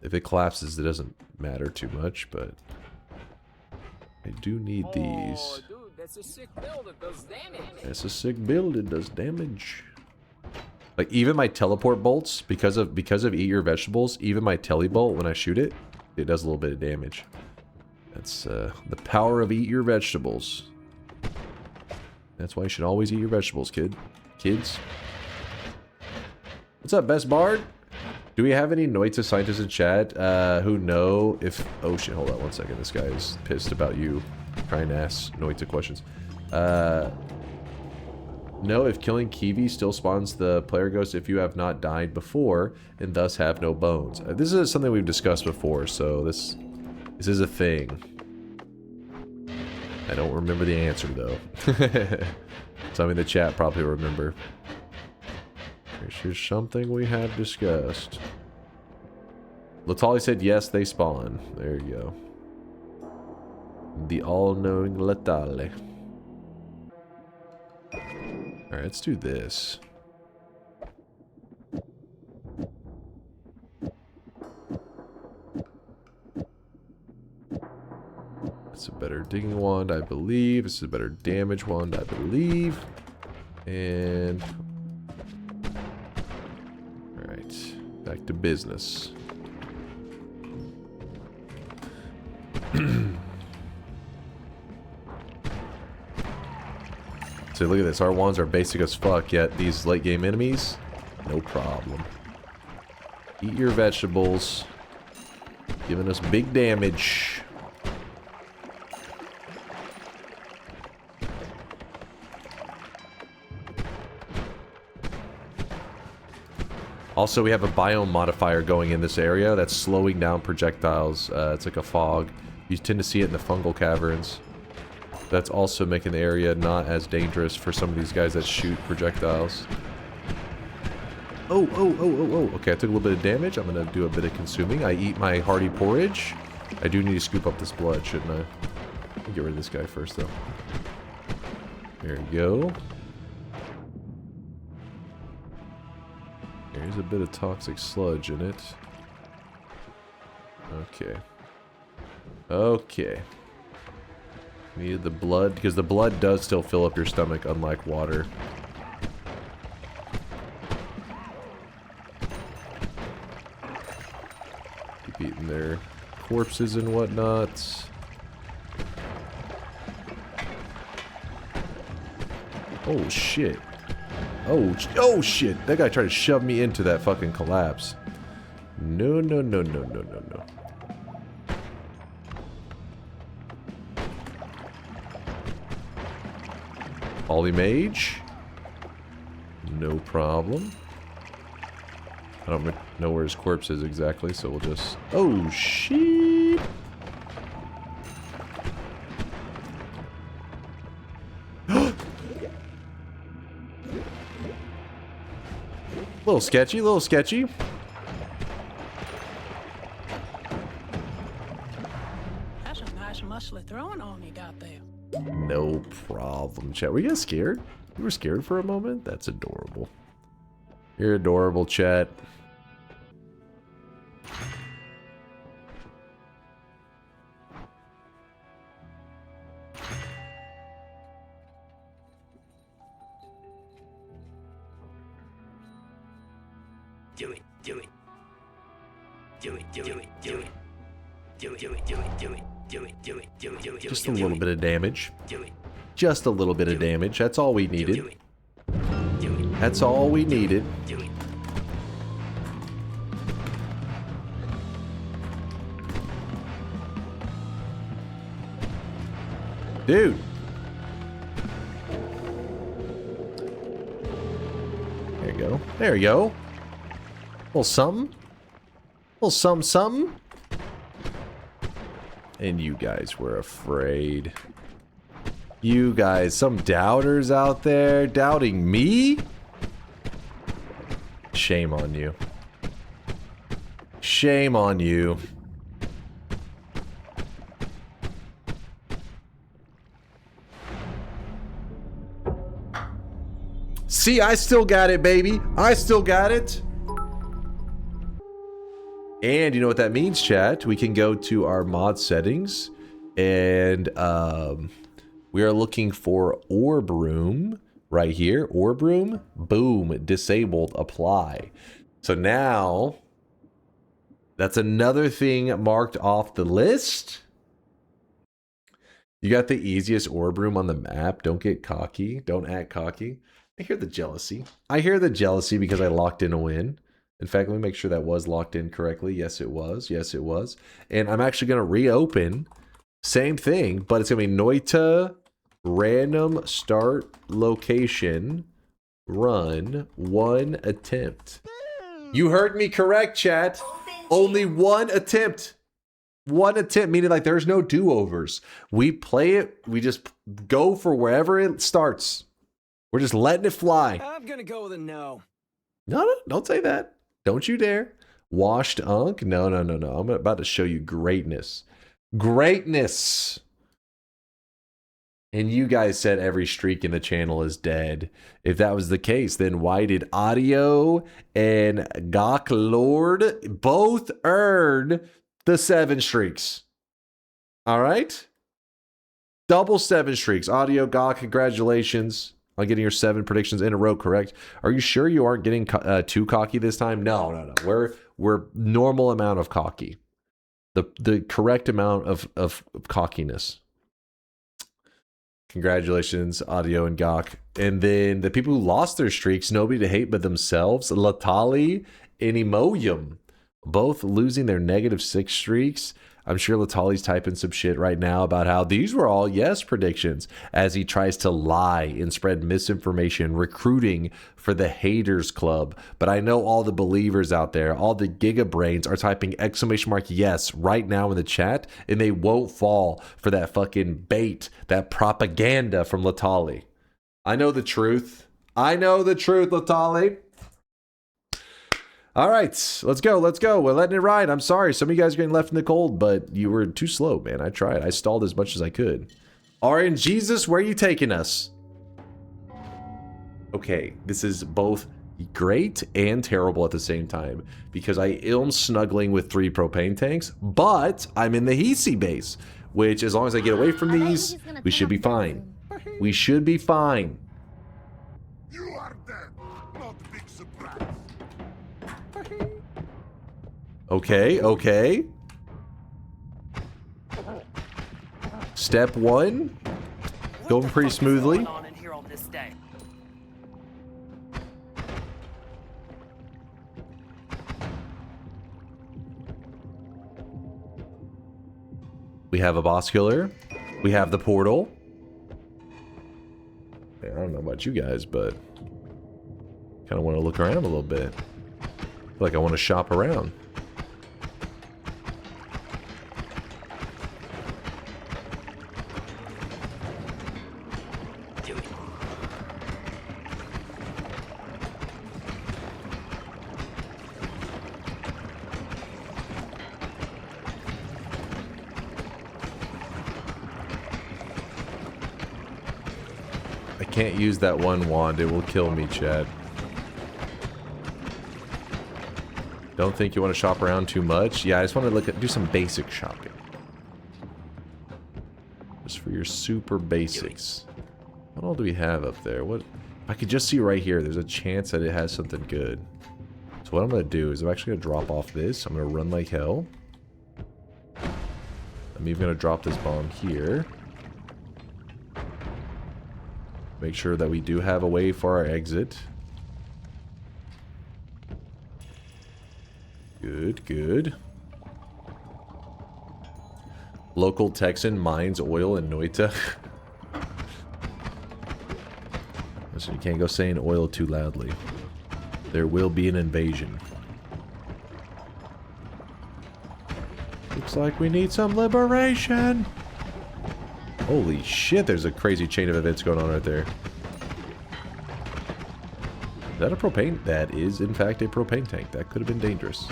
If it collapses, it doesn't matter too much, but... I do need these. Oh, dude, that's a sick build. It does damage. That's a sick build. It does damage. Like, even my teleport bolts, because of Eat Your Vegetables, even my telebolt, when I shoot it, it does a little bit of damage. That's the power of Eat Your Vegetables. That's why you should always eat your vegetables, kids. What's up, Best Bard? Do we have any Noita scientists in chat who know if... Oh shit, hold on one second. This guy is pissed about you trying to ask Noita questions. Know if killing Kiwi still spawns the player ghost if you have not died before and thus have no bones. This is something we've discussed before, so this is a thing. I don't remember the answer, though. Some in the chat probably remember. This is something we have discussed. Latali said, yes, they spawn. There you go. The all-knowing Latali. Alright, let's do this. It's a better digging wand, I believe. This is a better damage wand, I believe. And... Alright, back to business. So look at this, our wands are basic as fuck, yet these late game enemies, no problem. Eat your vegetables. Giving us big damage. Also, we have a biome modifier going in this area that's slowing down projectiles. It's like a fog. You tend to see it in the fungal caverns. That's also making the area not as dangerous for some of these guys that shoot projectiles. Oh. Okay, I took a little bit of damage. I'm going to do a bit of consuming. I eat my hearty porridge. I do need to scoop up this blood, shouldn't I? I'll get rid of this guy first, though. There we go. There's a bit of toxic sludge in it. Okay. Okay. Needed the blood, because the blood does still fill up your stomach, unlike water. Keep eating their corpses and whatnot. Oh shit. Oh shit. That guy tried to shove me into that fucking collapse. No. Holy Mage. No problem. I don't know where his corpse is exactly, so we'll just... Oh, shit! Little sketchy, little sketchy. That's a nice muscly throwing on you got there. No problem, chat. Were you guys scared? You were scared for a moment? That's adorable. You're adorable, chat. Do it, do it. Do it, do it, do it. Do it, do it, do it, do it. Do it, do it, do it, do it. Just a little bit of damage. Do it. Just a little bit of damage. That's all we needed. That's all we needed. Dude. There you go. There you go. Little something. Little something. And you guys were afraid. You guys, some doubters out there doubting me? Shame on you. Shame on you. See, I still got it, baby. I still got it. And you know what that means, chat? We can go to our mod settings and we are looking for orb room right here. Orb room, boom, disabled, apply. So now that's another thing marked off the list. You got the easiest orb room on the map. Don't get cocky. Don't act cocky. I hear the jealousy. I hear the jealousy because I locked in a win. In fact, let me make sure that was locked in correctly. Yes, it was. Yes, it was. And I'm actually going to reopen. Same thing, but it's going to be Noita, random start location, run, 1 attempt. You heard me correct, chat. Only 1 attempt. 1 attempt, meaning like there's no do-overs. We play it. We just go for wherever it starts. We're just letting it fly. I'm going to go with a no. No, don't say that. Don't you dare. Washed Unk? No. I'm about to show you greatness. Greatness. And you guys said every streak in the channel is dead. If that was the case, then why did Audio and Gok Lord both earn the 7 streaks? All right? Double 7 streaks. Audio, Gok, congratulations on getting your 7 predictions in a row correct. Are you sure you aren't getting too cocky this time? No. We're normal amount of cocky. The correct amount of cockiness. Congratulations, Audio and Gok. And then the people who lost their streaks, nobody to hate but themselves, Latali and Emoyum, both losing their -6 streaks. I'm sure Latali's typing some shit right now about how these were all yes predictions as he tries to lie and spread misinformation, recruiting for the haters club. But I know all the believers out there, all the gigabrains are typing !yes right now in the chat, and they won't fall for that fucking bait, that propaganda from Latali. I know the truth. I know the truth, Latali. All right, let's go. We're letting it ride. I'm sorry. Some of you guys are getting left in the cold, but you were too slow, man. I tried. I stalled as much as I could. RN Jesus, where are you taking us? Okay, this is both great and terrible at the same time because I am snuggling with 3 propane tanks, but I'm in the hiisi base, which as long as I get away from these, we should be fine. We should be fine. You are dead. Not a big surprise. Okay. Step 1. Going pretty smoothly. We have a boss killer. We have the portal. I don't know about you guys, but kind of want to look around a little bit. Like I want to shop around. I can't use that one wand. It will kill me, Chad. Don't think you want to shop around too much? Yeah, I just want to do some basic shopping. Just for your super basics. What all do we have up there? What? I could just see right here. There's a chance that it has something good. So what I'm going to do is I'm actually going to drop off this. I'm going to run like hell. I'm even going to drop this bomb here. Make sure that we do have a way for our exit. Good, good. Local Texan mines oil in Noita. So you can't go saying oil too loudly. There will be an invasion. Looks like we need some liberation. Holy shit, there's a crazy chain of events going on right there. Is that a propane? That is, in fact, a propane tank. That could have been dangerous.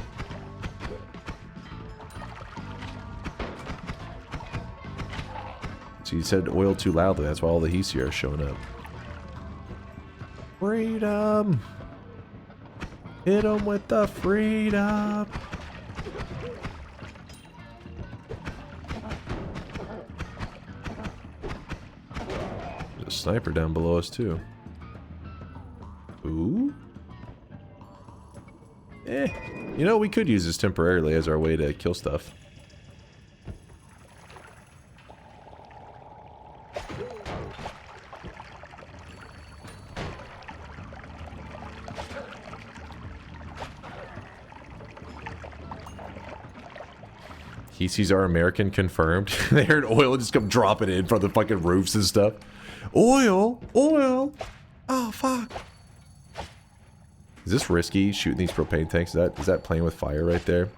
So you said oil too loudly. That's why all the hiisi are showing up. Freedom! Hit them with the freedom! There's a sniper down below us, too. Ooh. Eh. You know, we could use this temporarily as our way to kill stuff. Hiisi's are American confirmed. They heard oil just come dropping in from the fucking roofs and stuff. Oil! Oil! Oh, fuck. Is this risky, shooting these propane tanks? Is that playing with fire right there?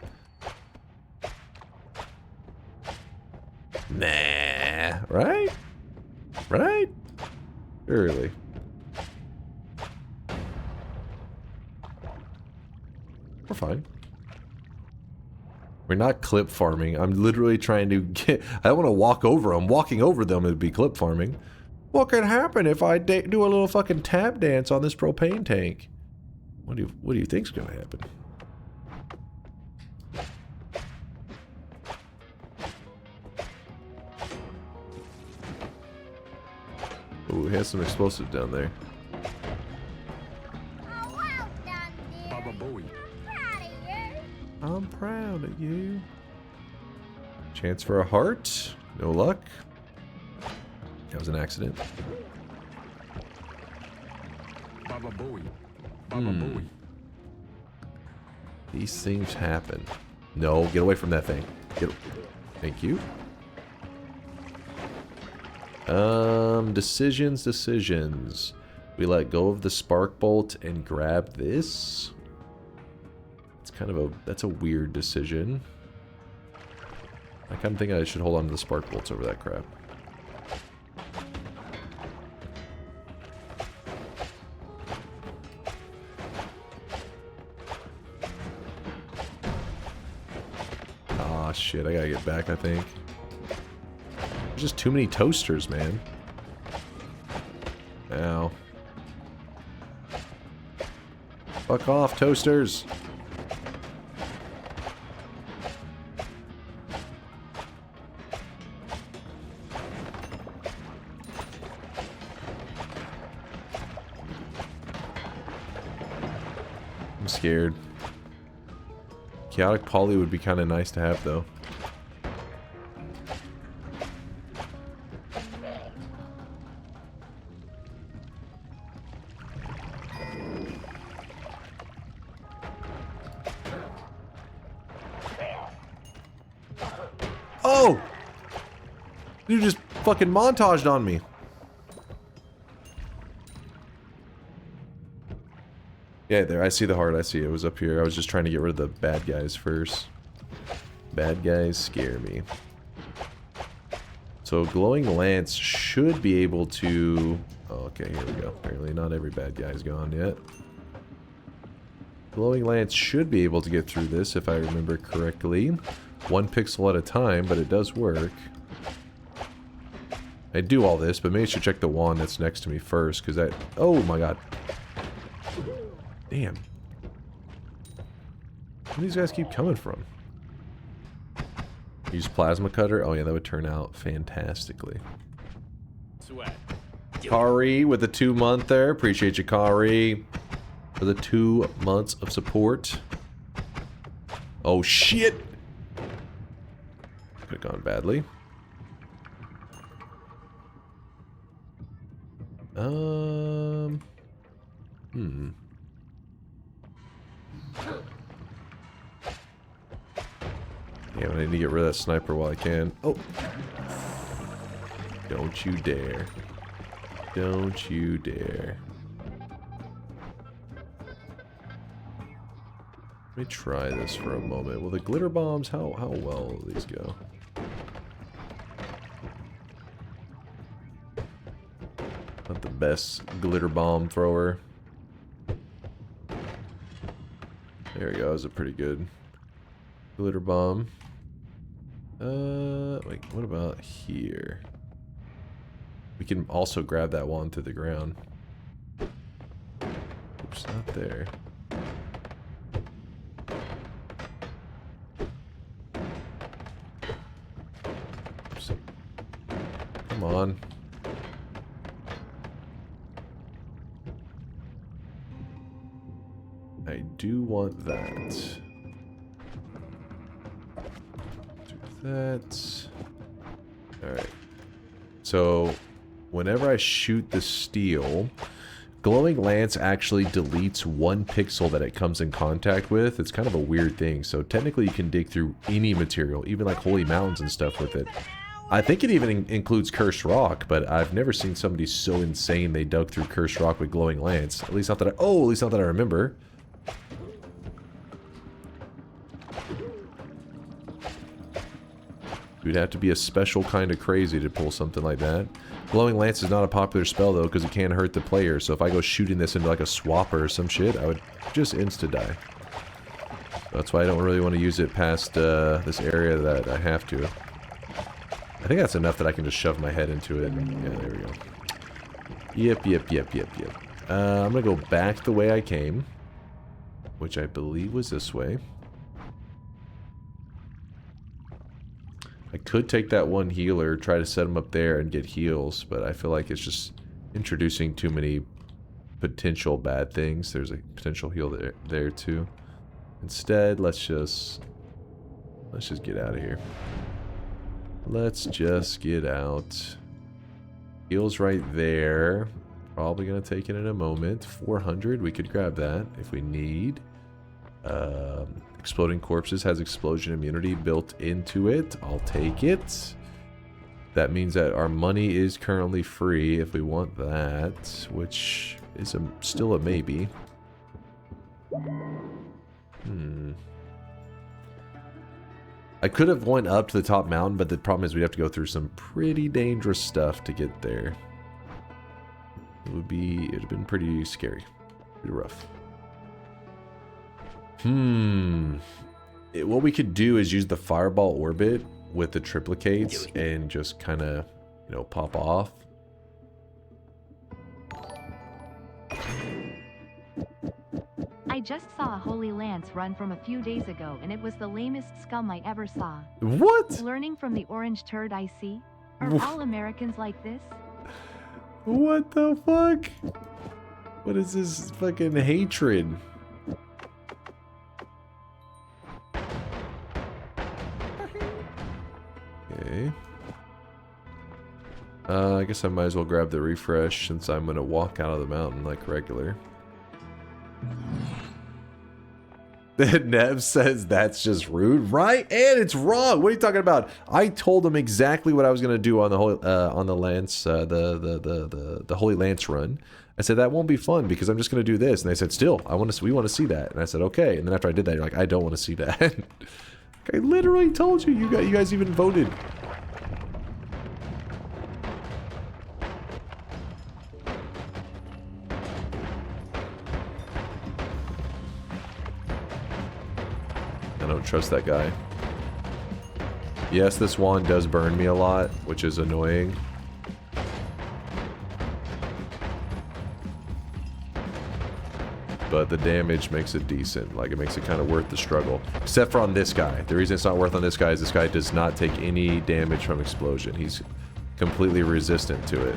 Nah. Right? Right? Surely. We're fine. We're not clip farming. I'm literally trying to get... I don't want to walk over them. Walking over them would be clip farming. What could happen if I do a little fucking tap dance on this propane tank? What do you think's gonna happen? Oh, he has some explosives down there. I'm proud of you. Chance for a heart. No luck. That was an accident. Baba Booey. Baba Booey. These things happen. No, get away from that thing. Thank you. Decisions. We let go of the spark bolt and grab this. It's kind of that's a weird decision. I kind of think I should hold on to the spark bolts over that crap. Ah, shit, I gotta get back, I think. There's just too many toasters, man. Ow. Fuck off, toasters! I'm scared. Chaotic Poly would be kind of nice to have, though. Oh! You just fucking montaged on me. Yeah, there. I see the heart. I see it. It was up here. I was just trying to get rid of the bad guys first. Bad guys scare me. So glowing lance should be able to... Oh, okay, here we go. Apparently not every bad guy's gone yet. Glowing lance should be able to get through this if I remember correctly. 1 pixel at a time, but it does work. I do all this, but maybe I should check the wand that's next to me first, because I... Oh my god. Damn. Where do these guys keep coming from? Use plasma cutter? Oh yeah, that would turn out fantastically. Sweat. Kari with the 2-month there. Appreciate you, Kari, for the 2 months of support. Oh shit! Could have gone badly. Yeah, I need to get rid of that sniper while I can. Oh! Don't you dare. Don't you dare. Let me try this for a moment. Well, the glitter bombs, how well will these go? Not the best glitter bomb thrower. There we go, that was a pretty good glitter bomb. Wait, what about here? We can also grab that one to the ground. Oops, not there. Oops. Come on. I do want that. That. Alright. So, whenever I shoot the steel, glowing lance actually deletes 1 pixel that it comes in contact with. It's kind of a weird thing. So, technically, you can dig through any material, even like holy mountains and stuff with it. I think it even includes cursed rock, but I've never seen somebody so insane they dug through cursed rock with glowing lance. At least not that I remember. You'd have to be a special kind of crazy to pull something like that. Glowing lance is not a popular spell though, because it can hurt the player. So if I go shooting this into like a swapper or some shit, I would just insta-die. That's why I don't really want to use it past this area that I have to. I think that's enough that I can just shove my head into it. Yeah, there we go. Yep. I'm gonna go back the way I came, which I believe was this way. I could take that one healer, try to set him up there and get heals, but I feel like it's just introducing too many potential bad things. There's a potential heal there too. Instead, let's just get out of here. Let's just get out. Heals right there. Probably gonna take it in a moment. 400, we could grab that if we need. Exploding corpses has explosion immunity built into it. I'll take it. That means that our money is currently free if we want that, which is still a maybe. I could have went up to the top mountain, but the problem is we'd have to go through some pretty dangerous stuff to get there. It'd have been pretty scary. Pretty rough. What we could do is use the fireball orbit with the triplicates and just kind of, you know, pop off. I just saw a holy lance run from a few days ago and it was the lamest scum I ever saw. What? Learning from the orange turd I see? Are all Americans like this? What the fuck? What is this fucking hatred? Okay. I guess I might as well grab the refresh since I'm gonna walk out of the mountain like regular. Nev says that's just rude, right? And it's wrong. What are you talking about? I told him exactly what I was gonna do on the holy lance, the holy lance run. I said, that won't be fun because I'm just going to do this. And they said, still, we want to see that. And I said, okay. And then after I did that, you're like, I don't want to see that. I literally told you, you guys even voted. I don't trust that guy. Yes, this wand does burn me a lot, which is annoying. But the damage makes it decent. Like, it makes it kind of worth the struggle. Except for on this guy. The reason it's not worth on this guy is this guy does not take any damage from explosion. He's completely resistant to it.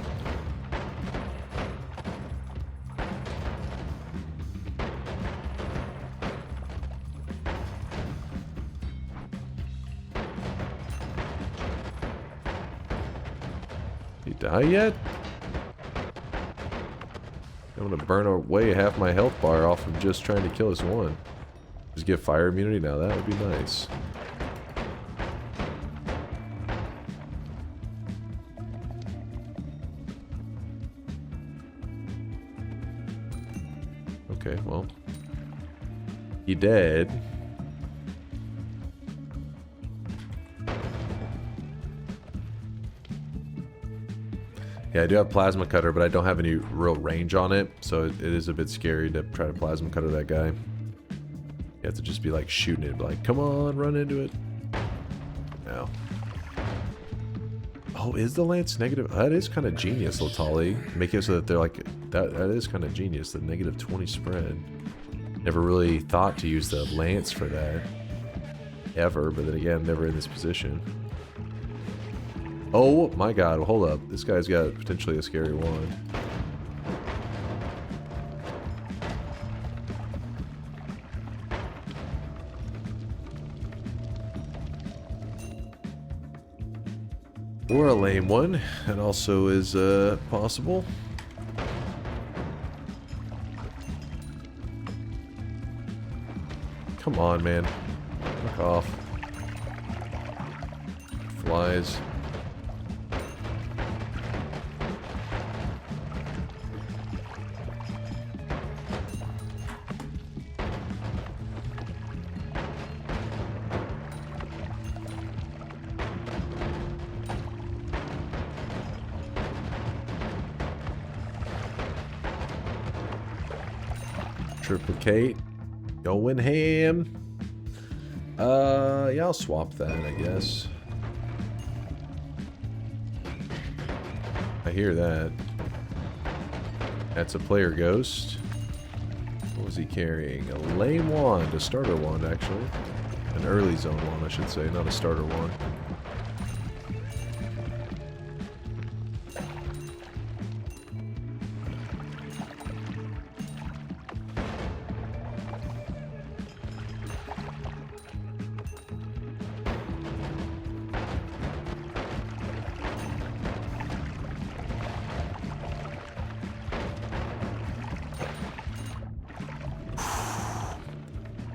He die yet? I'm gonna burn away half my health bar off of just trying to kill this one. Just get fire immunity now, that would be nice. Okay, well. He dead. Yeah, I do have Plasma Cutter, but I don't have any real range on it, so it is a bit scary to try to Plasma Cutter that guy. You have to just be like shooting it, like, come on, run into it. No. Oh, is the lance negative? That is kind of genius, Latali. Make it so that they're like, that is kind of genius, the negative 20 spread. Never really thought to use the lance for that. Ever, but then again, never in this position. Oh my god, well, hold up. This guy's got potentially a scary wand. Or a lame one. That also is possible. Come on, man. Fuck off. Flies. Triplicate. Going ham. Yeah, I'll swap that, I guess. I hear that. That's a player ghost. What was he carrying? A lame wand. A starter wand, actually. An early zone wand, I should say, not a starter wand.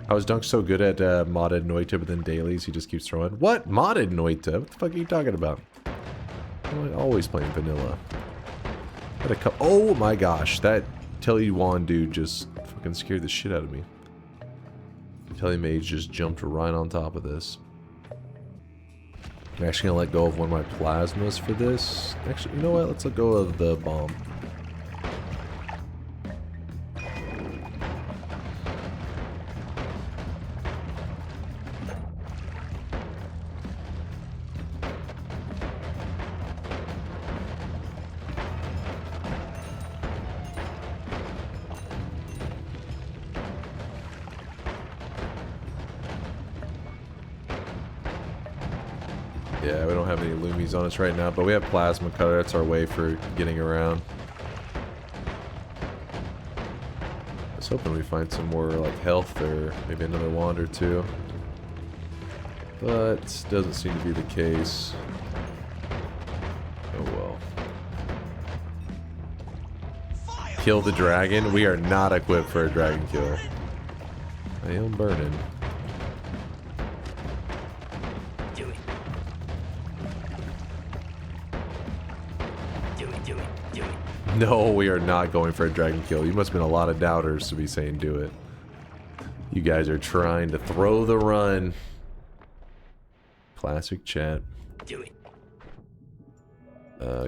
I was Dunk so good at modded Noita, but then dailies he just keeps throwing. What? Modded Noita? What the fuck are you talking about? I'm always playing vanilla. Had a couple. Oh my gosh, that Telly-Wand dude just fucking scared the shit out of me. Telly-Mage just jumped right on top of this. I'm actually gonna let go of one of my plasmas for this. Actually, you know what? Let's let go of the bomb. Yeah, we don't have any Loomies on us right now, but we have Plasma Cutter. That's our way for getting around. I was hoping we find some more like health or maybe another wand or two. But doesn't seem to be the case. Oh well. Kill the dragon? We are not equipped for a dragon kill. I am burning. No, we are not going for a dragon kill. You must have been a lot of doubters to be saying do it. You guys are trying to throw the run. Classic chat. Do it.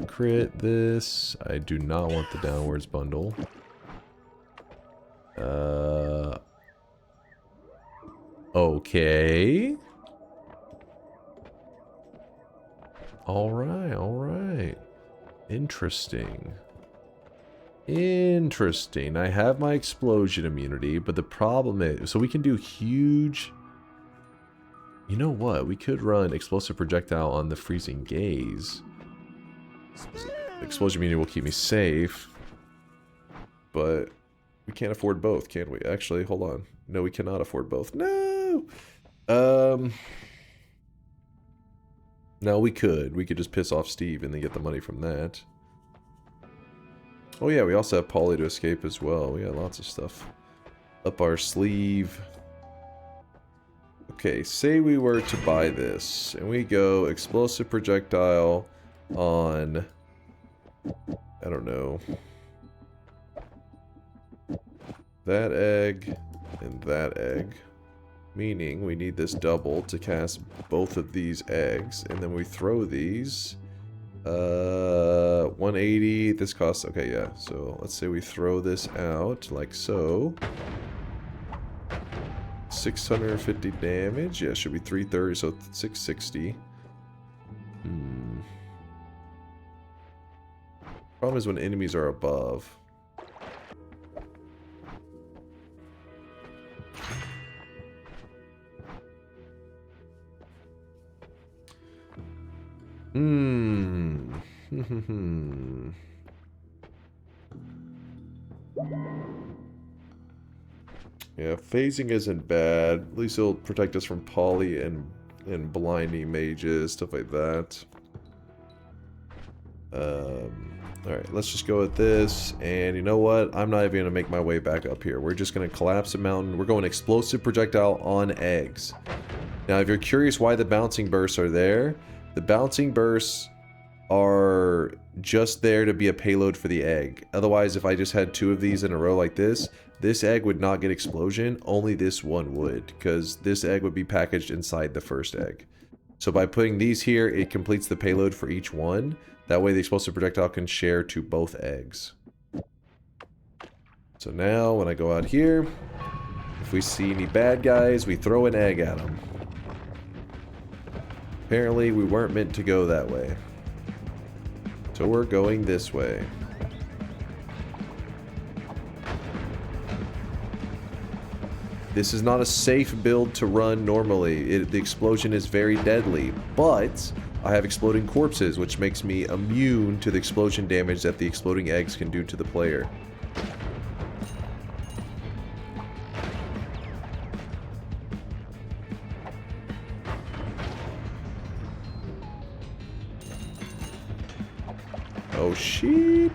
Crit this. I do not want the downwards bundle. Okay. Alright, alright. Interesting. Interesting. I have my explosion immunity, but the problem is... So we can do huge... You know what? We could run explosive projectile on the freezing gaze. Explosion immunity will keep me safe. But we can't afford both, can we? Actually, hold on. No, we cannot afford both. No! No, we could. We could just piss off Steve and then get the money from that. Oh yeah, we also have Polly to escape as well. We got lots of stuff up our sleeve. Okay, say we were to buy this, and we go explosive projectile on, I don't know, that egg and that egg. Meaning we need this double to cast both of these eggs, and then we throw these. 180, this costs, okay, yeah, so let's say we throw this out like so. 650 damage, yeah, should be 330, so 660. Problem is when enemies are above. Yeah, phasing isn't bad. At least it'll protect us from poly and blinding mages, stuff like that. Alright, let's just go with this. And you know what? I'm not even going to make my way back up here. We're just going to collapse the mountain. We're going explosive projectile on eggs. Now, if you're curious why the bouncing bursts are there, the bouncing bursts are just there to be a payload for the egg. Otherwise, if I just had two of these in a row like this egg would not get explosion, only this one would, because this egg would be packaged inside the first egg. So by putting these here, it completes the payload for each one. That way the explosive projectile can share to both eggs. So now, when I go out here, if we see any bad guys, we throw an egg at them. Apparently, we weren't meant to go that way. So we're going this way. This is not a safe build to run normally. The explosion is very deadly, but I have exploding corpses, which makes me immune to the explosion damage that the exploding eggs can do to the player. Oh shit!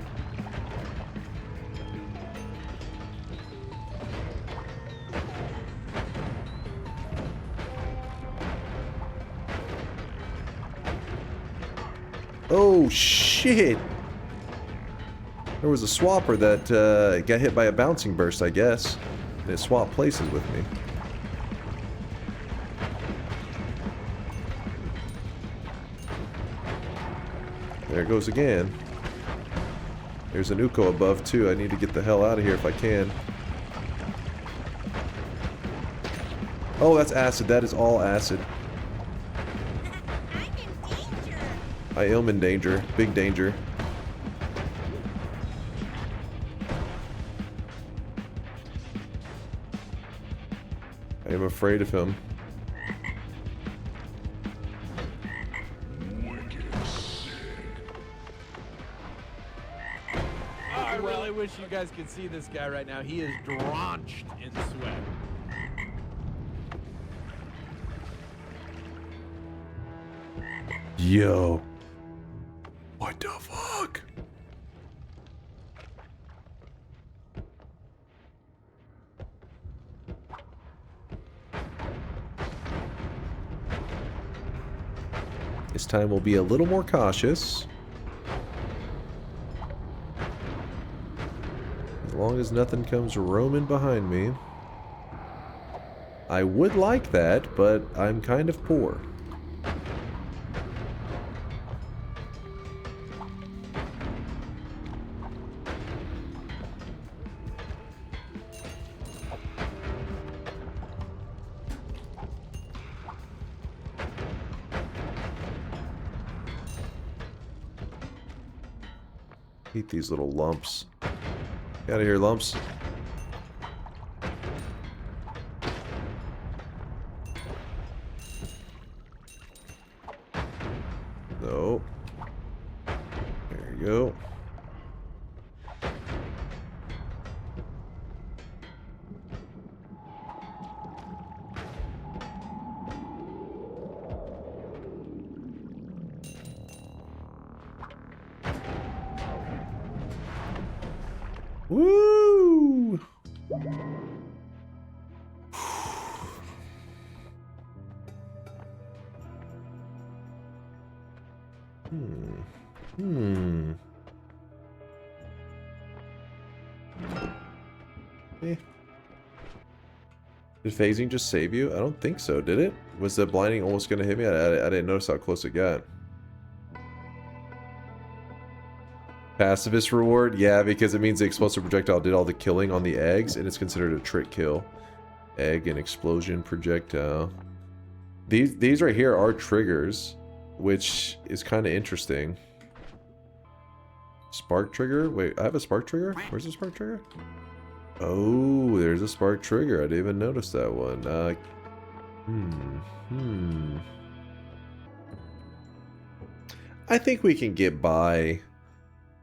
Oh shit! There was a swapper that got hit by a bouncing burst, I guess. And it swapped places with me. There it goes again. There's an Uko above too. I need to get the hell out of here if I can. Oh, that's acid. That is all acid. I am in danger. Big danger. I am afraid of him. I really wish you guys could see this guy right now. He is drenched in sweat. Yo. What the fuck? This time we'll be a little more cautious. long as nothing comes roaming behind me. I would like that, but I'm kind of poor. Eat these little lumps. Get out of here, lumps. No. There you go. Woo! Did phasing just save you? I don't think so, did it? Was the blinding almost going to hit me? I didn't notice how close it got. Pacifist reward? Yeah, because it means the explosive projectile did all the killing on the eggs, and it's considered a trick kill. Egg and explosion projectile. These right here are triggers, which is kind of interesting. Spark trigger? Wait, I have a spark trigger? Where's the spark trigger? Oh, there's a spark trigger. I didn't even notice that one. I think we can get by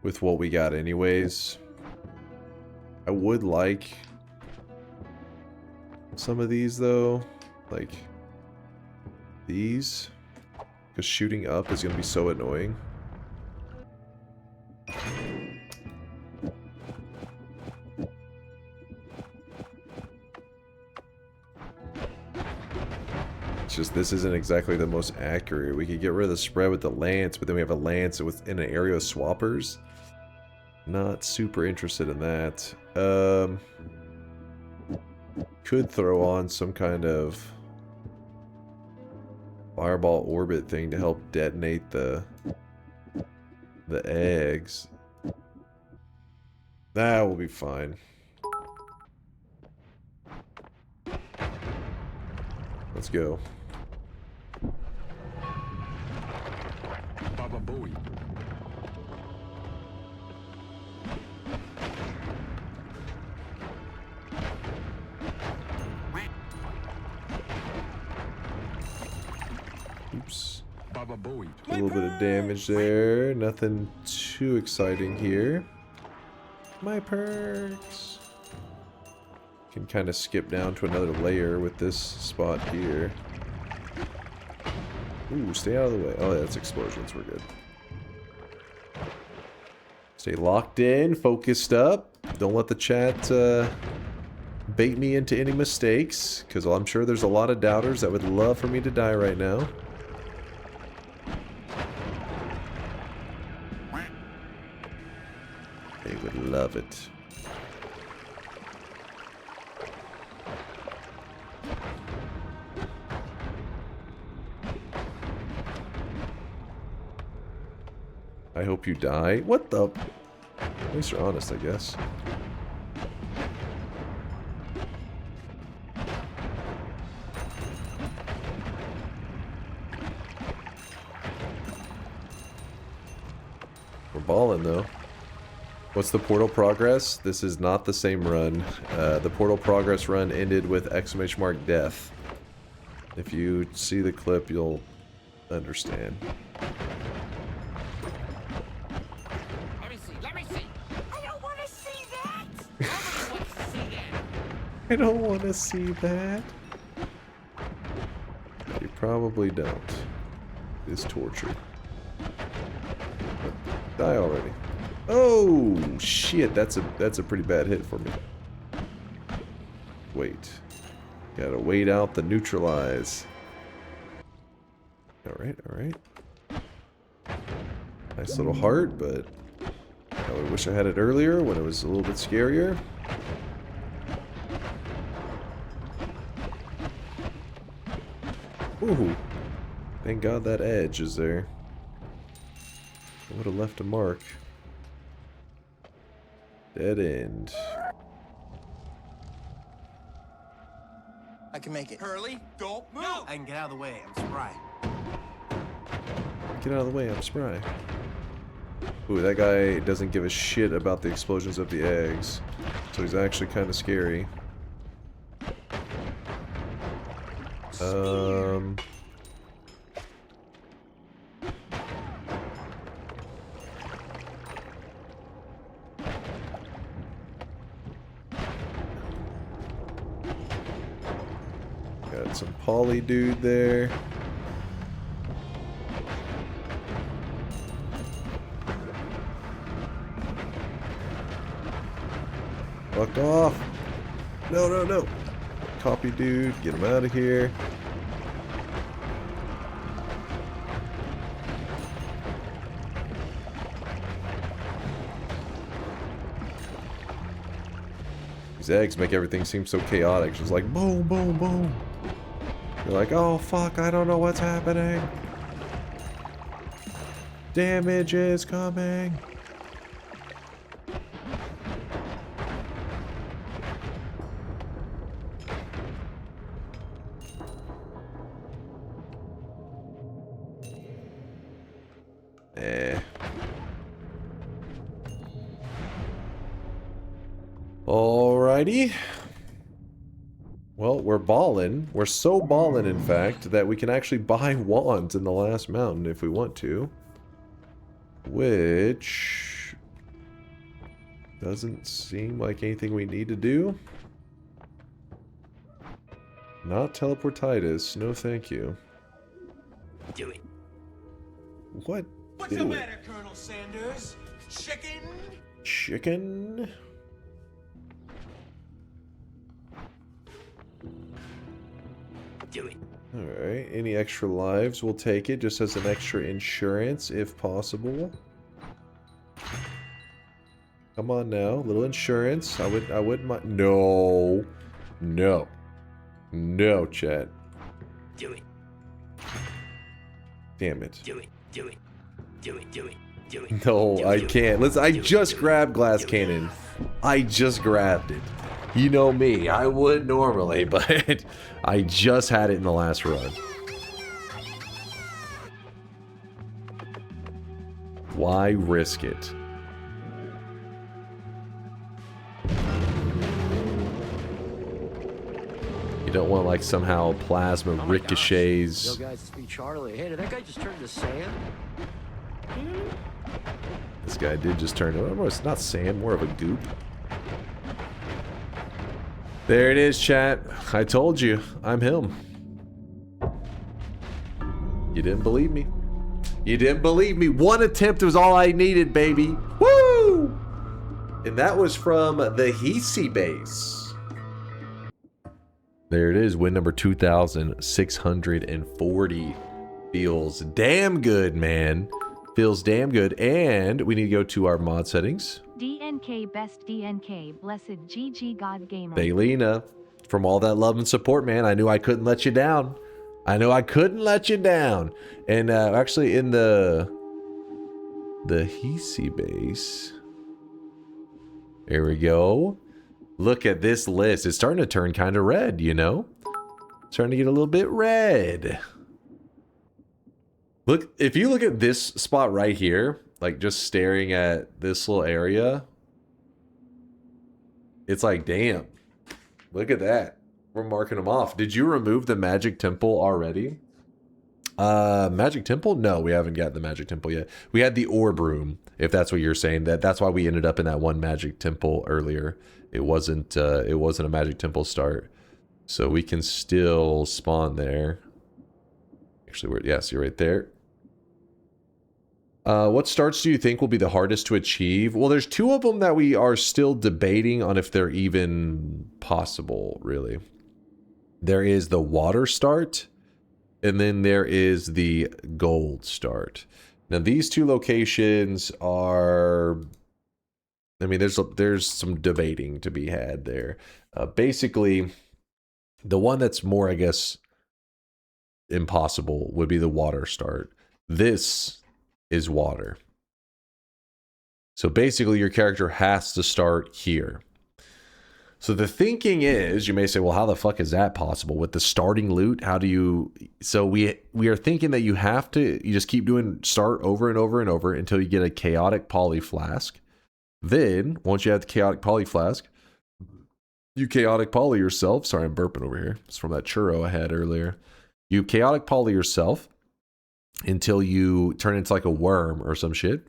with what we got anyways. I would like some of these though. Like these. Because shooting up is going to be so annoying. It's just this isn't exactly the most accurate. We could get rid of the spread with the lance, but then we have a lance within an area of swappers. Not super interested in that. Could throw on some kind of fireball orbit thing to help detonate the eggs. That will be fine. Let's go. Baba Bowie. Oops. Baba Bowie. A little bit of damage there. Nothing too exciting here. My perks. Can kind of skip down to another layer with this spot here. Ooh, stay out of the way. Oh, that's explosions. We're good. Stay locked in, focused up. Don't let the chat bait me into any mistakes, because I'm sure there's a lot of doubters that would love for me to die right now. They would love it. I hope you die. What the? At least you're honest, I guess. We're balling though. What's the portal progress? This is not the same run. The portal progress run ended with ! death. If you see the clip, you'll understand. I don't want to see that. You probably don't. It's torture. Die already. Oh shit! That's a pretty bad hit for me. Wait. Gotta wait out the neutralize. All right, all right. Nice little heart, but I wish I had it earlier when it was a little bit scarier. Ooh. Thank God that edge is there. I would have left a mark. Dead end. I can make it. Hurley, don't move! I can get out of the way, I'm spry. Get out of the way, I'm spry. Ooh, that guy doesn't give a shit about the explosions of the eggs. So he's actually kind of scary. Got some poly dude there. Fuck off. No, no, no. Copy dude, get him out of here. These eggs make everything seem so chaotic. Just like boom, boom, boom. You're like, oh fuck, I don't know what's happening. Damage is coming. Alrighty. Well, we're ballin'. We're so ballin', in fact, that we can actually buy wands in the last mountain if we want to. Which doesn't seem like anything we need to do. Not teleportitis. No, thank you. Do it. What? What's the matter, Colonel Sanders? Chicken? Chicken? Do it. Alright, any extra lives, we'll take it just as an extra insurance if possible. Come on now, little insurance. I wouldn't mind. No. No. No, chat. Do it. Damn it. Do it. Do it. Do it. Do it. Do it. No, I can't. Listen, I just grabbed glass cannon. I just grabbed it. You know me, I would normally, but I just had it in the last run. Why risk it? You don't want like somehow plasma ricochets. Yo guys, it's me, Charlie. Hey, did that guy just turn to sand? This guy did just turn to, it's not sand, more of a goop. There it is, chat. I told you, I'm him. You didn't believe me. You didn't believe me. One attempt was all I needed, baby. Woo! And that was from the hiisi base. There it is, win number 2,640. Feels damn good, man. Feels damn good. And we need to go to our mod settings. DNK best DNK blessed GG God gamer. Baylina, from all that love and support, man. I knew I couldn't let you down. I know I couldn't let you down. And actually in the hiisi base. There we go. Look at this list. It's starting to turn kind of red, you know? It's starting to get a little bit red. Look, if you look at this spot right here, like just staring at this little area, it's like, damn, look at that. We're marking them off. Did you remove the magic temple already? Magic temple? No, we haven't got the magic temple yet. We had the orb room, if that's what you're saying. That's why we ended up in that one magic temple earlier. It wasn't a magic temple start. So we can still spawn there. Actually, yes, you're right there. What starts do you think will be the hardest to achieve? Well, there's two of them that we are still debating on if they're even possible, really. There is the water start, and then there is the gold start. Now, these two locations are I mean, there's some debating to be had there. Basically, the one that's more, I guess, impossible would be the water start. This is water. So basically, your character has to start here. So the thinking is, you may say, well, how the fuck is that possible with the starting loot? How do you? So we are thinking that you just keep doing start over and over and over until you get a chaotic poly flask. Then once you have the chaotic poly flask, you chaotic poly yourself. Sorry, I'm burping over here. It's from that churro I had earlier. You chaotic poly yourself until you turn into like a worm or some shit.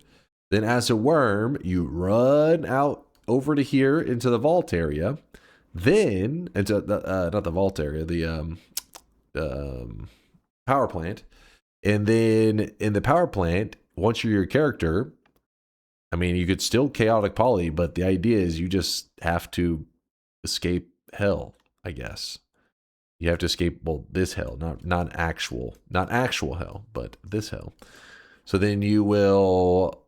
Then as a worm, you run out over to here into the vault area, then into not the vault area, the power plant, and then in the power plant, once you're your character, I mean, you could still chaotic poly, but the idea is you just have to escape hell, I guess. You have to escape, well, this hell, not actual hell, but this hell. So then you will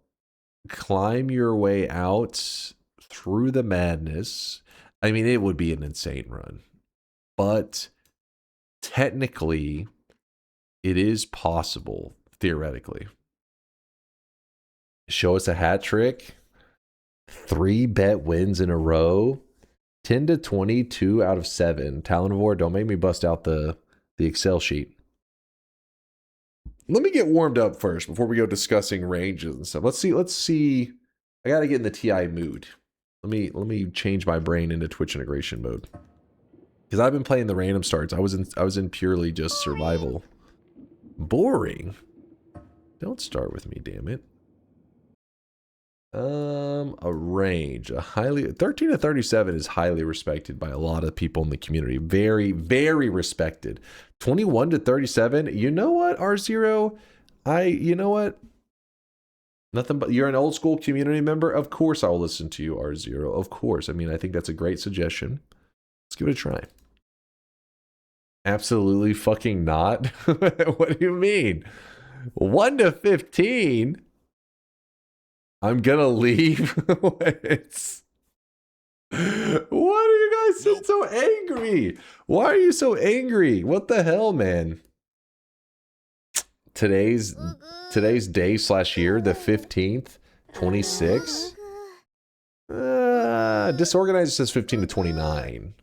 climb your way out through the madness. I mean, it would be an insane run, but technically it is possible, theoretically. Show us a hat trick, 3 bet wins in a row, 10 to 20, 2 out of 7. Talonivore, don't make me bust out the Excel sheet. Let me get warmed up first before we go discussing ranges and stuff. Let's see. I gotta get in the TI mood. Let me change my brain into Twitch integration mode. Because I've been playing the random starts. I was in purely just survival. Boring. Don't start with me, damn it. A range. 13 to 37 is highly respected by a lot of people in the community. Very, very respected. 21 to 37. You know what, R0? You know what? Nothing but, you're an old school community member. Of course I'll listen to you, R0. Of course. I mean, I think that's a great suggestion. Let's give it a try. Absolutely fucking not. What do you mean? 1 to 15? I'm gonna leave. What are you guys so angry? Why are you so angry? What the hell, man? Today's day / year, the 15th, 26. Disorganized says 15 to 29.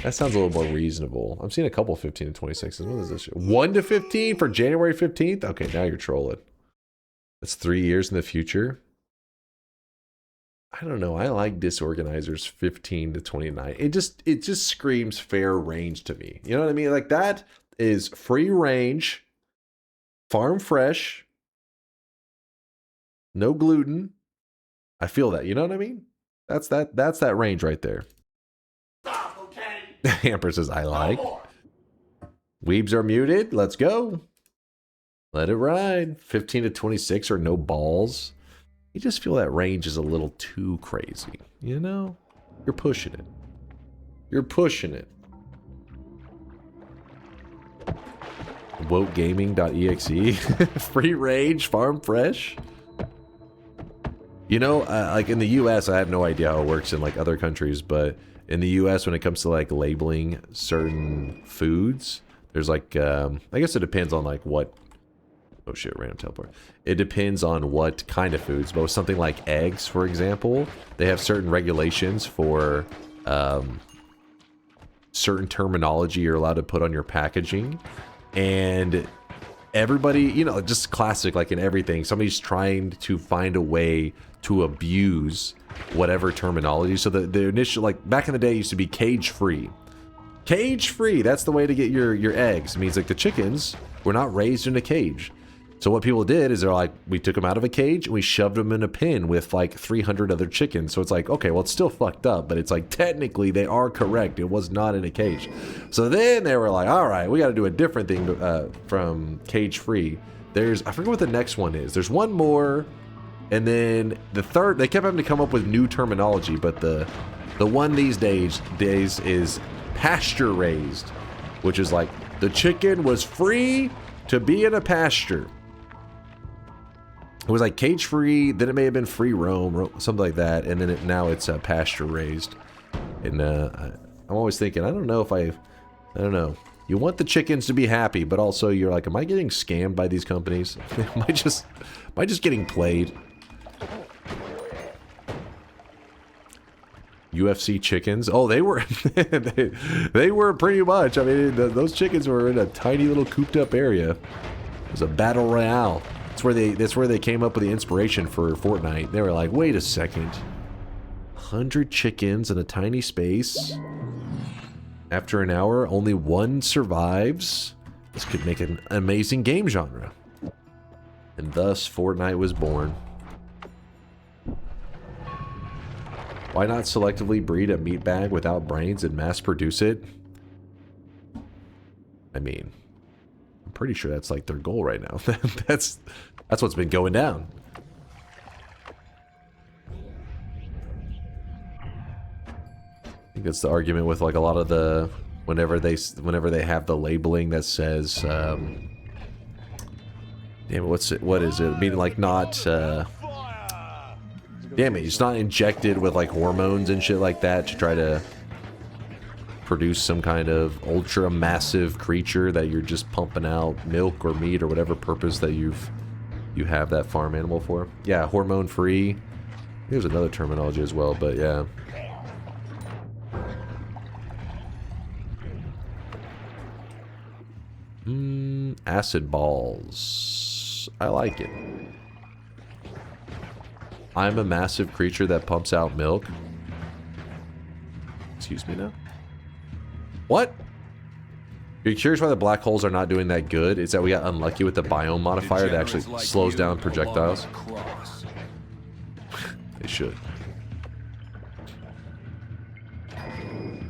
That sounds a little more reasonable. I'm seeing a couple 15 to 26s. What is this shit? 1 to 15 for January 15th? Okay, now you're trolling. That's 3 years in the future. I don't know. I like Disorganizers 15 to 29. It just screams fair range to me. You know what I mean? Like, that is free range, farm fresh, no gluten. I feel that. You know what I mean? That's that range right there. Stop, okay? Amper says, I like. Weebs are muted. Let's go. Let it ride. 15 to 26 or no balls. You just feel that range is a little too crazy. You know? You're pushing it. You're pushing it. WokeGaming.exe. Free range, farm fresh. You know, like in the US, I have no idea how it works in like other countries, but in the US, when it comes to like labeling certain foods, there's like, I guess it depends on like what. Oh shit, random teleport. It depends on what kind of foods, but with something like eggs, for example, they have certain regulations for certain terminology you're allowed to put on your packaging. And everybody, you know, just classic, like in everything, somebody's trying to find a way to abuse whatever terminology. So the initial, like back in the day, it used to be cage free. Cage free, that's the way to get your eggs. It means like the chickens were not raised in a cage. So what people did is they're like, we took them out of a cage and we shoved them in a pen with like 300 other chickens. So it's like, okay, well, it's still fucked up, but it's like technically they are correct. It was not in a cage. So then they were like, all right, we got to do a different thing from cage free. I forget what the next one is. There's one more. And then the third, they kept having to come up with new terminology, but the one these days is pasture raised, which is like the chicken was free to be in a pasture. It was like cage free, then it may have been free roam, something like that, and then now it's pasture raised. And I'm always thinking, I don't know if I don't know. You want the chickens to be happy, but also you're like, am I getting scammed by these companies? am I just getting played? UFC chickens? Oh, they were they were pretty much. I mean, those chickens were in a tiny little cooped up area. It was a battle royale. That's where they came up with the inspiration for Fortnite. They were like, wait a second. 100 chickens in a tiny space. After an hour, only one survives. This could make an amazing game genre. And thus, Fortnite was born. Why not selectively breed a meat bag without brains and mass produce it? I mean, I'm pretty sure that's like their goal right now. That's what's been going down. I think that's the argument with like a lot of the whenever they have the labeling that says damn it, what is it? Meaning like not damn it, it's not injected with like hormones and shit like that to try to produce some kind of ultra massive creature that you're just pumping out milk or meat or whatever purpose that you have that farm animal for. Yeah, hormone free. There's another terminology as well, but yeah. Acid balls. I like it. I'm a massive creature that pumps out milk. Excuse me now? What? You're curious why the black holes are not doing that good? It's that we got unlucky with the biome modifier that actually slows down projectiles. They should.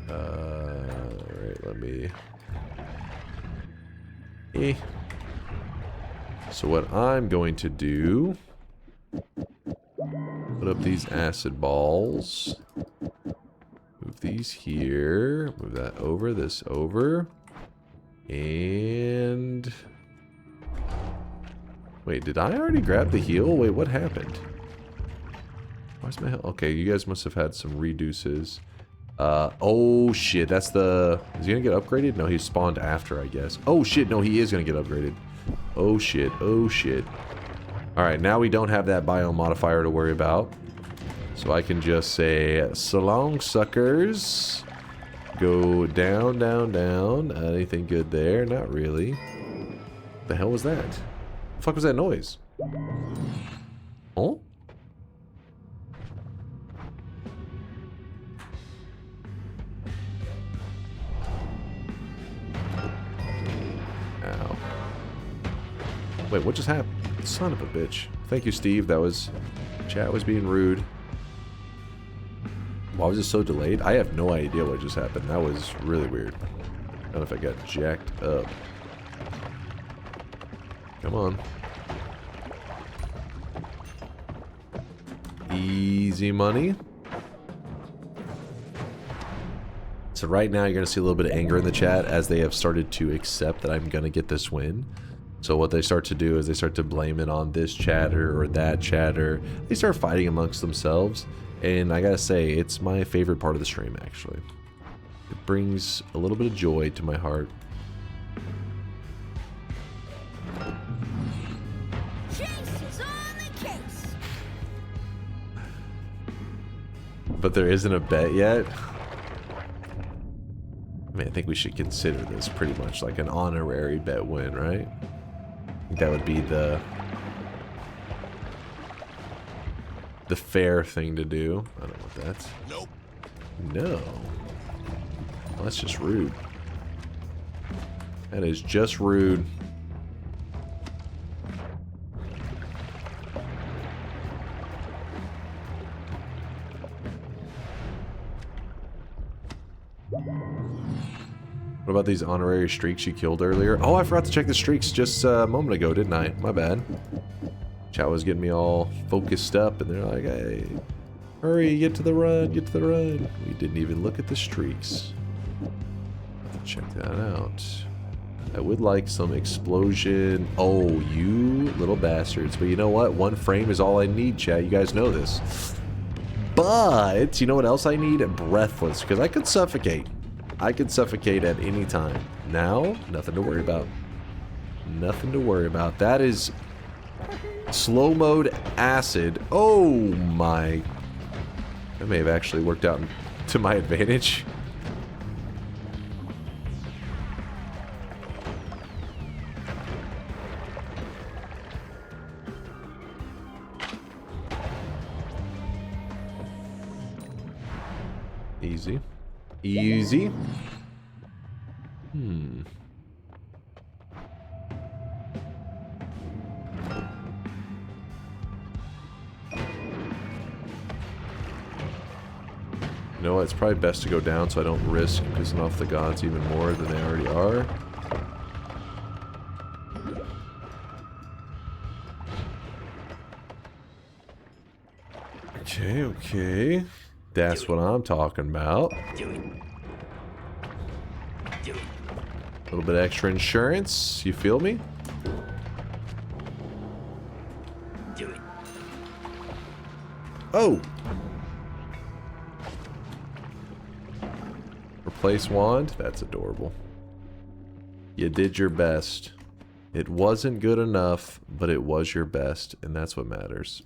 Alright, let me... So what I'm going to do... Put up these acid balls. Move these here. Move that over, this over. And... Wait, did I already grab the heal? Wait, what happened? Where's my heal? Okay, you guys must have had some reduces. Oh shit, that's the... Is he gonna get upgraded? No, he spawned after, I guess. Oh shit, no, he is gonna get upgraded. Oh shit, oh shit. Alright, now we don't have that biome modifier to worry about. So I can just say, so long, suckers. Go down, down, down. Anything good there? Not really. What the hell was that? The fuck was that noise? Oh? Ow. Wait, what just happened? Son of a bitch. Thank you, Steve. That was... Chat was being rude. Why was it so delayed? I have no idea what just happened. That was really weird. I don't know if I got jacked up. Come on. Easy money. So right now you're going to see a little bit of anger in the chat as they have started to accept that I'm going to get this win. So what they start to do is they start to blame it on this chatter or that chatter. They start fighting amongst themselves. And I gotta say, it's my favorite part of the stream, actually. It brings a little bit of joy to my heart. Chase is on the case. But there isn't a bet yet. I mean, I think we should consider this pretty much like an honorary bet win, right? I think that would be the fair thing to do. I don't want that. Nope. No. Well, that's just rude. That is just rude. What about these honorary streaks you killed earlier? Oh, I forgot to check the streaks just a moment ago, didn't I? My bad. Chat was getting me all focused up, and they're like, hey, hurry, get to the run, get to the run. We didn't even look at the streaks. Have to check that out. I would like some explosion. Oh, you little bastards. But you know what? 1 frame is all I need, chat. You guys know this. But, you know what else I need? Breathless. Because I could suffocate. I could suffocate at any time. Now, nothing to worry about. Nothing to worry about. That is slow mode acid. Oh my. That may have actually worked out to my advantage. Easy. Easy. You know what? It's probably best to go down so I don't risk pissing off the gods even more than they already are. Okay, okay. That's what I'm talking about. A little bit extra insurance. You feel me? Oh! Replace wand? That's adorable. You did your best. It wasn't good enough, but it was your best, and that's what matters.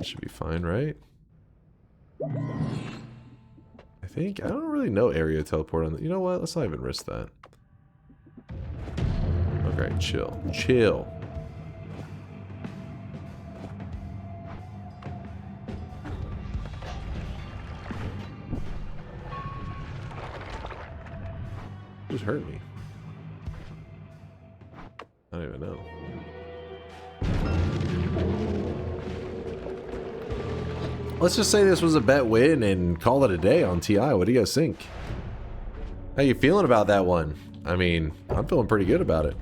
Should be fine, right? I think. I don't really know area teleport on the... You know what? Let's not even risk that. Okay, chill. Chill. Who's hurt me? I don't even know. Let's just say this was a bet win and call it a day on TI. What do you guys think? How you feeling about that one? I mean, I'm feeling pretty good about it.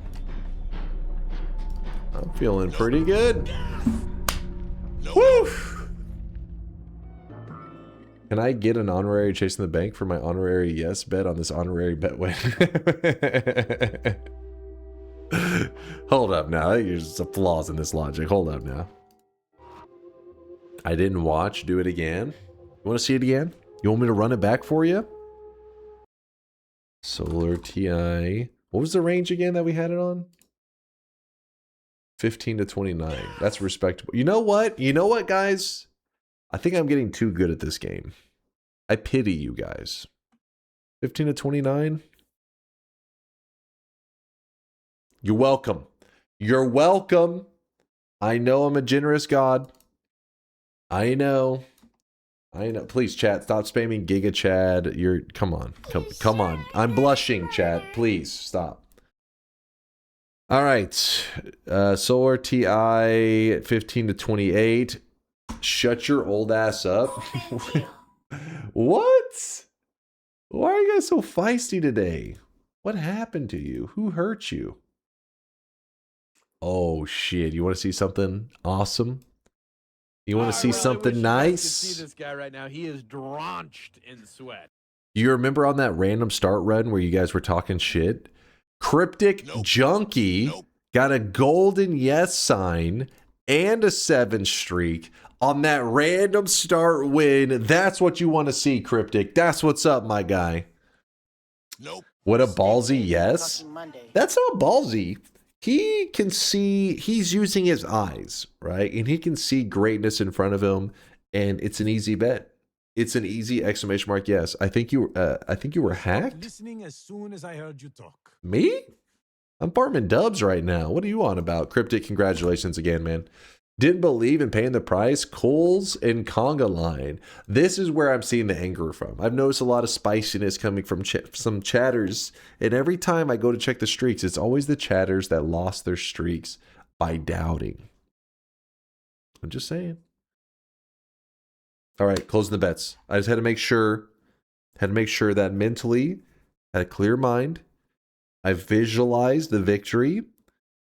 I'm feeling pretty good. Woo! Can I get an honorary chasing the bank for my honorary yes bet on this honorary bet win? Hold up now. There's some flaws in this logic. Hold up now. I didn't watch. Do it again. You want to see it again? You want me to run it back for you? Solar TI. What was the range again that we had it on? 15 to 29. That's respectable. You know what? You know what, guys? I think I'm getting too good at this game. I pity you guys. 15 to 29? You're welcome. You're welcome. I know I'm a generous god. I know. I know. Please, chat, stop spamming Giga Chad. You're... Come on. Come on. I'm blushing, chat. Please, stop. All right. Solar TI 15 to 28. Shut your old ass up. What? Why are you guys so feisty today? What happened to you? Who hurt you? Oh, shit. You want to see something awesome? You want to see something nice? See this guy right now. He is drenched in sweat. You remember on that random start run where you guys were talking shit? Cryptic Junkie got a golden yes sign and a 7 streak on that random start win. That's what you want to see, Cryptic. That's what's up, my guy. Nope. What a ballsy yes. That's not ballsy. He can see, he's using his eyes, right? And he can see greatness in front of him, and it's an easy bet. It's an easy exclamation mark yes. I think you were hacked. Listening as soon as I heard you talk. Me? I'm farming dubs right now. What are you on about? Cryptic, congratulations again, man. Didn't believe in paying the price. Coles and Conga line. This is where I'm seeing the anger from. I've noticed a lot of spiciness coming from some chatters. And every time I go to check the streaks, it's always the chatters that lost their streaks by doubting. I'm just saying. All right, closing the bets. I just had to make sure that mentally, had a clear mind. I visualized the victory.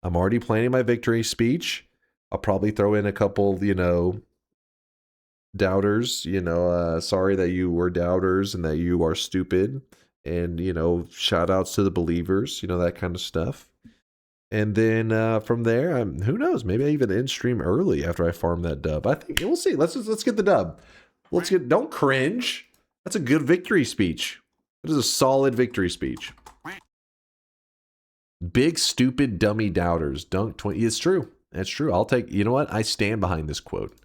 I'm already planning my victory speech. I'll probably throw in a couple, you know, doubters, you know, sorry that you were doubters and that you are stupid. And, you know, shout outs to the believers, you know, that kind of stuff. And then from there, who knows? Maybe I even end stream early after I farm that dub. I think we'll see. Let's get the dub. Don't cringe. That's a good victory speech. That is a solid victory speech. Big stupid dummy doubters. Dunk 20. It's true. That's true. I'll take. You know what? I stand behind this quote.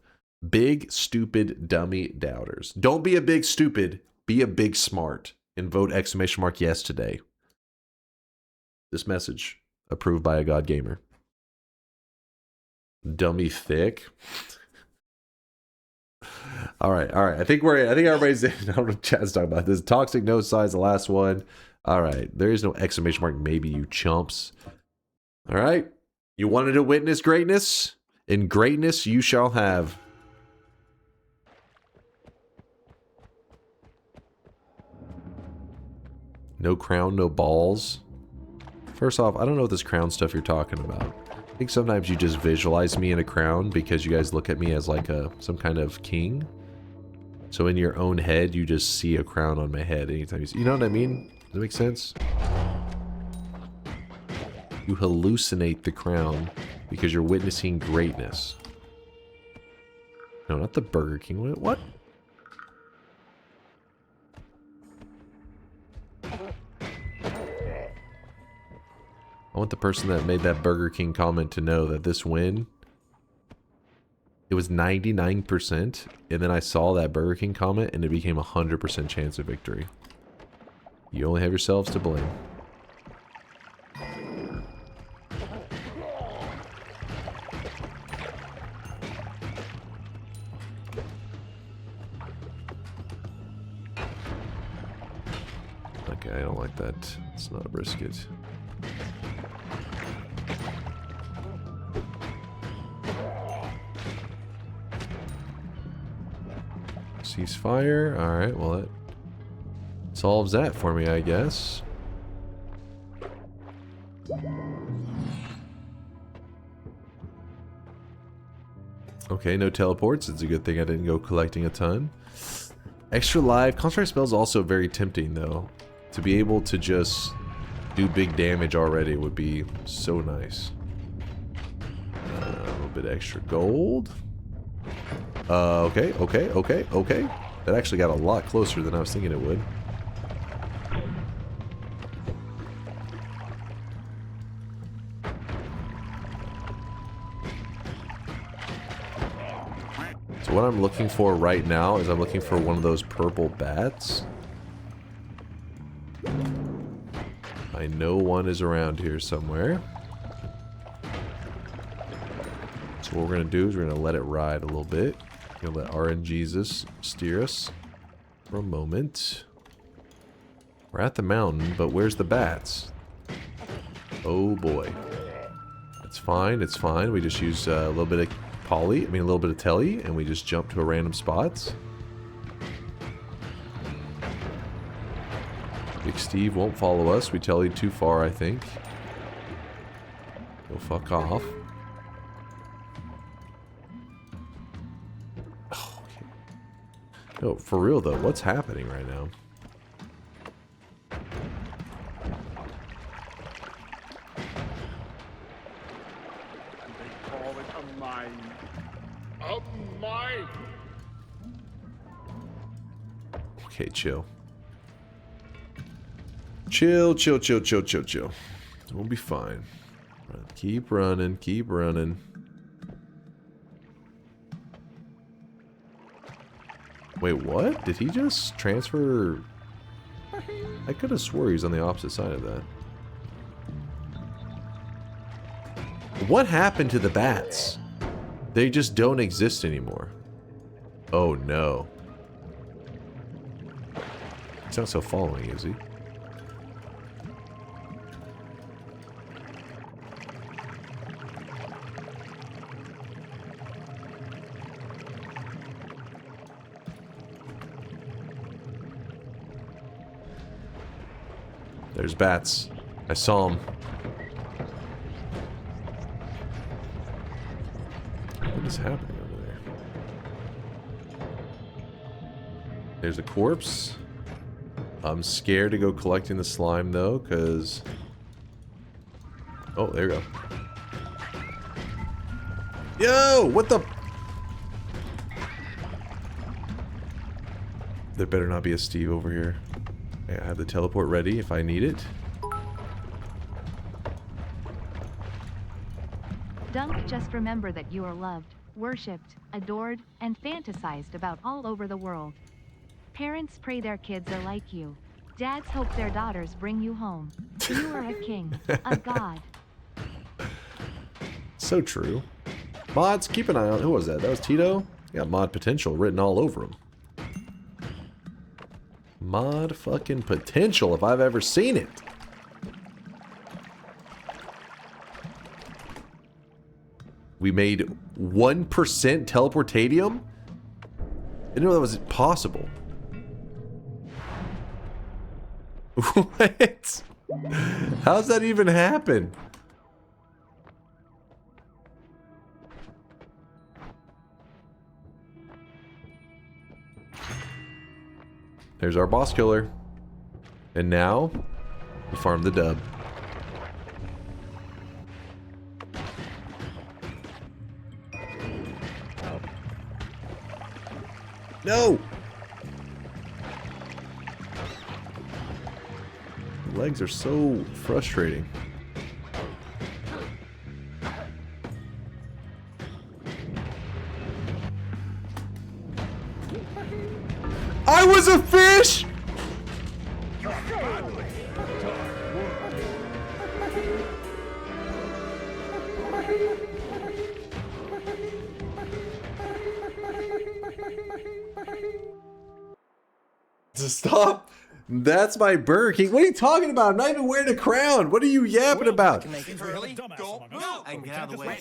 Big stupid dummy doubters. Don't be a big stupid. Be a big smart. And vote !yes today. This message approved by a God gamer. Dummy thick. All right. I think everybody's in. I don't know what chat's talking about this. Toxic no size, the last one. All right. There is no ! Maybe, you chumps. All right. You wanted to witness greatness? In greatness you shall have. No crown, no balls. First off, I don't know what this crown stuff you're talking about. I think sometimes you just visualize me in a crown because you guys look at me as like some kind of king. So in your own head, you just see a crown on my head anytime you see. You know what I mean? Does that make sense? You hallucinate the crown because you're witnessing greatness. No, not the Burger King. What? I want the person that made that Burger King comment to know that this win, it was 99%, and then I saw that Burger King comment, and it became 100% chance of victory. You only have yourselves to blame. Okay, I don't like that. It's not a brisket. Ceasefire. Alright, well that solves that for me, I guess. Okay, no teleports. It's a good thing I didn't go collecting a ton. Extra life. Concentrate spell is also very tempting, though. To be able to just do big damage already would be so nice. A little bit extra gold. Okay. That actually got a lot closer than I was thinking it would. So what I'm looking for right now is I'm looking for one of those purple bats. I know one is around here somewhere. So what we're going to do is we're going to let it ride a little bit. We're going to let RNGesus steer us for a moment. We're at the mountain, but where's the bats? Oh boy. It's fine, it's fine. We just use a little bit of a little bit of telly, and we just jump to a random spots. Big Steve won't follow us. We tellied too far, I think. Go fuck off. Oh, okay. No, for real though, what's happening right now? Okay, chill. Chill. We'll be fine. Keep running, keep running. Wait, what? Did he just transfer? I could have swore he was on the opposite side of that. What happened to the bats? They just don't exist anymore. Oh no. He's not still following, is he? There's bats. I saw them. What is happening over there? There's a corpse. I'm scared to go collecting the slime though, because... Oh, there you go. Yo! What the... There better not be a Steve over here. I have the teleport ready if I need it. Dunk, just remember that you are loved, worshipped, adored, and fantasized about all over the world. Parents pray their kids are like you. Dads hope their daughters bring you home. You are a king, a god. So true. Mods, keep an eye on... Who was that? That was Tito? Got mod potential written all over him. Mod fucking potential if I've ever seen it. We made 1% teleportatium? I didn't know that was possible. What? How's that even happen? There's our boss killer. And now, we farm the dub. No! Legs are so frustrating. I was a fish! Stop. That's my Burger King. What are you talking about? I'm not even wearing a crown. What are you yapping about? Really? Don't move. I can get out of the way.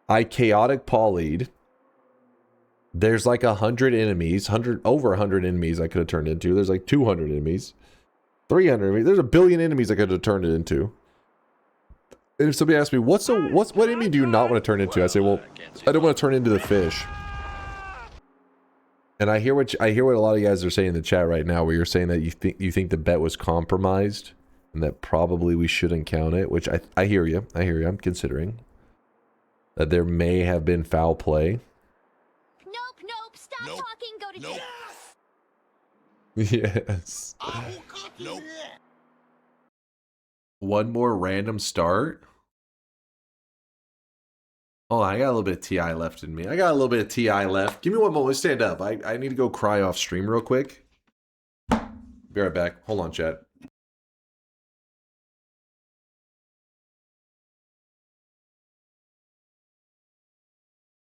I chaotic poly'd. There's like 100 enemies, over 100 enemies I could have turned into. There's like 200 enemies, 300 enemies. There's a billion enemies I could have turned it into. And if somebody asks me, what enemy do you not want to turn into? I say, well, I don't want to turn into the fish. And I hear what a lot of you guys are saying in the chat right now, where you're saying that you think the bet was compromised, and that probably we shouldn't count it. Which I hear you. I hear you. I'm considering that there may have been foul play. Nope. Stop talking. Go to jail. Yes. Nope. One more random start. Oh, I got a little bit of TI left in me. I got a little bit of TI left. Give me one moment. Stand up. I need to go cry off stream real quick. Be right back. Hold on, chat.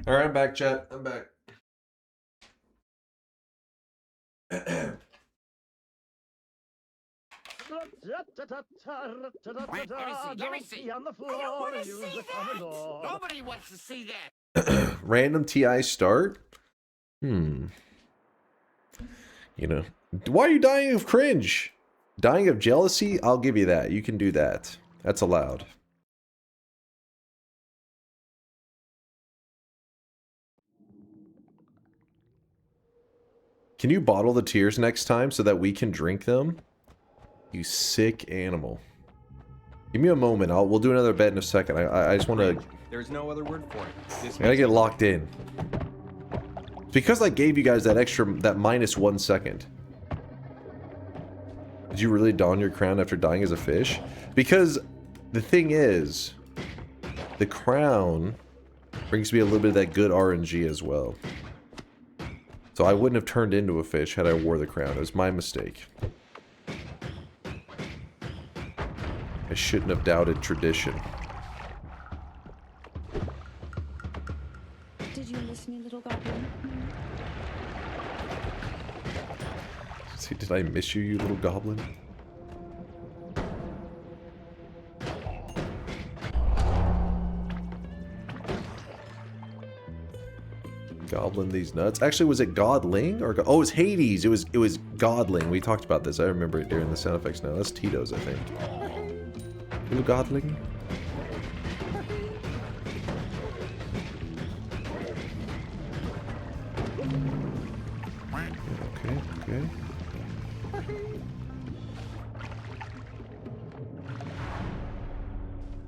All right, I'm back, chat. I'm back. Let me see. I don't want to see that. Nobody wants to see that. Random TI start? You know, why are you dying of cringe? Dying of jealousy? I'll give you that. You can do that. That's allowed. Can you bottle the tears next time so that we can drink them? You sick animal. Give me a moment. We'll do another bet in a second. I just want to... There's no other word for it. I gotta get locked in. Because I gave you guys that -1 second. Did you really don your crown after dying as a fish? Because the thing is, the crown brings me a little bit of that good RNG as well. So I wouldn't have turned into a fish had I wore the crown. It was my mistake. I shouldn't have doubted tradition. Did you miss me, little goblin? See, did I miss you, you little goblin? Goblin these nuts. Actually, was it Godling or oh, it was Hades. It was Godling. We talked about this. I remember it during the sound effects. Now that's Tito's, I think. Little Godling. Okay, okay.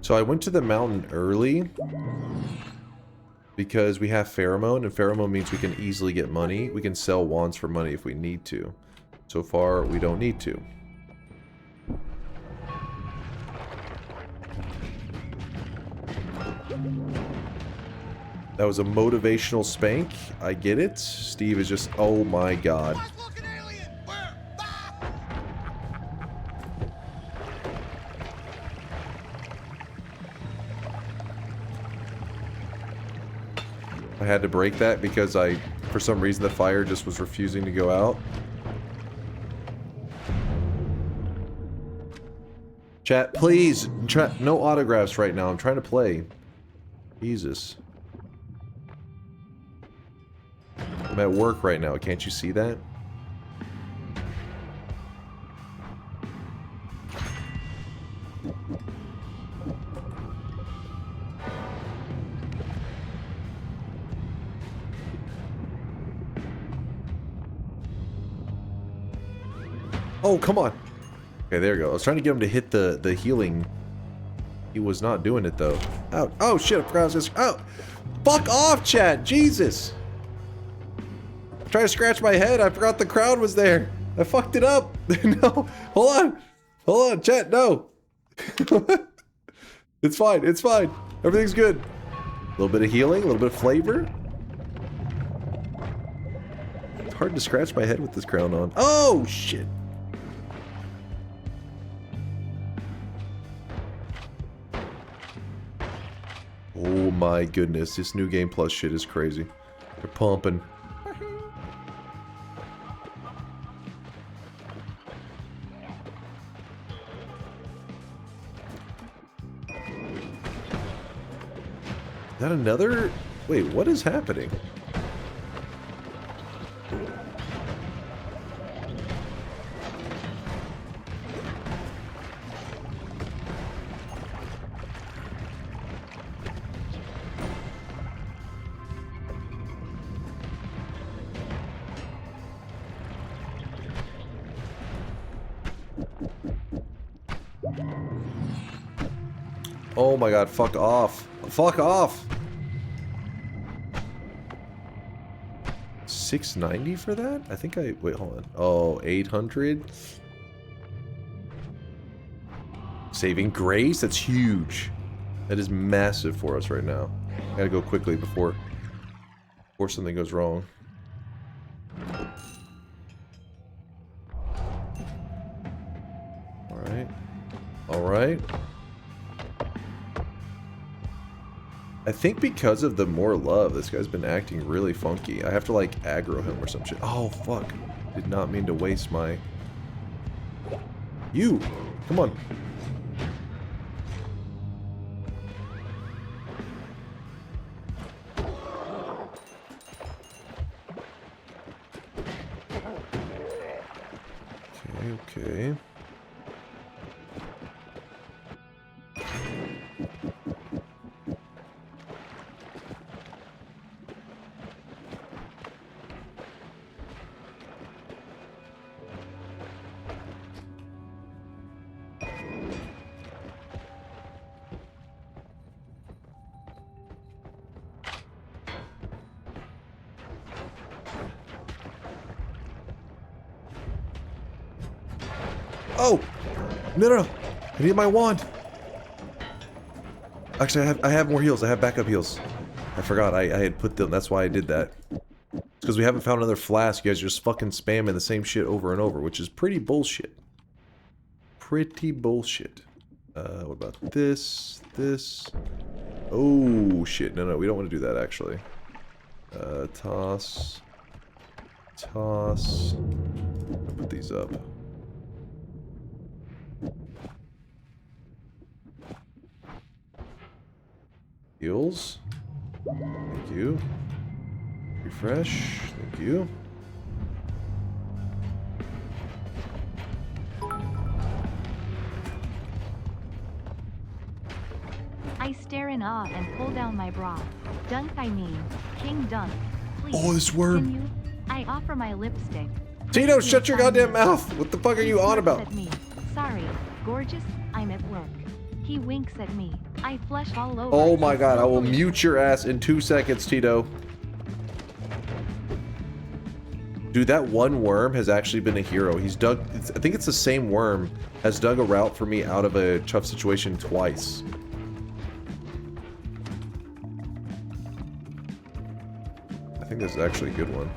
So I went to the mountain early because we have pheromone, and pheromone means we can easily get money. We can sell wands for money if we need to. So far, we don't need to. That was a motivational spank. I get it. Steve is just, oh my god. I had to break that because for some reason, the fire just was refusing to go out. Chat, please. No autographs right now. I'm trying to play. Jesus. I'm at work right now. Can't you see that? Oh, come on. Okay, there you go. I was trying to get him to hit the healing. He was not doing it, though. Oh, oh shit. I forgot I was just... Oh! Fuck off, chat! Jesus! I'm trying to scratch my head. I forgot the crowd was there. I fucked it up. No. Hold on. Hold on, chat. No. It's fine. It's fine. Everything's good. A little bit of healing. A little bit of flavor. It's hard to scratch my head with this crown on. Oh, shit. Oh my goodness, this new game plus shit is crazy. They're pumping. Is that another? Wait, what is happening? Oh my god, fuck off. Fuck off! 690 for that? I think I... Wait, hold on. Oh, 800? Saving grace? That's huge. That is massive for us right now. I gotta go quickly before something goes wrong. Alright. Alright. I think because of the more love, this guy's been acting really funky. I have to, like, aggro him or some shit. Oh, fuck. Did not mean to waste my... You! Come on. Okay, okay. Oh! No, no, no. I need my wand. Actually, I have more heals. I have backup heals. I forgot. I had put them. That's why I did that. It's because we haven't found another flask. You guys are just fucking spamming the same shit over and over, which is pretty bullshit. Pretty bullshit. What about this? This? Oh, shit. No, no. We don't want to do that, actually. Toss. Toss. I'll put these up. Heals. Thank you. Refresh. Thank you. I stare in awe and pull down my bra. Dunk, I mean, King Dunk. Oh, this worm. Can you? I offer my lipstick. Tito, shut your goddamn mouth. What the fuck are you on about? At me. Sorry, gorgeous, I'm at work. He winks at me. I flush all over. Oh my god, I will mute your ass in 2 seconds, Tito. Dude, that one worm has actually been a hero. He's dug, I think it's the same worm, has dug a route for me out of a tough situation twice. I think this is actually a good one.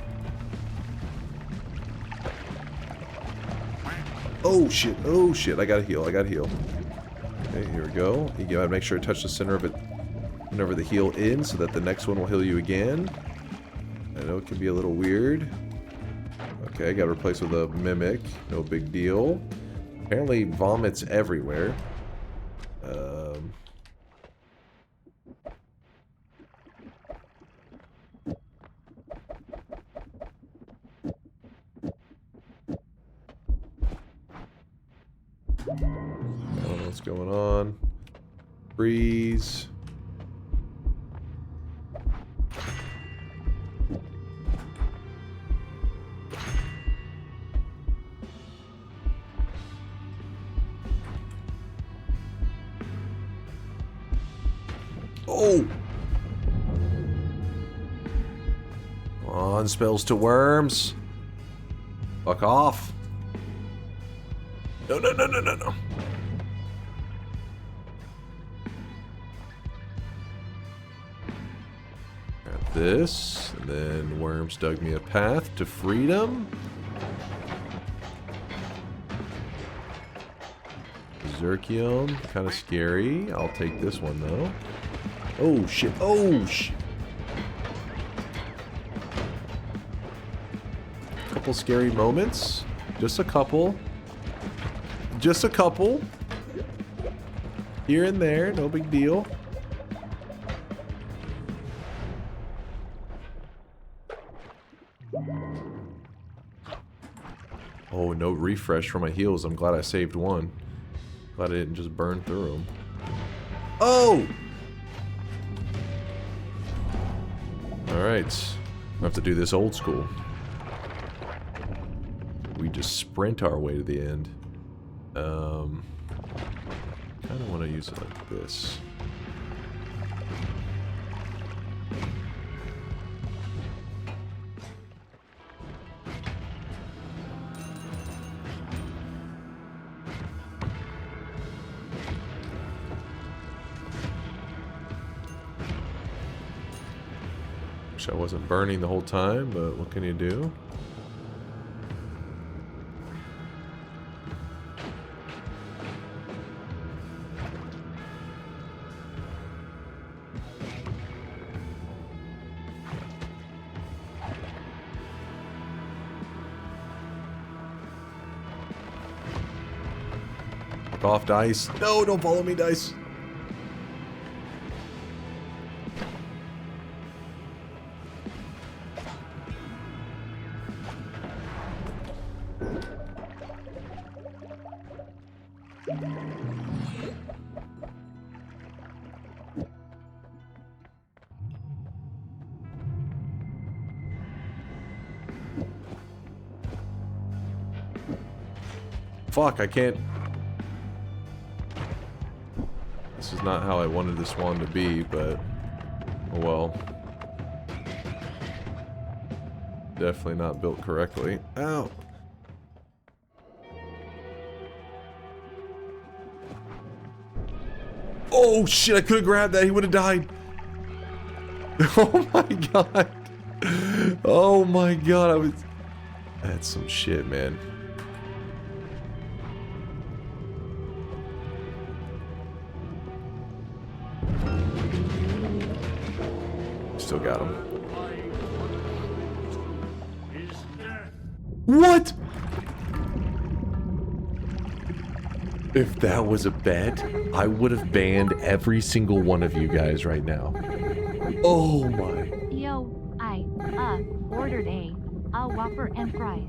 Oh shit, I gotta heal, Okay, here we go. You gotta make sure to touch the center of it whenever the heal in so that the next one will heal you again. I know it can be a little weird. Okay, got replaced with a mimic. No big deal. Apparently, vomits everywhere. I don't know what's going on. Freeze. Oh! Come on, spells to worms. Fuck off. No. Got this, and then worms dug me a path to freedom. Xytio, kind of scary. I'll take this one though. Oh shit! Oh shit! Couple scary moments. Just a couple. Just a couple. Here and there, no big deal. Oh, no refresh for my heals. I'm glad I saved one. Glad I didn't just burn through them. Oh! Alright. I have to do this old school. We just sprint our way to the end. Kind of want to use it like this. Wish I wasn't burning the whole time, but what can you do? Off, dice. No, don't follow me, dice. Fuck, I can't. This is not how I wanted this one to be, but oh well. Definitely not built correctly. Ow! Oh shit, I could have grabbed that, he would have died. Oh my god. Oh my god, that's some shit, man. Still got him. What? If that was a bet, I would have banned every single one of you guys right now. Oh my. Yo, I ordered a Whopper and fries.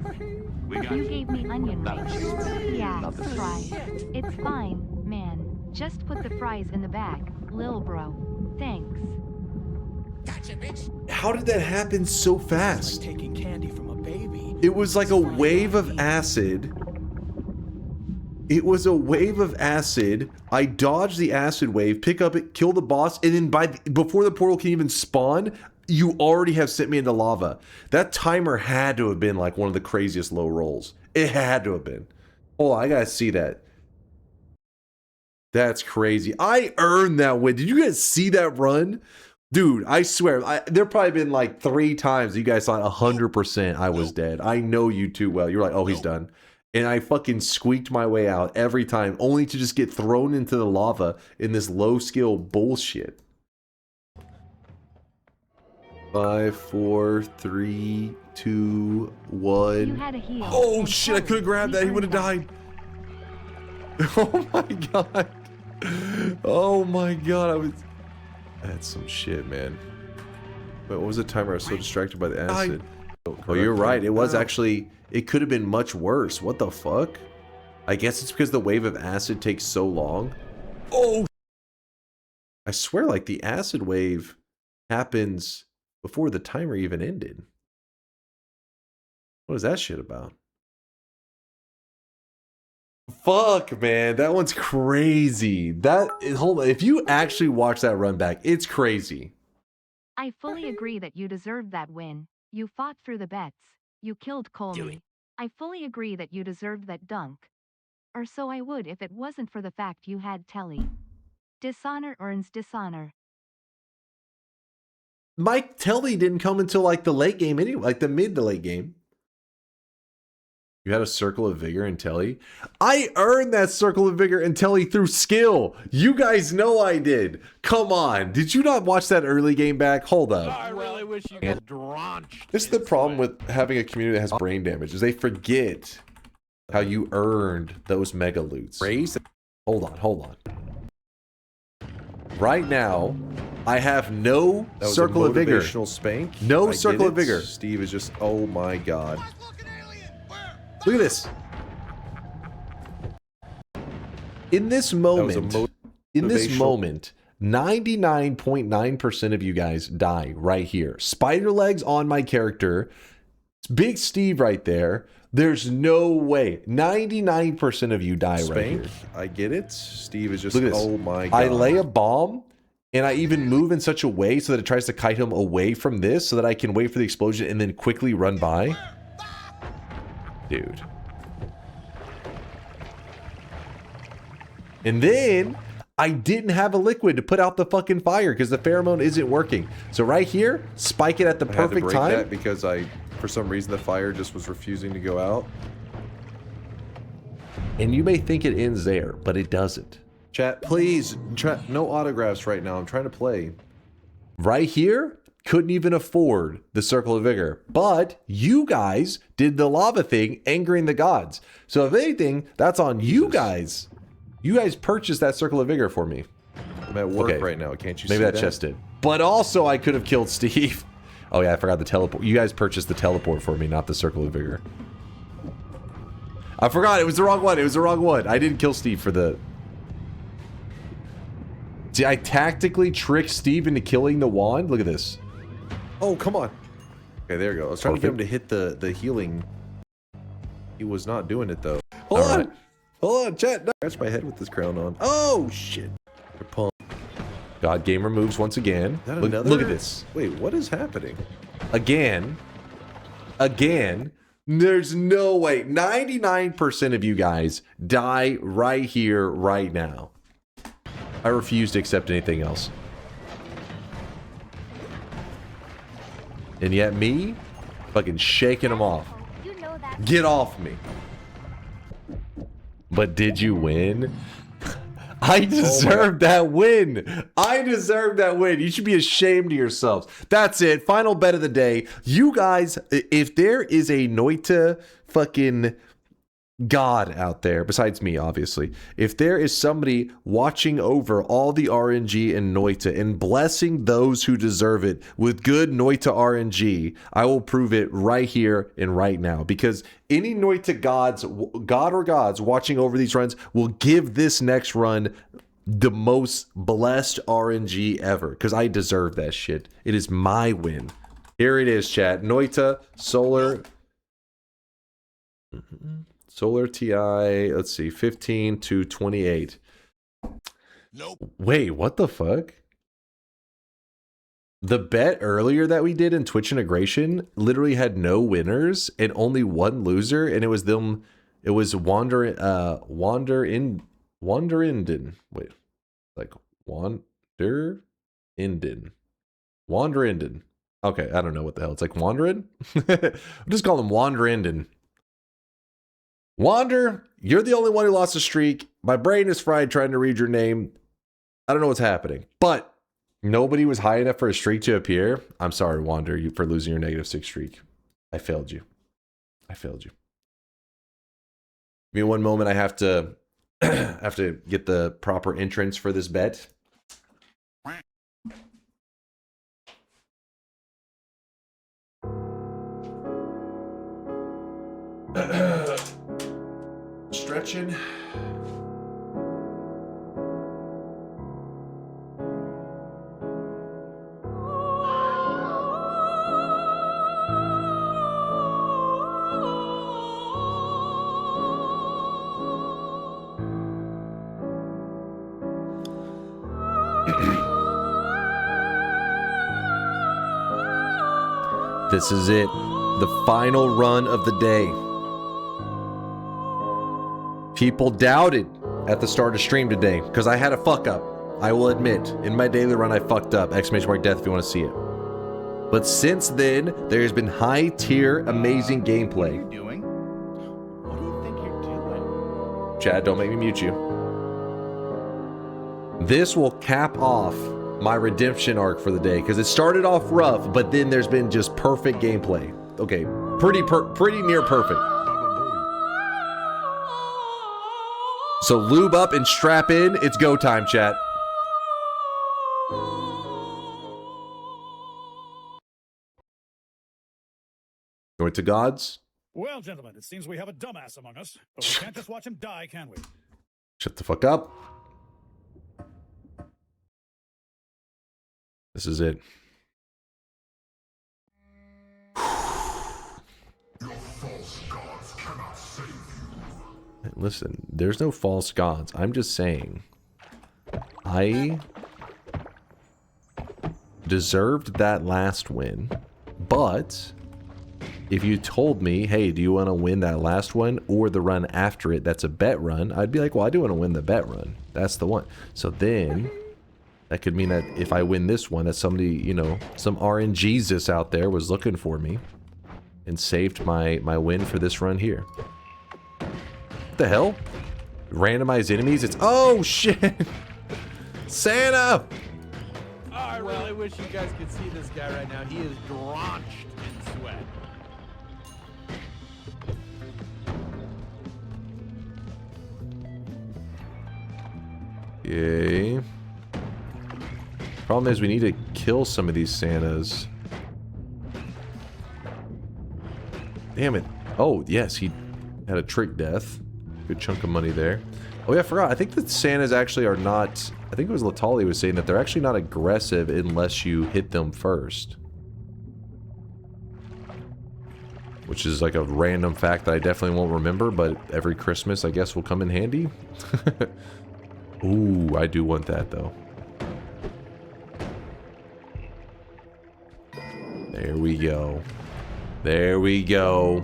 You gave me onion rings. Yeah, fries. It's fine, man. Just put the fries in the bag, lil bro. Thanks. Gotcha, bitch. how did that happen so fast? Taking candy from a baby. It was like a wave of acid. It was a wave of acid. I dodged the acid wave, pick up it, kill the boss, and then before the portal can even spawn, you already have sent me into lava. That timer had to have been like one of the craziest low rolls. It had to have been. Oh, I gotta see that. That's crazy. I earned that win. Did you guys see that run? Dude, I swear, there probably been like 3 times you guys thought 100% I was dead. I know you too well. You're like, oh, he's done. And I fucking squeaked my way out every time, only to just get thrown into the lava in this low skill bullshit. 5, 4, 3, 2, 1. You had a heal. Oh shit, I could have grabbed that. He would have died. Oh my god. Oh my god, that's some shit, man. Wait, what was the timer? I was so distracted by the acid. Oh, you're right. It was actually, it could have been much worse. What the fuck? I guess it's because the wave of acid takes so long. Oh! I swear, like, the acid wave happens before the timer even ended. What is that shit about? Fuck, man. That one's crazy. Hold on. If you actually watch that run back, it's crazy. I fully agree that you deserved that win. You fought through the bets. You killed Colney. I fully agree that you deserved that dunk. Or so I would if it wasn't for the fact you had Telly. Dishonor earns dishonor. Mike Telly didn't come until like the late game anyway, like the mid to late game. You had a circle of vigor and Telly. I earned that circle of vigor and Telly through skill. You guys know I did. Come on. Did you not watch that early game back? Hold up. I really wish you guys drenched. This is the problem with having a community that has brain damage, is they forget how you earned those mega loots. Hold on. Right now, I have no circle of vigor. Spank. No circle of vigor. Steve is just, oh my god. Look at this. In this moment, 99.9% of you guys die right here. Spider legs on my character. Big Steve right there. There's no way. 99% of you die right here. I get it. Steve is just, look at this. Oh my god. I lay a bomb, and I even move in such a way so that it tries to kite him away from this so that I can wait for the explosion and then quickly run by. Dude. And then I didn't have a liquid to put out the fucking fire because the pheromone isn't working. So right here, spike it at the perfect time. That because for some reason, the fire just was refusing to go out. And you may think it ends there, but it doesn't. Chat, please. No autographs right now. I'm trying to play. Right here, couldn't even afford the Circle of Vigor. But you guys did the lava thing, angering the gods. So if anything, that's on you guys. You guys purchased that Circle of Vigor for me. I'm at work right now. Can't you see that? Maybe that chest did. But also, I could have killed Steve. Oh yeah, I forgot the teleport. You guys purchased the teleport for me, not the Circle of Vigor. I forgot. It was the wrong one. It was the wrong one. I didn't kill Steve for the... See, I tactically tricked Steve into killing the wand. Look at this. Oh, come on. Okay, there you go. I was trying to get him to hit the healing. He was not doing it, though. Hold on. Hold on, chat. No. Scratch my head with this crown on. Oh, shit. God Gamer moves once again. Look at this. Wait, what is happening? Again. There's no way. 99% of you guys die right here, right now. I refuse to accept anything else. And yet me, fucking shaking them off. Get off me. But did you win? I deserved that win. I deserved that win. You should be ashamed of yourselves. That's it. Final bet of the day. You guys, if there is a Noita fucking god out there, besides me, obviously, if there is somebody watching over all the RNG in Noita and blessing those who deserve it with good Noita RNG, I will prove it right here and right now. Because any Noita god or gods watching over these runs will give this next run the most blessed RNG ever. Because I deserve that shit. It is my win. Here it is, chat. Noita, Solar TI, let's see, 15 to 28. Nope. Wait, what the fuck? The bet earlier that we did in Twitch integration literally had no winners and only one loser, and it was them. It was Wanderinden. Wait, like Wanderinden. Okay, I don't know what the hell. It's like Wanderin? I'm just calling him Wanderinden. Wander, you're the only one who lost a streak. My brain is fried trying to read your name. I don't know what's happening. But nobody was high enough for a streak to appear. I'm sorry, Wander, for losing your -6 streak. I failed you. I failed you. Give me one moment. I have to get the proper entrance for this bet. Stretching. This is it. The final run of the day. People doubted at the start of stream today because I had a fuck up. I will admit, in my daily run I fucked up. !death if you want to see it. But since then, there's been high tier, amazing gameplay. What are you doing? What do you think you're doing? Chad, don't make me mute you. This will cap off my redemption arc for the day because it started off rough, but then there's been just perfect gameplay. Okay, pretty near perfect. So lube up and strap in. It's go time, chat. Going to gods. Well, gentlemen, it seems we have a dumbass among us, but we can't just watch him die, can we? Shut the fuck up. This is it. Your false gods cannot save you. Listen, there's no false gods. I'm just saying. I deserved that last win, but if you told me, hey, do you want to win that last one or the run after it that's a bet run, I'd be like, well, I do want to win the bet run. That's the one. So then that could mean that if I win this one, that somebody, you know, some RNGesus out there was looking for me and saved my win for this run here. What the hell? Randomized enemies? It's... Oh, shit! Santa! Oh, I really wish you guys could see this guy right now. He is drenched in sweat. Okay. Problem is we need to kill some of these Santas. Damn it. Oh, yes, he had a trick death. Good chunk of money there. Oh yeah, I forgot. I think the Santas actually are not... I think it was Latali was saying that they're actually not aggressive unless you hit them first. Which is like a random fact that I definitely won't remember, but every Christmas I guess will come in handy. Ooh, I do want that though. There we go. There we go.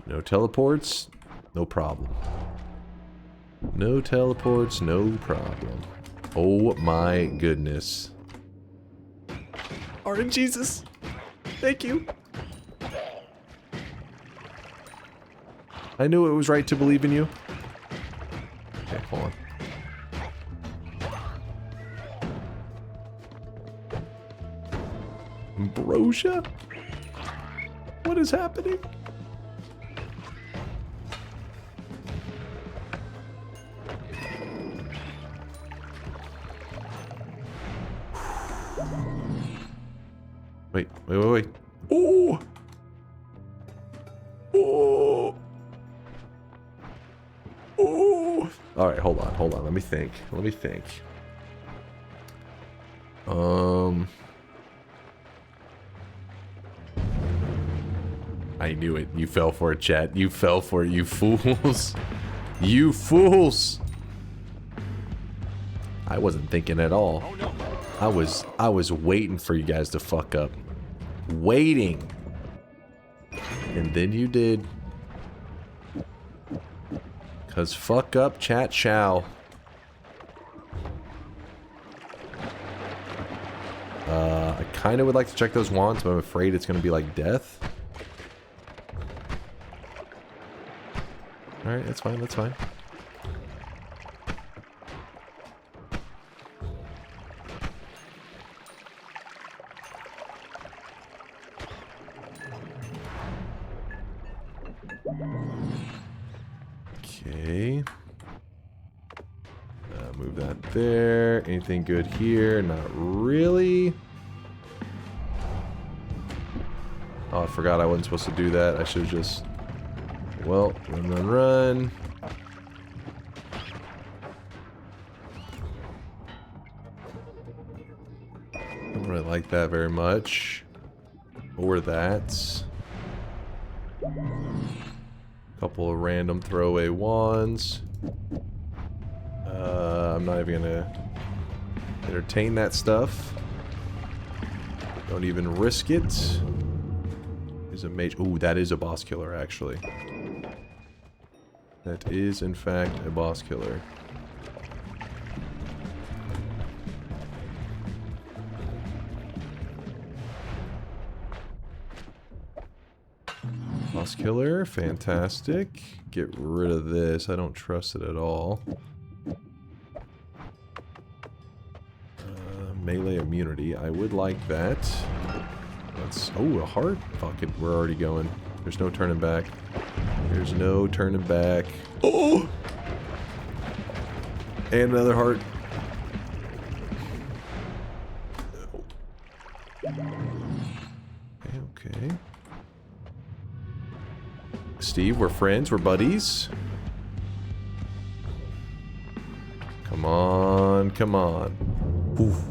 No teleports? No problem. No teleports, no problem. Oh my goodness. RNGesus. Thank you. I knew it was right to believe in you. Okay, hold on. Ambrosia? What is happening? Wait. Oh! Oh! Oh! Alright, hold on. Let me think. I knew it. You fell for it, chat. You fell for it, you fools. You fools. I wasn't thinking at all. I was waiting for you guys to fuck up. Waiting. And then you did. Cause fuck up, chat shall. I kind of would like to check those wands, but I'm afraid it's going to be like death. Alright, that's fine, that's fine. Okay. Move that there. Anything good here? Not really. Oh, I forgot I wasn't supposed to do that. I should have just... Well, run, run, run. Don't really like that very much. Or that. Couple of random throwaway wands. I'm not even gonna entertain that stuff. Don't even risk it. Is a mage. Ooh, that is a boss killer, actually. That is, in fact, a boss killer. Boss killer, fantastic. Get rid of this. I don't trust it at all. Melee immunity. I would like that. Let's... Oh, a heart? Fuck it. We're already going. There's no turning back. There's no turning back. Oh! And another heart. Okay. Steve, we're friends. We're buddies. Come on. Come on. Oof.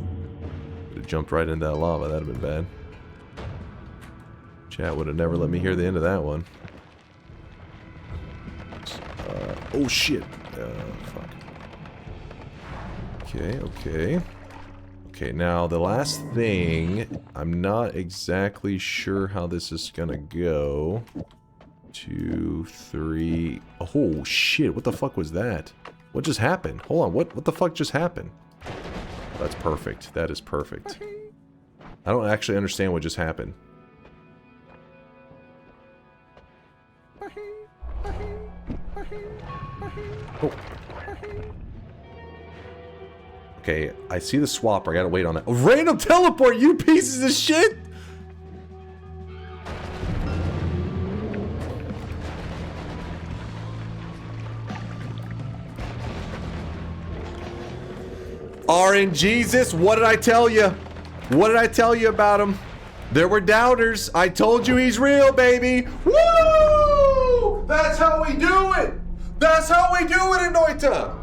Jumped right into that lava. That'd have been bad. Chat would have never let me hear the end of that one. Oh shit. Fuck. Okay, okay. Okay, now the last thing, I'm not exactly sure how this is gonna go. 2, 3. Oh shit, what the fuck was that? What just happened? Hold on, what the fuck just happened? That's perfect. That is perfect. I don't actually understand what just happened. Oh. Okay, I see the swapper. I gotta wait on that. A random teleport, you pieces of shit! RNGesus, what did I tell you? What did I tell you about him? There were doubters. I told you he's real, baby. Woo! That's how we do it. That's how we do it in Noita.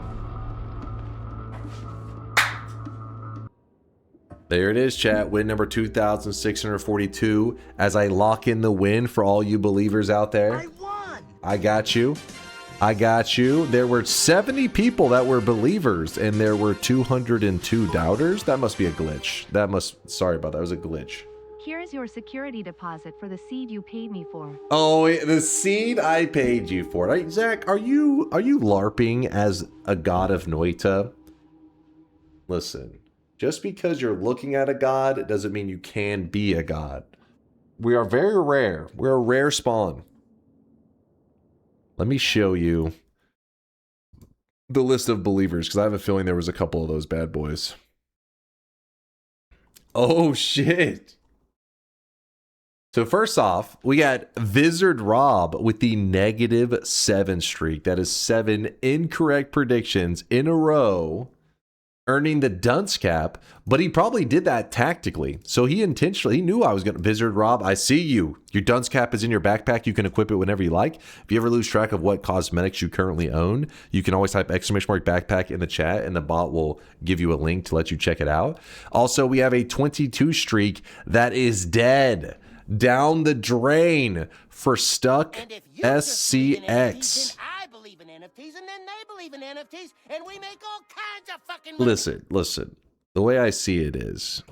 There it is, chat. Win number 2,642. As I lock in the win for all you believers out there. I won. I got you. I got you. There were 70 people that were believers, and there were 202 doubters. That must be a glitch. That must... Sorry about that. It was a glitch. Here is your security deposit for the seed you paid me for. Oh, the seed I paid you for. Right, Zach, are you LARPing as a god of Noita? Listen, just because you're looking at a god doesn't mean you can be a god. We are very rare. We're a rare spawn. Let me show you the list of believers, because I have a feeling there was a couple of those bad boys. Oh, shit. So first off, we got Vizard Rob with the -7 streak. That is 7 incorrect predictions in a row, earning the dunce cap, but he probably did that tactically. So he knew I was going to... Vizard Rob, I see you. Your dunce cap is in your backpack. You can equip it whenever you like. If you ever lose track of what cosmetics you currently own, you can always type !backpack in the chat and the bot will give you a link to let you check it out. Also, we have a 22 streak that is dead. down the drain for Stuck SCX. I believe in NFTs, and then they believe in NFTs, and we make all kinds of fucking. Listen. The way I see it is,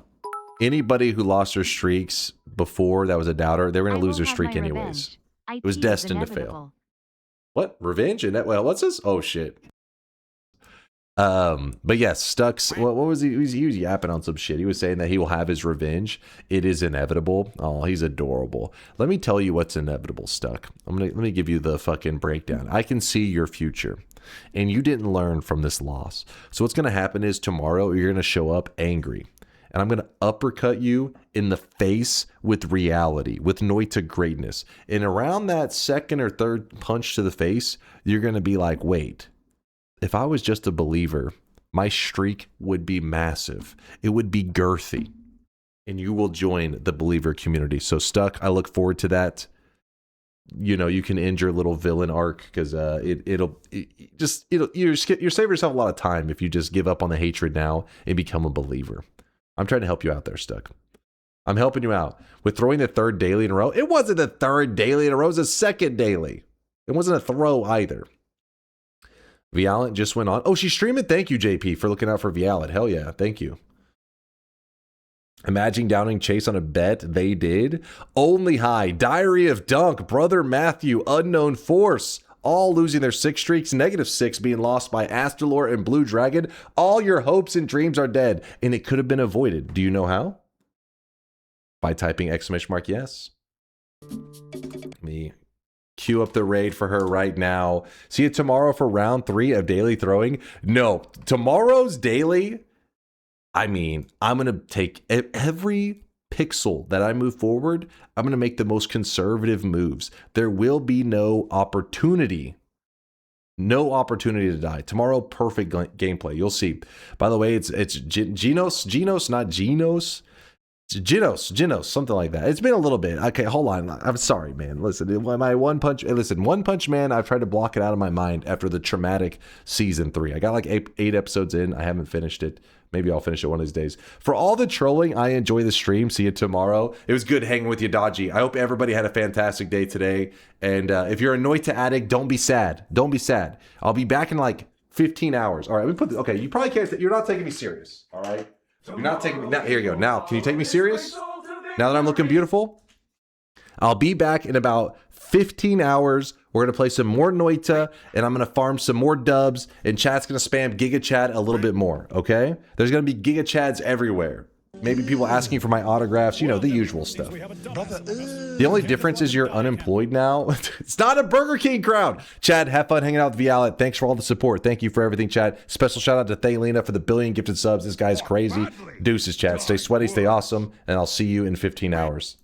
anybody who lost their streaks before that was a doubter, they were going to lose their streak anyways. It was destined to fail. What? Revenge? And that, well, what's this? Oh shit. But yes, Stuck's, what was he was yapping on some shit. He was saying that he will have his revenge. It is inevitable. Oh, he's adorable. Let me tell you what's inevitable, Stuck. Let me give you the fucking breakdown. I can see your future, and you didn't learn from this loss. So what's going to happen is tomorrow you're going to show up angry, and I'm going to uppercut you in the face with reality, with Noita greatness. And around that second or third punch to the face, you're going to be like, wait, if I was just a believer, my streak would be massive. It would be girthy. And you will join the believer community. So Stuck, I look forward to that. You know, you can end your little villain arc because you're saving yourself a lot of time if you just give up on the hatred now and become a believer. I'm trying to help you out there, Stuck. I'm helping you out with throwing the third daily in a row. It wasn't the third daily in a row. It was the second daily. It wasn't a throw either. Vialet just went on. Oh, she's streaming. Thank you, JP, for looking out for Vialet. Hell yeah. Thank you. Imagine downing Chase on a bet. They did. Only High, Diary of Dunk, Brother Matthew, Unknown Force, all losing their 6 streaks, -6 being lost by Astalor and Blue Dragon. All your hopes and dreams are dead, and it could have been avoided. Do you know how? By typing !yes. Let me queue up the raid for her right now. See you tomorrow for round 3 of daily throwing. No, tomorrow's daily, I mean, I'm going to take every pixel that I move forward. I'm going to make the most conservative moves. There will be no opportunity to die. Tomorrow, perfect gameplay. You'll see. By the way, it's Genos, not Genos. Genos, something like that. It's been a little bit. Okay, hold on. I'm sorry, man. Listen, One Punch Man, I've tried to block it out of my mind after the traumatic season 3. I got like 8 episodes in. I haven't finished it. Maybe I'll finish it one of these days. For all the trolling, I enjoy the stream. See you tomorrow. It was good hanging with you, Dodgy. I hope everybody had a fantastic day today. And if you're a Noita addict, don't be sad. Don't be sad. I'll be back in like 15 hours. All right, let me put this. Okay, you probably can't. You're not taking me serious. All right. You're not taking me. Now, here you go. Now, can you take me serious? Now that I'm looking beautiful? I'll be back in about 15 hours. We're going to play some more Noita, and I'm going to farm some more dubs, and chat's going to spam Giga Chat a little bit more, okay? There's going to be Giga Chads everywhere. Maybe people asking for my autographs, you know, the usual stuff. The only difference is you're unemployed now. It's not a Burger King crowd. Chad, have fun hanging out with Vialet. Thanks for all the support. Thank you for everything, Chad. Special shout out to Thaylena for the 1 billion gifted subs. This guy's crazy. Deuces, Chad. Stay sweaty, stay awesome, and I'll see you in 15 hours.